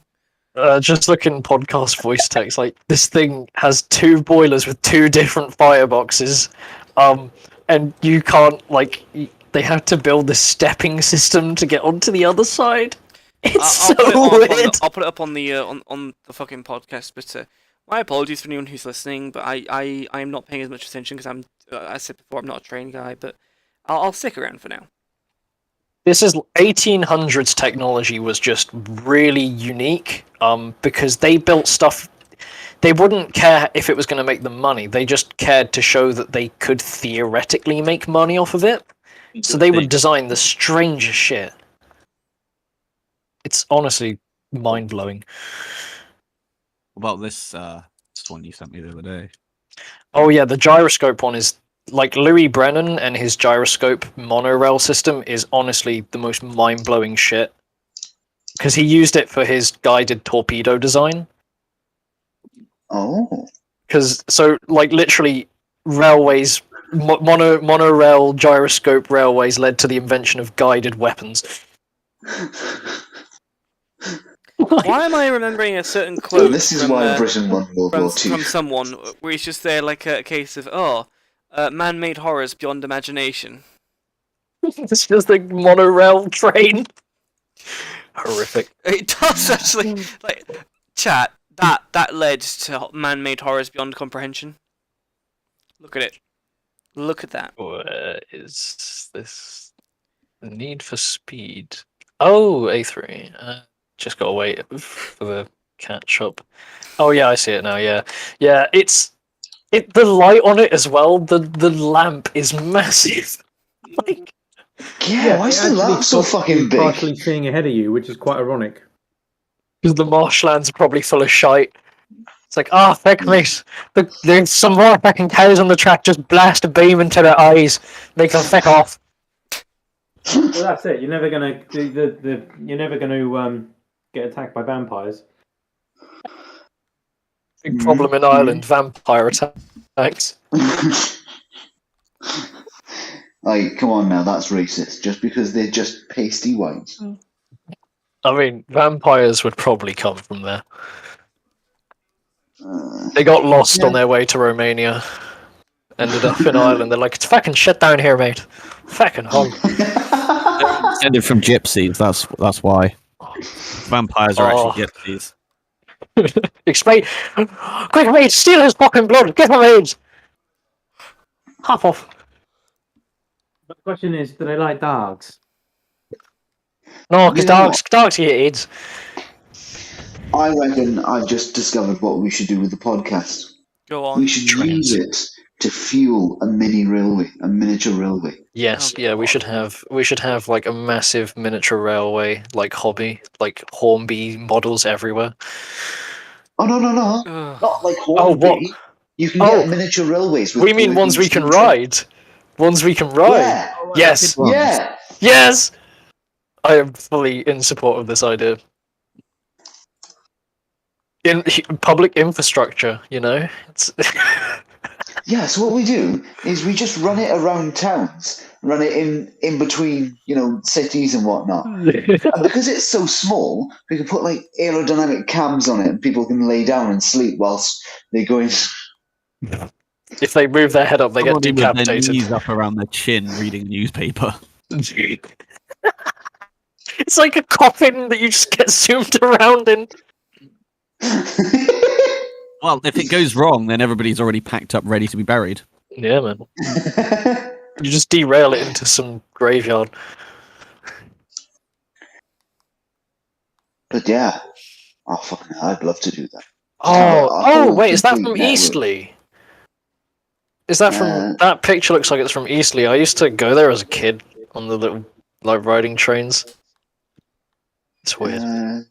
Just looking podcast voice text, this thing has 2 boilers with 2 different fireboxes, and you can't they have to build this stepping system to get onto the other side. It's weird. I'll put it up on the on the fucking podcast. But my apologies for anyone who's listening. But I am not paying as much attention because I'm I said before I'm not a train guy. But I'll stick around for now. This is 1800s technology was just really unique, because they built stuff. They wouldn't care if it was going to make them money. They just cared to show that they could theoretically make money off of it. So they would design the strangest shit. It's honestly mind-blowing. What about this one you sent me the other day? Oh yeah, the gyroscope one is like Louis Brennan and his gyroscope monorail system is honestly the most mind-blowing shit. Because he used it for his guided torpedo design. Oh. Because so like literally railways, monorail gyroscope railways led to the invention of guided weapons. Why am I remembering a certain quote? This is from, why Britain won World War II. From someone where he's just there like a case of man-made horrors beyond imagination. It's just a monorail train. Horrific. It does actually. Like, chat. That led to man-made horrors beyond comprehension. Look at it. Look at that. Where is this? The Need for Speed. Oh, A3. Just gotta wait for the catch up. Oh yeah, I see it now. Yeah, yeah. The light on it as well. The lamp is massive. Like, yeah, why is the lamp so fucking big? Partially seeing ahead of you, which is quite ironic. Because the marshlands are probably full of shite. It's like, fuck mate. There's some more fucking cows on the track. Just blast a beam into their eyes, make them feck off. Well, that's it. You're never gonna you're never gonna get attacked by vampires. Big problem in Ireland: vampire attacks. Like, come on now, that's racist. Just because they're just pasty white. I mean, vampires would probably come from there. They got lost on their way to Romania. Ended up in Ireland. They're like, it's fucking shit down here, mate. Fucking hog. Descended from gypsies. That's why. Vampires are actually gypsies. Explain. Quick, mate, steal his fucking blood. Get him AIDS. Hop off. But the question is, do they like dogs? No, because dogs get AIDS. I reckon I've just discovered what we should do with the podcast. Go on. We should use it to fuel a miniature railway. Yes, we should have like a massive miniature railway, like hobby, like Hornby models everywhere. Oh no, not like Hornby. What? You can get miniature railways. We mean ones we can ride. Ones we can ride. Yeah. Yes. Yeah. Yes. I am fully in support of this idea. In public infrastructure, it's. Yeah, so what we do is we just run it around towns, run it in between, cities and whatnot. And because it's so small, we can put like aerodynamic cams on it, and people can lay down and sleep whilst they go in. If they move their head up, they get decapitated. With their knees up around their chin, reading a newspaper. It's like a coffin that you just get zoomed around in. Well, if it goes wrong, then everybody's already packed up, ready to be buried. Yeah, man. You just derail it into some graveyard. But yeah, fucking hell, I'd love to do that. Wait, is that from Eastleigh? Is that from that picture? Looks like it's from Eastleigh. I used to go there as a kid on the little riding trains. It's weird.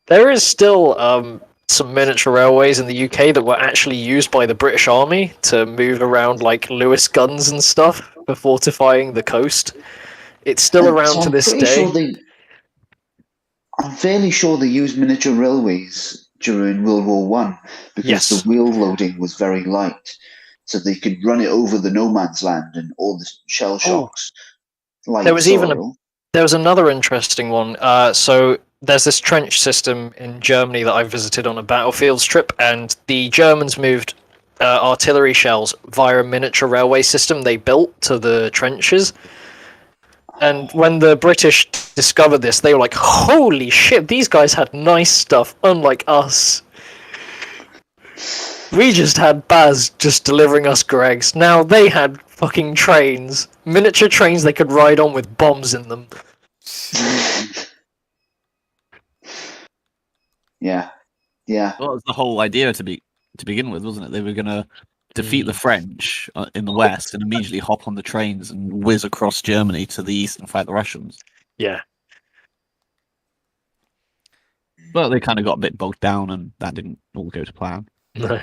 There is still some miniature railways in the UK that were actually used by the British Army to move around like Lewis guns and stuff for fortifying the coast. It's still around to this day. I'm fairly sure they used miniature railways during World War One because the wheel loading was very light, so they could run it over the no man's land and all the shell shocks. There was another interesting one. So there's this trench system in Germany that I visited on a battlefields trip, and the Germans moved artillery shells via a miniature railway system they built to the trenches. And when the British discovered this, they were like, holy shit, these guys had nice stuff, unlike us. We just had Baz just delivering us Gregs. Now they had fucking trains. Miniature trains they could ride on with bombs in them. Yeah. Well, that was the whole idea to begin with, wasn't it? They were gonna defeat the French in the west and immediately hop on the trains and whiz across Germany to the east and fight the Russians. Yeah. But they kind of got a bit bogged down, and that didn't all go to plan. No.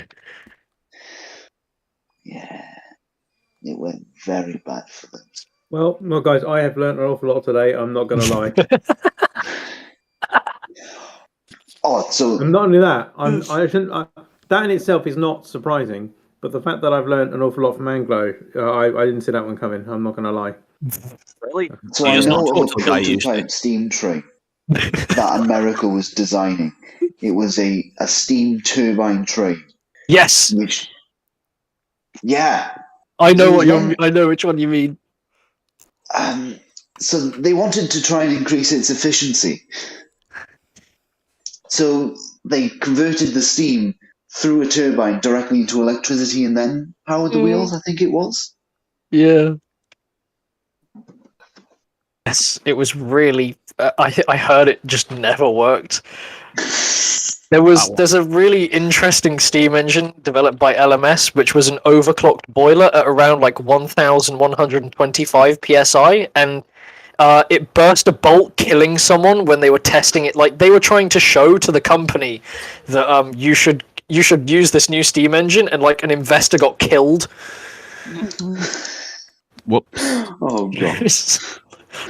Yeah, it went very bad for them. Well, guys, I have learnt an awful lot today. I'm not going to lie. So and not only that, that in itself is not surprising. But the fact that I've learnt an awful lot from Anglo, I didn't see that one coming. I'm not going to lie. Really? So I know of a prototype steam train that America was designing. It was a steam turbine train. Yes. Which, yeah. I know I know which one you mean. So they wanted to try and increase its efficiency. So they converted the steam through a turbine directly into electricity and then powered the wheels, I think it was. Yeah. Yes, it was really. I heard it just never worked. There's a really interesting steam engine developed by LMS, which was an overclocked boiler at around like 1,125 psi, and it burst a bolt, killing someone when they were testing it. Like they were trying to show to the company that you should use this new steam engine, and like an investor got killed. Whoops! Oh god!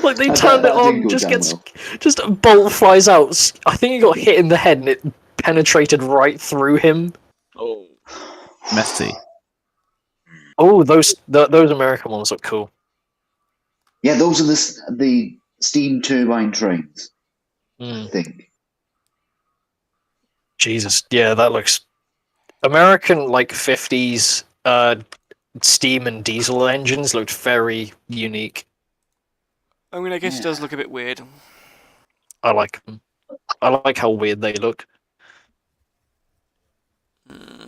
Like they turned it on, just a bolt flies out. I think he got hit in the head, and it penetrated right through him. Oh, messy. Oh, those American ones look cool. Yeah, those are the steam turbine trains. I think. Jesus, yeah, that looks American like 50s steam and diesel engines looked very unique. I mean, I guess it does look a bit weird. I like them. I like how weird they look.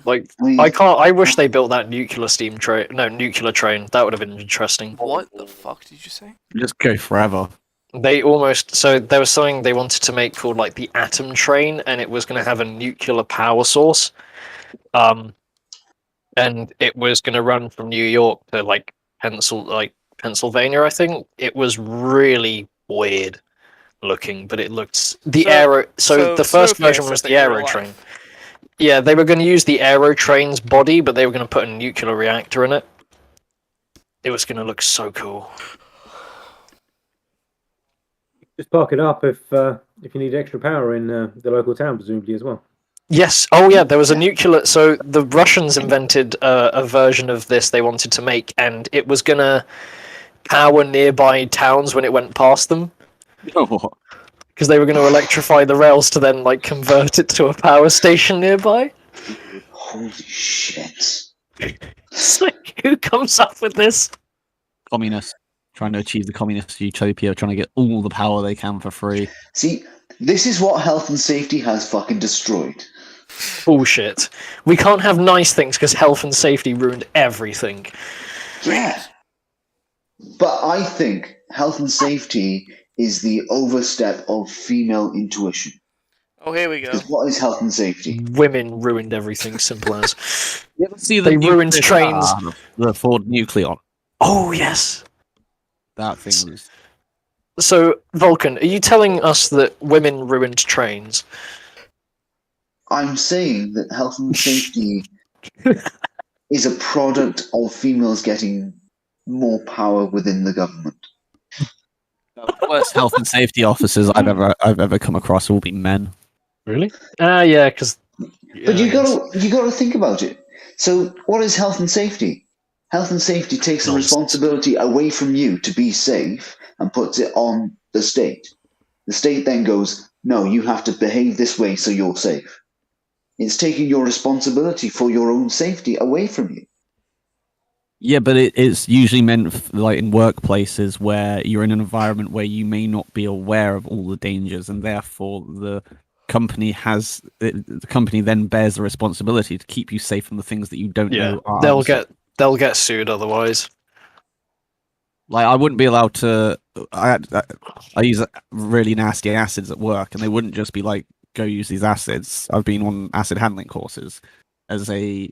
Like, I wish they built that nuclear train. That would have been interesting. What the fuck did you say? Just go forever. There was something they wanted to make called like the atom train, and it was going to have a nuclear power source. And it was going to run from New York to like Pennsylvania, I think. It was really weird looking, but it looked the first version was the aero train. Yeah, they were going to use the aero train's body, but they were going to put a nuclear reactor in it. It was going to look so cool. Just park it up if you need extra power in the local town, presumably as well. Yes. Oh, yeah. There was a nuclear. So the Russians invented a version of this they wanted to make, and it was going to power nearby towns when it went past them. Oh. Because they were going to electrify the rails to then like convert it to a power station nearby. Holy shit! It's like, who comes up with this? Communists trying to achieve the communist utopia, trying to get all the power they can for free. See, this is what health and safety has fucking destroyed. Bullshit. We can't have nice things because health and safety ruined everything. Yeah. But I think health and safety is the overstep of female intuition. Oh, here we go. Because what is health and safety? Women ruined everything, simple as. You ever see they ruined trains. The Ford Nucleon. Oh, yes. That thing was... So, Vulkan, are you telling us that women ruined trains? I'm saying that health and safety is a product of females getting more power within the government. The worst health and safety officers I've ever come across will be men. Really? Yeah, because. But you gotta think about it. So, what is health and safety? Health and safety takes the responsibility away from you to be safe and puts it on the state. The state then goes, no, you have to behave this way so you're safe. It's taking your responsibility for your own safety away from you. Yeah, but it's usually meant like in workplaces where you're in an environment where you may not be aware of all the dangers, and therefore the company then bears the responsibility to keep you safe from the things that you don't know are. They'll get sued otherwise. Like, I wouldn't be allowed to. I use really nasty acids at work, and they wouldn't just be like, "Go use these acids." I've been on acid handling courses, as the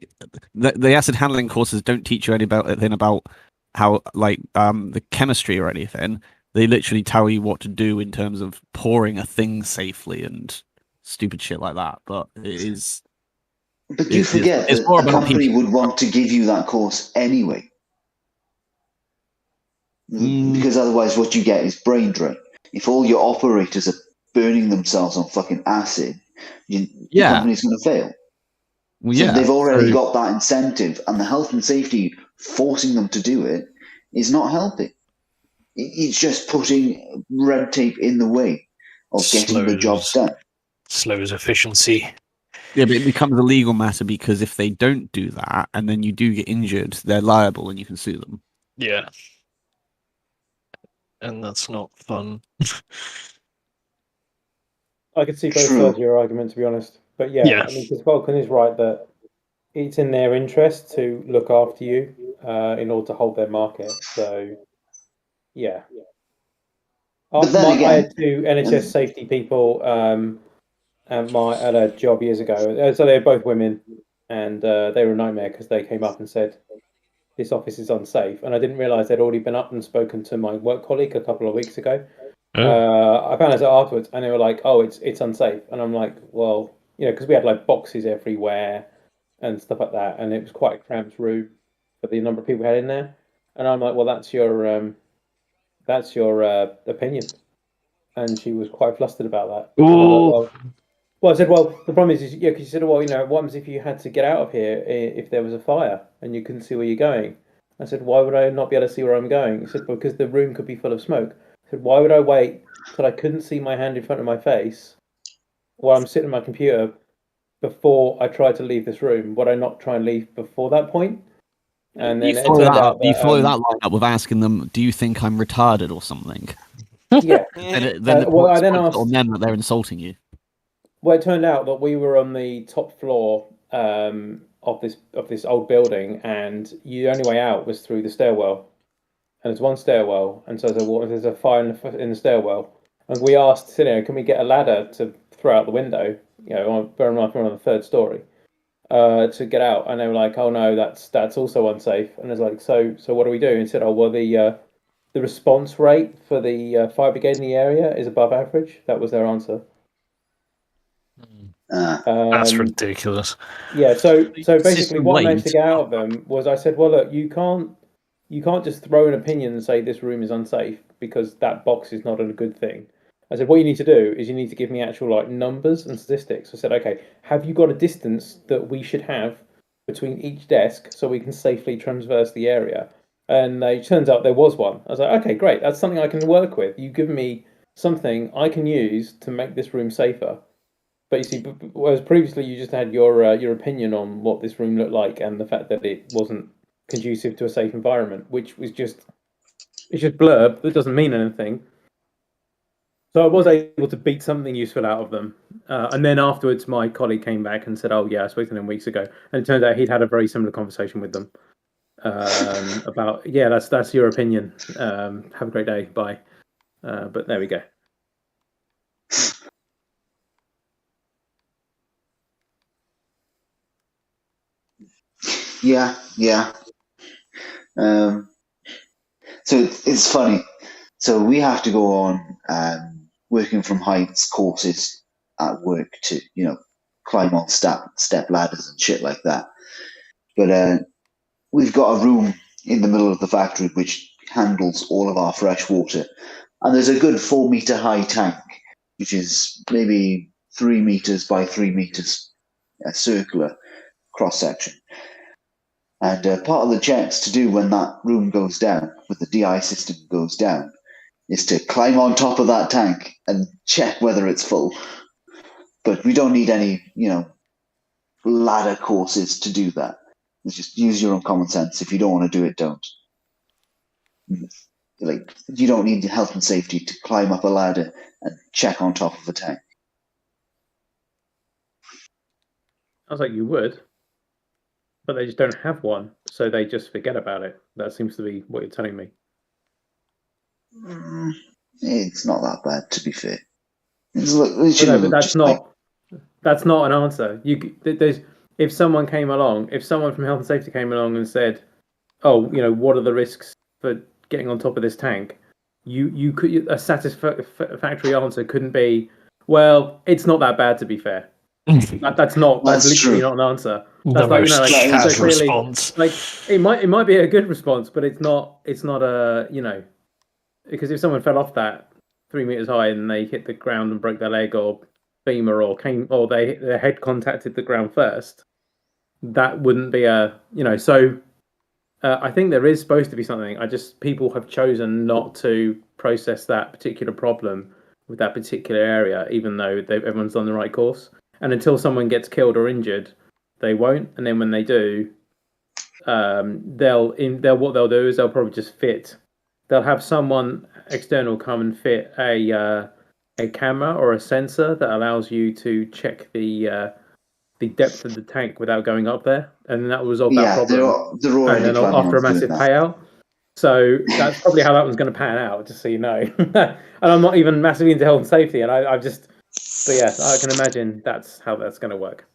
acid handling courses don't teach you anything about how the chemistry or anything. They literally tell you what to do in terms of pouring a thing safely and stupid shit like that. But it is. But you forget that a company would want to give you that course anyway. Because otherwise what you get is brain drain. If all your operators are burning themselves on fucking acid, the company's going to fail. Well, so they've already got that incentive, and the health and safety forcing them to do it is not helping. It's just putting red tape in the way of getting the job done. Slows efficiency. Yeah, but it becomes a legal matter because if they don't do that and then you do get injured, they're liable and you can sue them. Yeah. And that's not fun. I could see both sides of your argument, to be honest. But yeah. I mean, because Vulkan is right that it's in their interest to look after you in order to hold their market. So, yeah. But then again, I had two NHS safety people at a job years ago. So they were both women, and they were a nightmare because they came up and said, this office is unsafe. And I didn't realise they'd already been up and spoken to my work colleague a couple of weeks ago. I found out afterwards, and they were like, "Oh, it's unsafe." And I'm like, "Well, because we had like boxes everywhere and stuff like that, and it was quite a cramped room for the number of people we had in there." And I'm like, "Well, that's your opinion." And she was quite flustered about that. Well, I said, "Well, the problem is because you said, well, what happens if you had to get out of here if there was a fire and you couldn't see where you're going?" I said, "Why would I not be able to see where I'm going?" He said, "Because the room could be full of smoke." I said, "Why would I wait till I couldn't see my hand in front of my face while I'm sitting at my computer before I tried to leave this room? Would I not try and leave before that point?" And then you follow that line up with asking them, "Do you think I'm retarded or something?" Yeah. I then asked on them that they're insulting you. Well, it turned out that we were on the top floor of this old building, and the only way out was through the stairwell. And there's one stairwell, and so there's a fire in the stairwell. And we asked, can we get a ladder to throw out the window? Bear in mind we're on the third story to get out. And they were like, "Oh no, that's also unsafe." And I was like, "So what do we do?" And he said, "Oh well, the response rate for the fire brigade in the area is above average." That was their answer. That's ridiculous. Yeah, so basically what I managed to get out of them was I said, "Well, look, you can't just throw an opinion and say this room is unsafe because that box is not a good thing." I said, "What you need to do is you need to give me actual numbers and statistics." I said, "Okay, have you got a distance that we should have between each desk so we can safely traverse the area?" And it turns out there was one. I was like, "Okay, great. That's something I can work with. You give me something I can use to make this room safer." But you see, whereas previously you just had your opinion on what this room looked like and the fact that it wasn't conducive to a safe environment, which was it's just blurb that doesn't mean anything. So I was able to beat something useful out of them. And then afterwards, my colleague came back and said, "Oh yeah, I spoke to them weeks ago," and it turns out he'd had a very similar conversation with them about that's your opinion. Have a great day, bye. But there we go. Yeah. So it's funny. So we have to go on working from heights courses at work to climb on step ladders and shit like that. But we've got a room in the middle of the factory which handles all of our fresh water, and there's a good 4 meter high tank, which is maybe 3 meters by 3 meters, a circular cross section. And part of the checks to do when that room goes down, with the DI system goes down, is to climb on top of that tank and check whether it's full. But we don't need any, ladder courses to do that. It's just use your own common sense. If you don't want to do it, don't. You don't need health and safety to climb up a ladder and check on top of a tank. I was like, you would. But they just don't have one, so they just forget about it. That seems to be what you're telling me. It's not that bad, to be fair. But that's not an answer. if someone came along, if someone from health and safety came along and said, "Oh, what are the risks for getting on top of this tank?" You could a satisfactory answer couldn't be, "Well, it's not that bad to be fair." That's literally not an answer. That's most clearly, response. like it might be a good response, but it's not a because if someone fell off that 3 meters high and they hit the ground and broke their leg or femur or their head contacted the ground first, that wouldn't be so. I think there is supposed to be something. People have chosen not to process that particular problem with that particular area, even though everyone's done the right course. And until someone gets killed or injured, they won't. And then when they do, what they'll do is they'll probably just fit. They'll have someone external come and fit a camera or a sensor that allows you to check the depth of the tank without going up there, and that will resolve that problem. They're already and then after a massive payout. So that's probably how that one's going to pan out, just so you know. And I'm not even massively into health and safety, and but yes, I can imagine that's how that's going to work.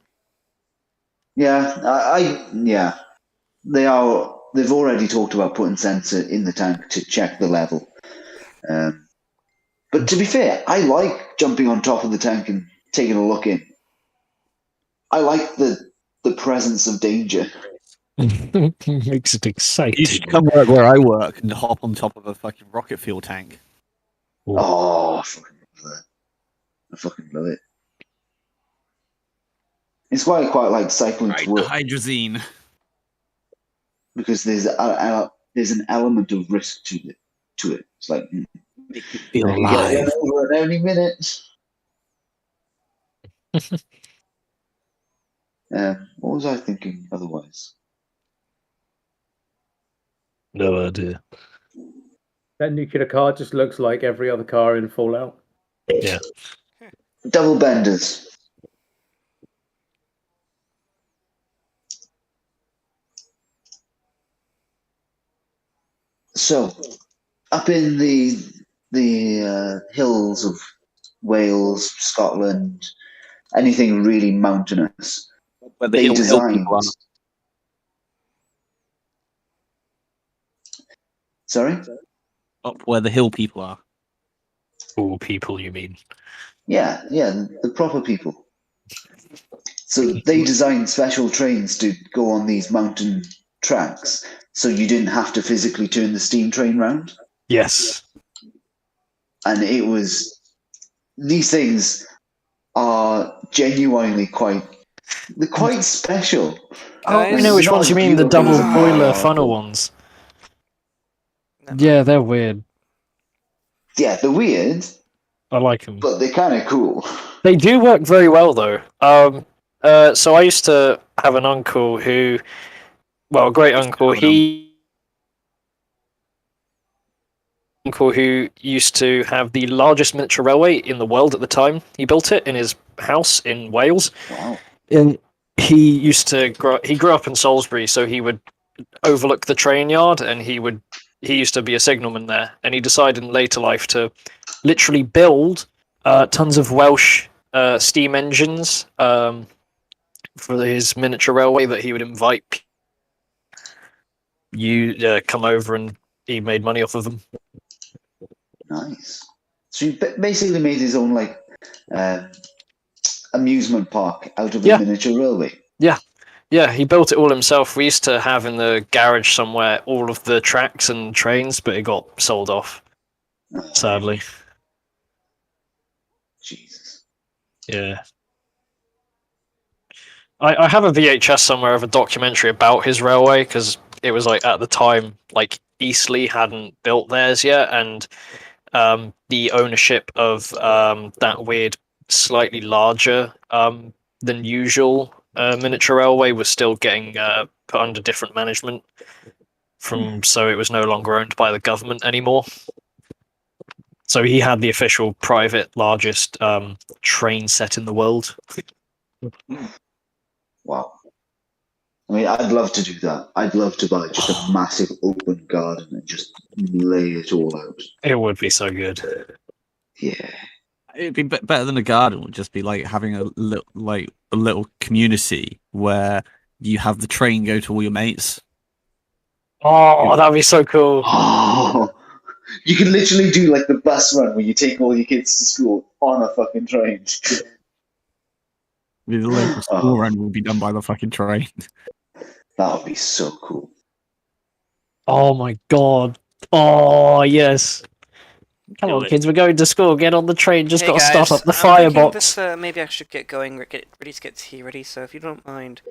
Yeah, they've already talked about putting sensor in the tank to check the level. But to be fair, I like jumping on top of the tank and taking a look in. I like the presence of danger. Makes it exciting. You should come work where I work and hop on top of a fucking rocket fuel tank. Oh, I fucking love that. I fucking love it. It's why I quite like cycling to work. Hydrazine. Because there's an element of risk to it. It's like make you feel alive over at any minute. What was I thinking otherwise? No idea. That nuclear car just looks like every other car in Fallout. Yeah. Double benders. So, up in the hills of Wales, Scotland, anything really mountainous, where they designed. Sorry? Up where the hill people are. All people, you mean? Yeah, the proper people. So they designed special trains to go on these mountain tracks, so you didn't have to physically turn the steam train round. Yes. And these things are genuinely quite special. Oh, I know which ones you mean, the double boiler funnel ones. Yeah, they're weird. Yeah, they're weird. I like them. But they're kind of cool. They do work very well, though. So I used to have an uncle a great uncle, who used to have the largest miniature railway in the world at the time. He built it in his house in Wales. Wow. And he grew up in Salisbury, so he would overlook the train yard, and he used to be a signalman there, and he decided in later life to literally build tons of Welsh steam engines for his miniature railway that he would invite you come over, and he made money off of them. Nice. So he basically made his own amusement park out of a miniature railway. Yeah, he built it all himself. We used to have in the garage somewhere all of the tracks and trains, but it got sold off, sadly. Jesus. Yeah. I have a VHS somewhere of a documentary about his railway, because it was at the time, Eastleigh hadn't built theirs yet, and the ownership of that weird, slightly larger than usual miniature railway was still getting put under different management, so it was no longer owned by the government anymore. So he had the official private largest train set in the world. Wow. I mean, I'd love to do that. I'd love to buy just a massive open garden and just lay it all out. It would be so good. Yeah. It'd be better than a garden. Would just be like having a little community where you have the train go to all your mates. Oh, that'd be so cool. Oh, you can literally do like the bus run where you take all your kids to school on a fucking train. The local school run will be done by the fucking train. That would be so cool. Oh my god. Oh yes. Come on, kids, we're going to school. Get on the train. Just got to start up the firebox. Maybe I should get going. Get ready to get tea ready. So if you don't mind,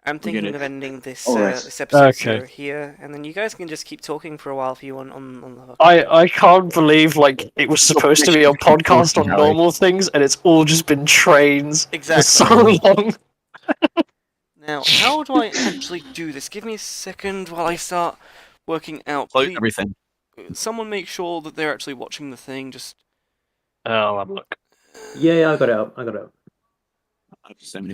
I'm thinking of ending this Alright. this episode Okay. here, and then you guys can just keep talking for a while if you want on the. I can't believe like it was supposed to be a podcast on normal things, and it's all just been trains for so long. Now, how do I actually do this? Give me a second while I start working out. Close Please- everything. Someone make sure that they're actually watching the thing. Just. Oh, look. Yeah, I got it up. I have so many